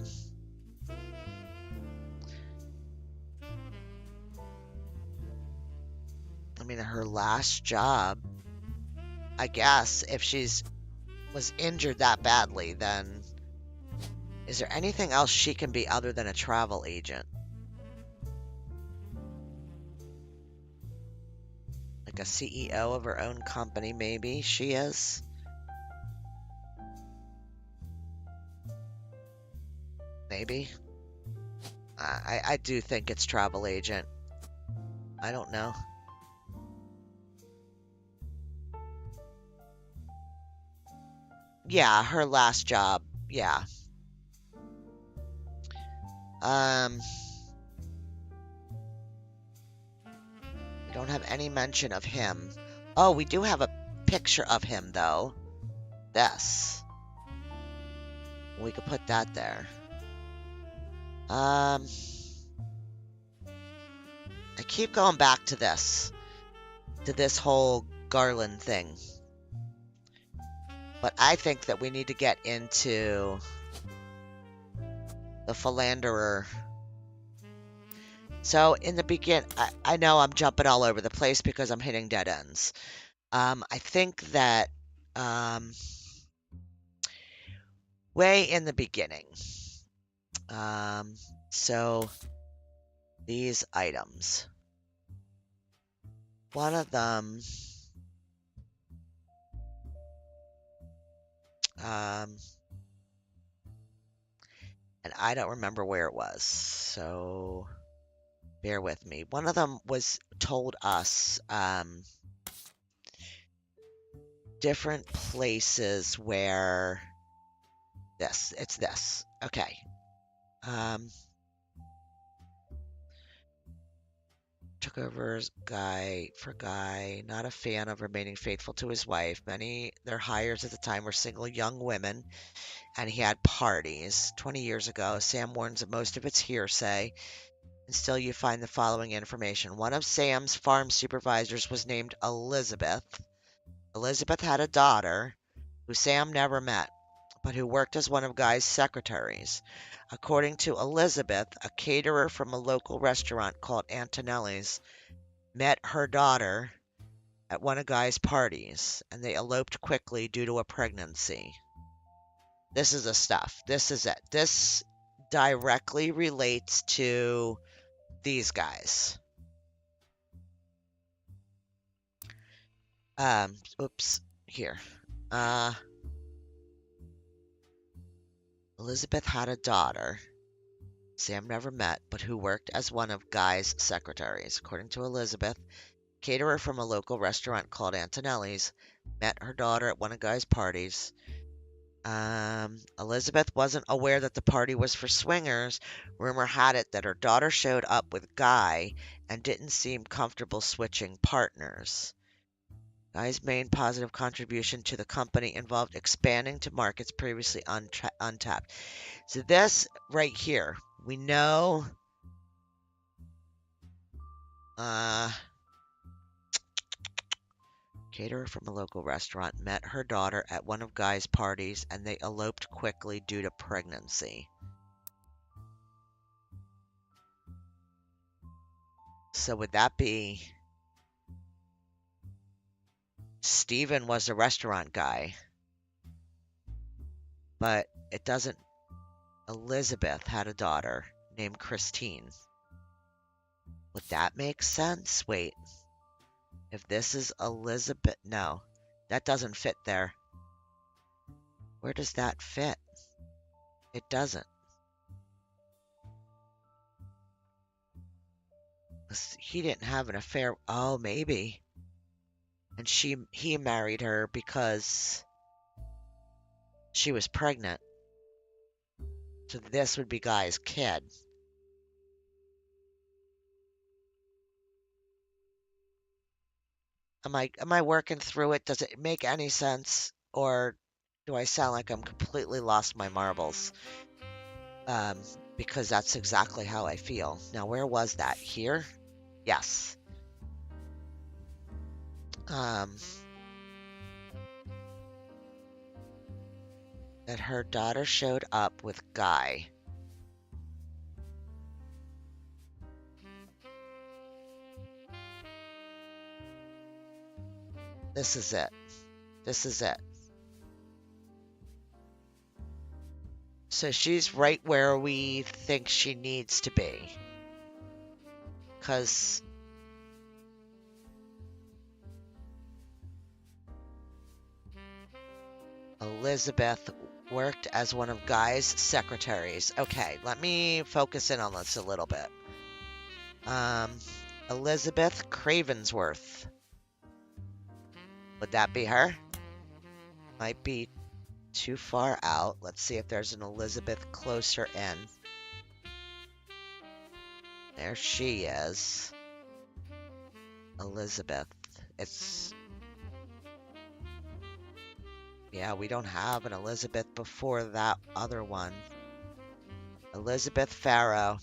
I mean, her last job, I guess, if she's was injured that badly, then is there anything else she can be other than a travel agent? Like a CEO of her own company, maybe she is. Maybe. I do think it's travel agent. I don't know. Yeah, her last job. Yeah. We don't have any mention of him. Oh, we do have a picture of him, though. This. We could put that there. I keep going back to this whole Garland thing. But I think that we need to get into the philanderer. So in the beginning, I know I'm jumping all over the place because I'm hitting dead ends. I think that way in the beginning, so these items, one of them, and I don't remember where it was, so bear with me. One of them was told us different places where it's this. Okay. Took over as guy, not a fan of remaining faithful to his wife. Many their hires at the time were single young women, and he had parties. 20 years ago, Sam warns that most of it's hearsay, and still you find the following information. One of Sam's farm supervisors was named Elizabeth. Elizabeth had a daughter who Sam never met, but who worked as one of Guy's secretaries. According to Elizabeth, a caterer from a local restaurant called Antonelli's met her daughter at one of Guy's parties, and they eloped quickly due to a pregnancy. This is the stuff. This is it. This directly relates to these guys. Oops, here. Elizabeth had a daughter Sam never met, but who worked as one of Guy's secretaries. According to Elizabeth, caterer from a local restaurant called Antonelli's met her daughter at one of Guy's parties. Elizabeth wasn't aware that the party was for swingers. Rumor had it that her daughter showed up with Guy and didn't seem comfortable switching partners. Guy's main positive contribution to the company involved expanding to markets previously untapped. So this right here, we know caterer from a local restaurant met her daughter at one of Guy's parties and they eloped quickly due to pregnancy. So would that be Stephen was a restaurant guy, but it doesn't. Elizabeth had a daughter named Christine. Would that make sense? Wait. If this is Elizabeth, no, that doesn't fit there. Where does that fit? It doesn't. He didn't have an affair. Oh, maybe. And he married her because she was pregnant. So this would be Guy's kid. Am I working through it? Does it make any sense? Or do I sound like I'm completely lost my marbles? Because that's exactly how I feel. Now, where was that? Here? Yes. That her daughter showed up with Guy. This is it. This is it. So she's right where we think she needs to be. Because Elizabeth worked as one of Guy's secretaries. Okay, let me focus in on this a little bit. Elizabeth Cravensworth. Would that be her? Might be too far out. Let's see if there's an Elizabeth closer in. There she is. Elizabeth. It's... Yeah, we don't have an Elizabeth before that other one. Elizabeth Farrow.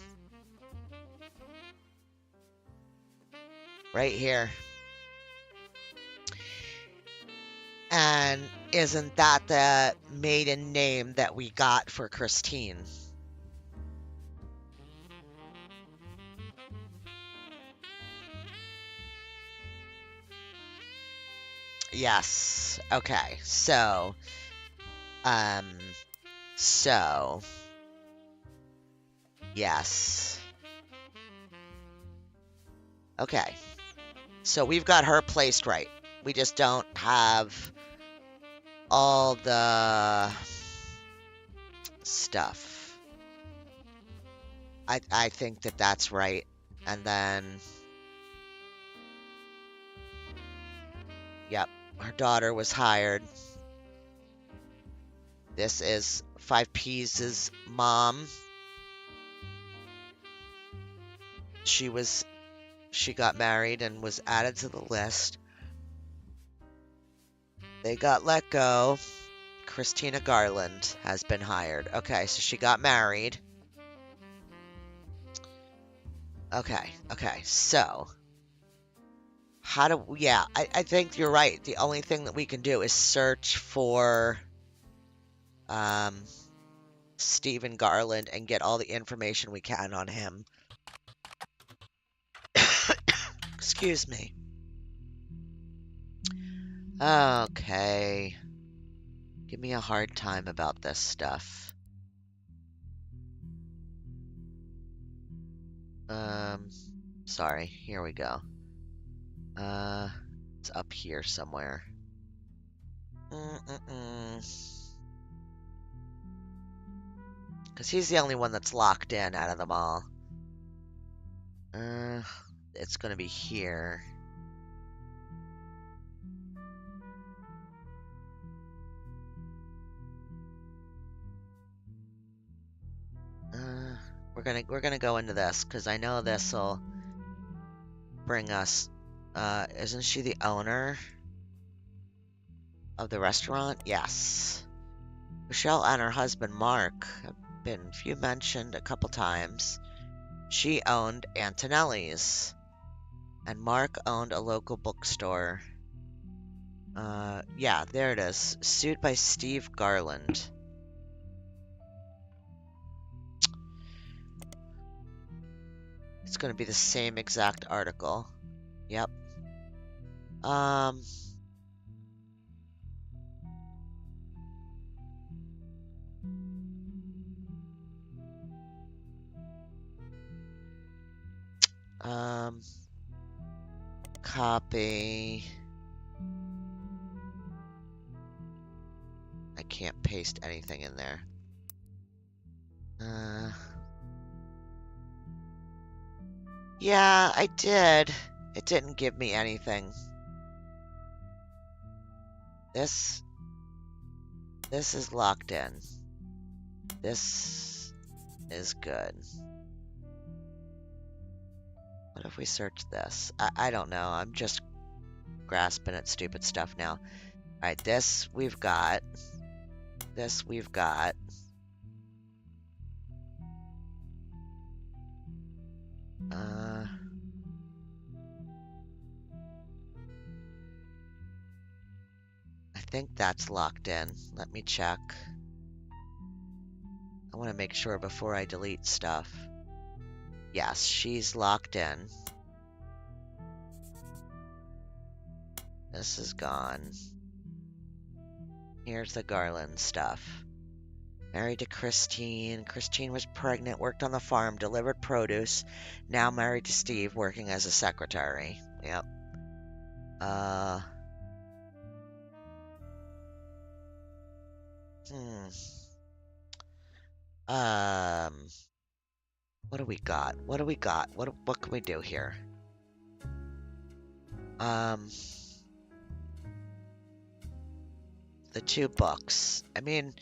Right here. And isn't that the maiden name that we got for Christine? Yes. Okay. So, yes. Okay. So we've got her placed right. We just don't have all the stuff. I think that that's right. And then, yep, her daughter was hired. This is 5P's mom. She got married and was added to the list. They got let go. Christina Garland has been hired. Okay, so she got married. Okay, so how do... Yeah, I think you're right. The only thing that we can do is search for Stephen Garland and get all the information we can on him. Excuse me. Okay. Give me a hard time about this stuff. Sorry. Here we go. It's up here somewhere. Because he's the only one that's locked in out of them all. It's gonna be here. We're gonna go into this because I know this will bring us. Isn't she the owner of the restaurant? Yes. Michelle and her husband Mark have been mentioned a couple times. She owned Antonelli's, and Mark owned a local bookstore. Yeah, there it is. Sued by Steve Garland. It's going to be the same exact article. Yep. Copy. I can't paste anything in there. Yeah, I did. It didn't give me anything. This is locked in. This is good. What if we search this? I don't know. I'm just grasping at stupid stuff now. Alright, this we've got. This we've got. I think that's locked in. Let me check. I want to make sure before I delete stuff. Yes, she's locked in. This is gone. Here's the Garland stuff. Married to Christine. Christine was pregnant, worked on the farm, delivered produce. Now married to Steve, working as a secretary. Yep. What do we got? What do we got? What can we do here? The 2 books. I mean,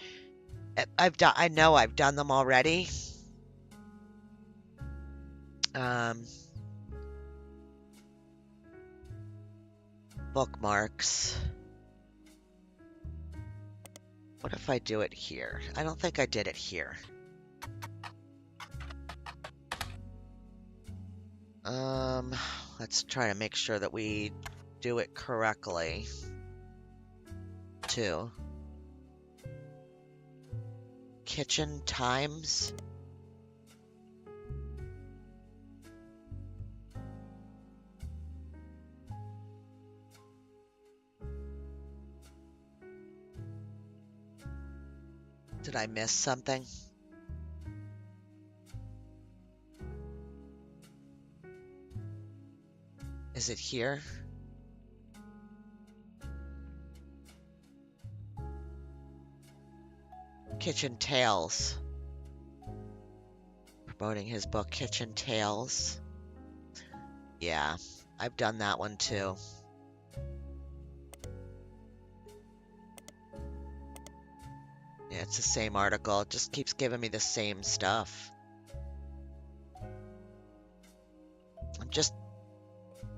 I know I've done them already. Bookmarks. What if I do it here? I don't think I did it here. Let's try to make sure that we do it correctly. 2. Kitchen times. Did I miss something? Is it here? Kitchen Tales. Promoting his book, Kitchen Tales. Yeah, I've done that one too. Yeah, it's the same article. It just keeps giving me the same stuff. I'm just...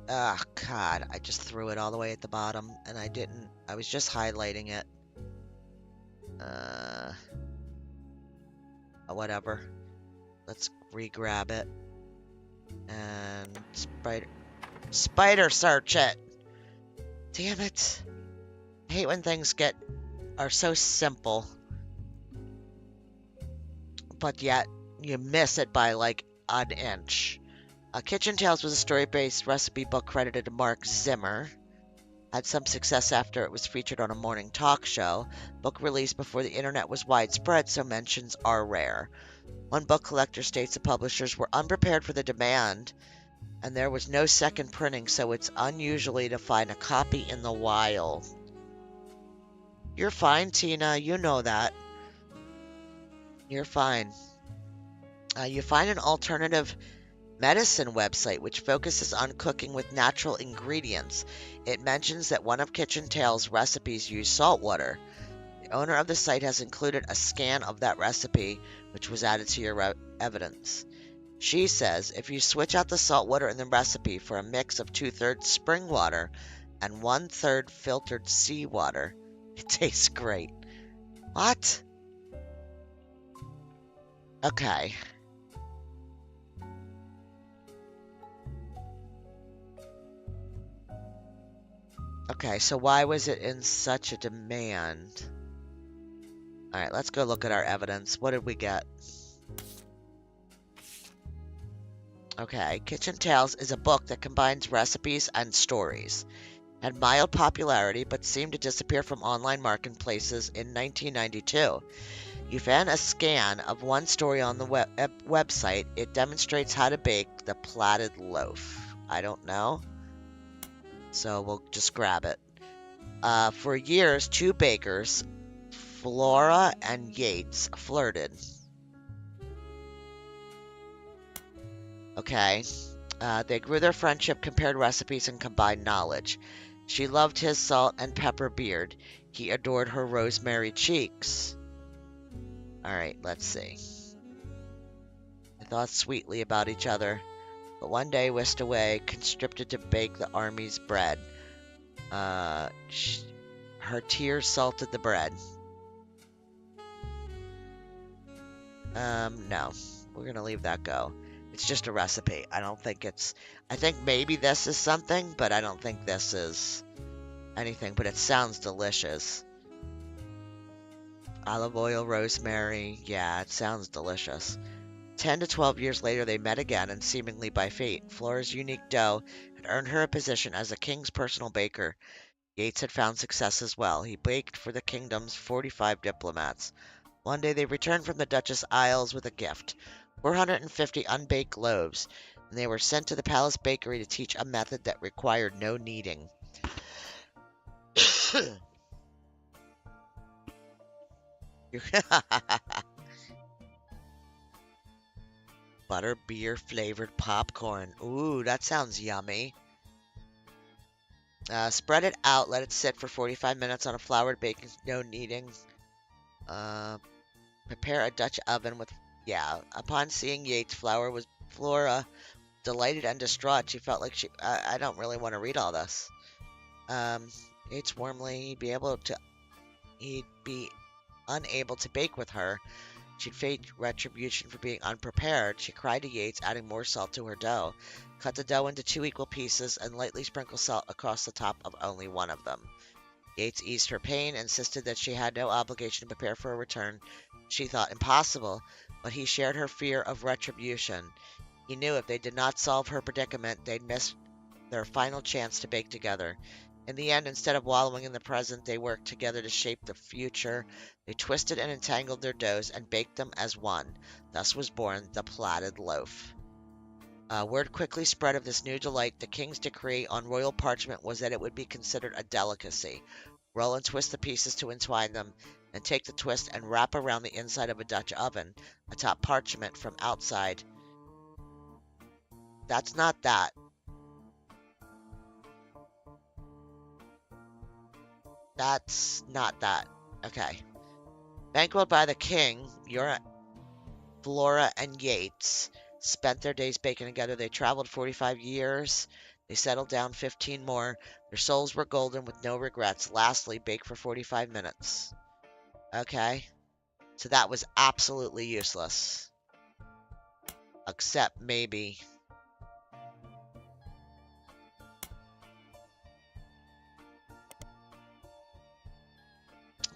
Ah, God, I just threw it all the way at the bottom, and I didn't... I was just highlighting it. Whatever. Let's re-grab it. And... Spider search it! Damn it. I hate when things are so simple. But yet, you miss it by like an inch. Kitchen Tales was a story-based recipe book credited to Mark Zimmer. Had some success after it was featured on a morning talk show. Book released before the internet was widespread, so mentions are rare. One book collector states the publishers were unprepared for the demand, and there was no second printing, so it's unusual to find a copy in the wild. You're fine, Tina. You know that. You're fine. You find an alternative medicine website which focuses on cooking with natural ingredients. It mentions that one of Kitchen Tales' recipes used salt water. The owner of the site has included a scan of that recipe, which was added to your evidence. She says if you switch out the salt water in the recipe for a mix of 2/3 spring water and 1/3 filtered seawater, it tastes great. What? Okay. Okay, so why was it in such a demand? Alright, let's go look at our evidence. What did we get? Okay, Kitchen Tales is a book that combines recipes and stories. Had mild popularity, but seemed to disappear from online marketplaces in 1992. You found a scan of one story on the website. It demonstrates how to bake the platted loaf. I don't know. So we'll just grab it. For years, 2 bakers, Flora and Yates, flirted. Okay. They grew their friendship, compared recipes, and combined knowledge. She loved his salt and pepper beard. He adored her rosemary cheeks. Alright, let's see. They thought sweetly about each other, but one day whisked away, conscripted to bake the army's bread. Her tears salted the bread. No. We're gonna leave that go. It's just a recipe. I don't think it's... I think maybe this is something, but I don't think this is anything. But it sounds delicious. Olive oil, rosemary. Yeah, it sounds delicious. 10 to 12 years later, they met again, and seemingly by fate, Flora's unique dough had earned her a position as the king's personal baker. Yates had found success as well. He baked for the kingdom's 45 diplomats. One day they returned from the Duchess Isles with a gift, 450 unbaked loaves, and they were sent to the palace bakery to teach a method that required no kneading. Butter beer flavored popcorn. Ooh, that sounds yummy. Spread it out, let it sit for 45 minutes on a floured baking, no kneading. Prepare a Dutch oven with, yeah. Upon seeing Yates, Flora delighted and distraught. She felt like I don't really want to read all this. Yates warmly, he'd be unable to bake with her. She'd face retribution for being unprepared. She cried to Yates, adding more salt to her dough. Cut the dough into 2 equal pieces and lightly sprinkle salt across the top of only one of them. Yates eased her pain, insisted that she had no obligation to prepare for a return she thought impossible, but he shared her fear of retribution. He knew if they did not solve her predicament, they'd miss their final chance to bake together. In the end, instead of wallowing in the present, they worked together to shape the future. They twisted and entangled their doughs and baked them as one. Thus was born the platted loaf. Word quickly spread of this new delight. The king's decree on royal parchment was that it would be considered a delicacy. Roll and twist the pieces to entwine them, and take the twist and wrap around the inside of a Dutch oven, atop parchment from outside. That's not that. That's not that. Okay. Banqueted by the king, Flora and Yates spent their days baking together. They traveled 45 years. They settled down 15 more. Their souls were golden with no regrets. Lastly, bake for 45 minutes. Okay. So that was absolutely useless. Except maybe...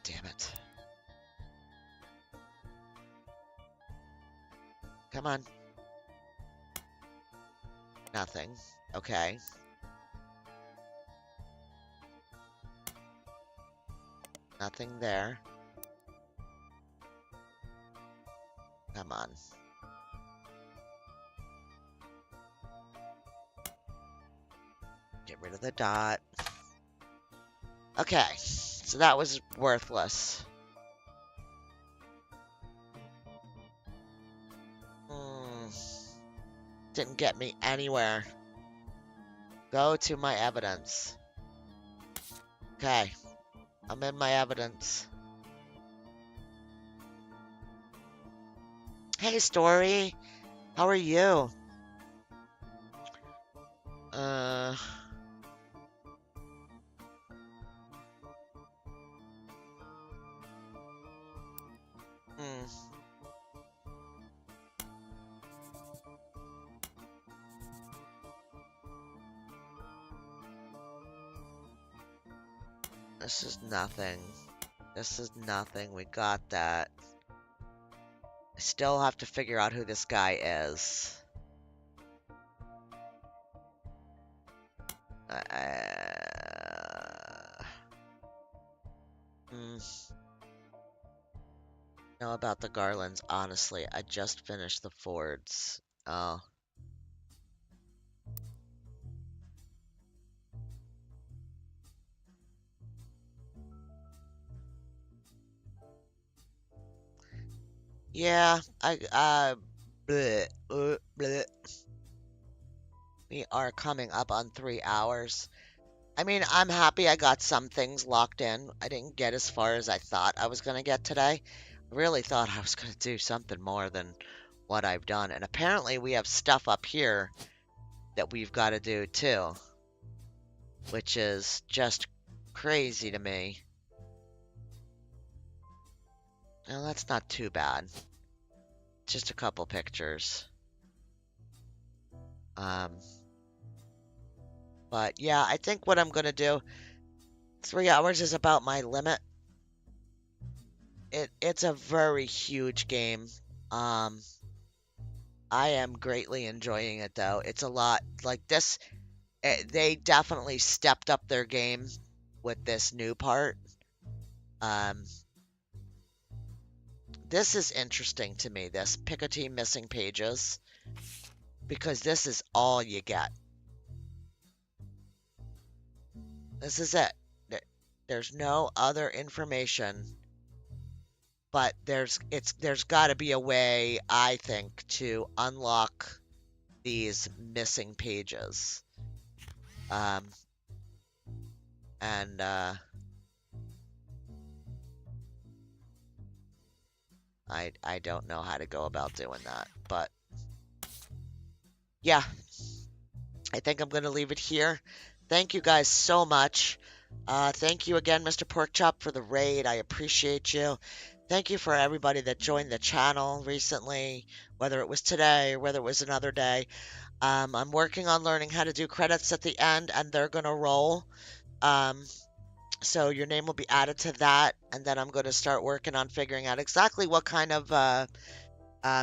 Damn it. Come on. Nothing. Okay. Nothing there. Come on. Get rid of the dot. Okay. So that was worthless. Didn't get me anywhere. Go to my evidence. Okay. I'm in my evidence. Hey, Story. How are you? This is nothing. This is nothing. We got that. I still have to figure out who this guy is. Know about the garlands, honestly. I just finished the Fords. Oh. Yeah, bleh, bleh. We are coming up on 3 hours. I mean, I'm happy I got some things locked in. I didn't get as far as I thought I was going to get today. I really thought I was going to do something more than what I've done. And apparently we have stuff up here that we've got to do too. Which is just crazy to me. Well, that's not too bad. just a couple pictures. But yeah, I think what I'm gonna do, 3 hours is about my limit. It's a very huge game. I am greatly enjoying it though. It's a lot like this. They definitely stepped up their game with this new part. Um, this is interesting to me, this pick a team missing pages, because this is all you get. This is it. There's no other information, but there's got to be a way, I think, to unlock these missing pages. And I don't know how to go about doing that, but yeah, I think I'm going to leave it here. Thank you guys so much. Thank you again, Mr. Porkchop, for the raid. I appreciate you. Thank you for everybody that joined the channel recently, whether it was today or whether it was another day. I'm working on learning how to do credits at the end, and they're going to roll. So your name will be added to that, and then I'm going to start working on figuring out exactly what kind of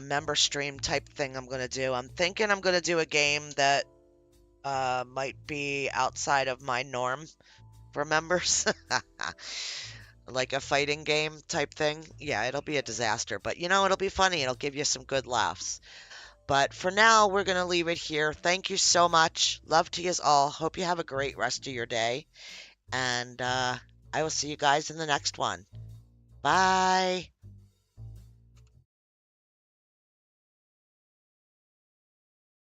member stream type thing I'm going to do. I'm thinking I'm going to do a game that might be outside of my norm for members. Like a fighting game type thing. Yeah, it'll be a disaster, but you know, it'll be funny. It'll give you some good laughs. But for now, we're going to leave it here. Thank you so much. Love to yous all. Hope you have a great rest of your day. And I will see you guys in the next one. Bye.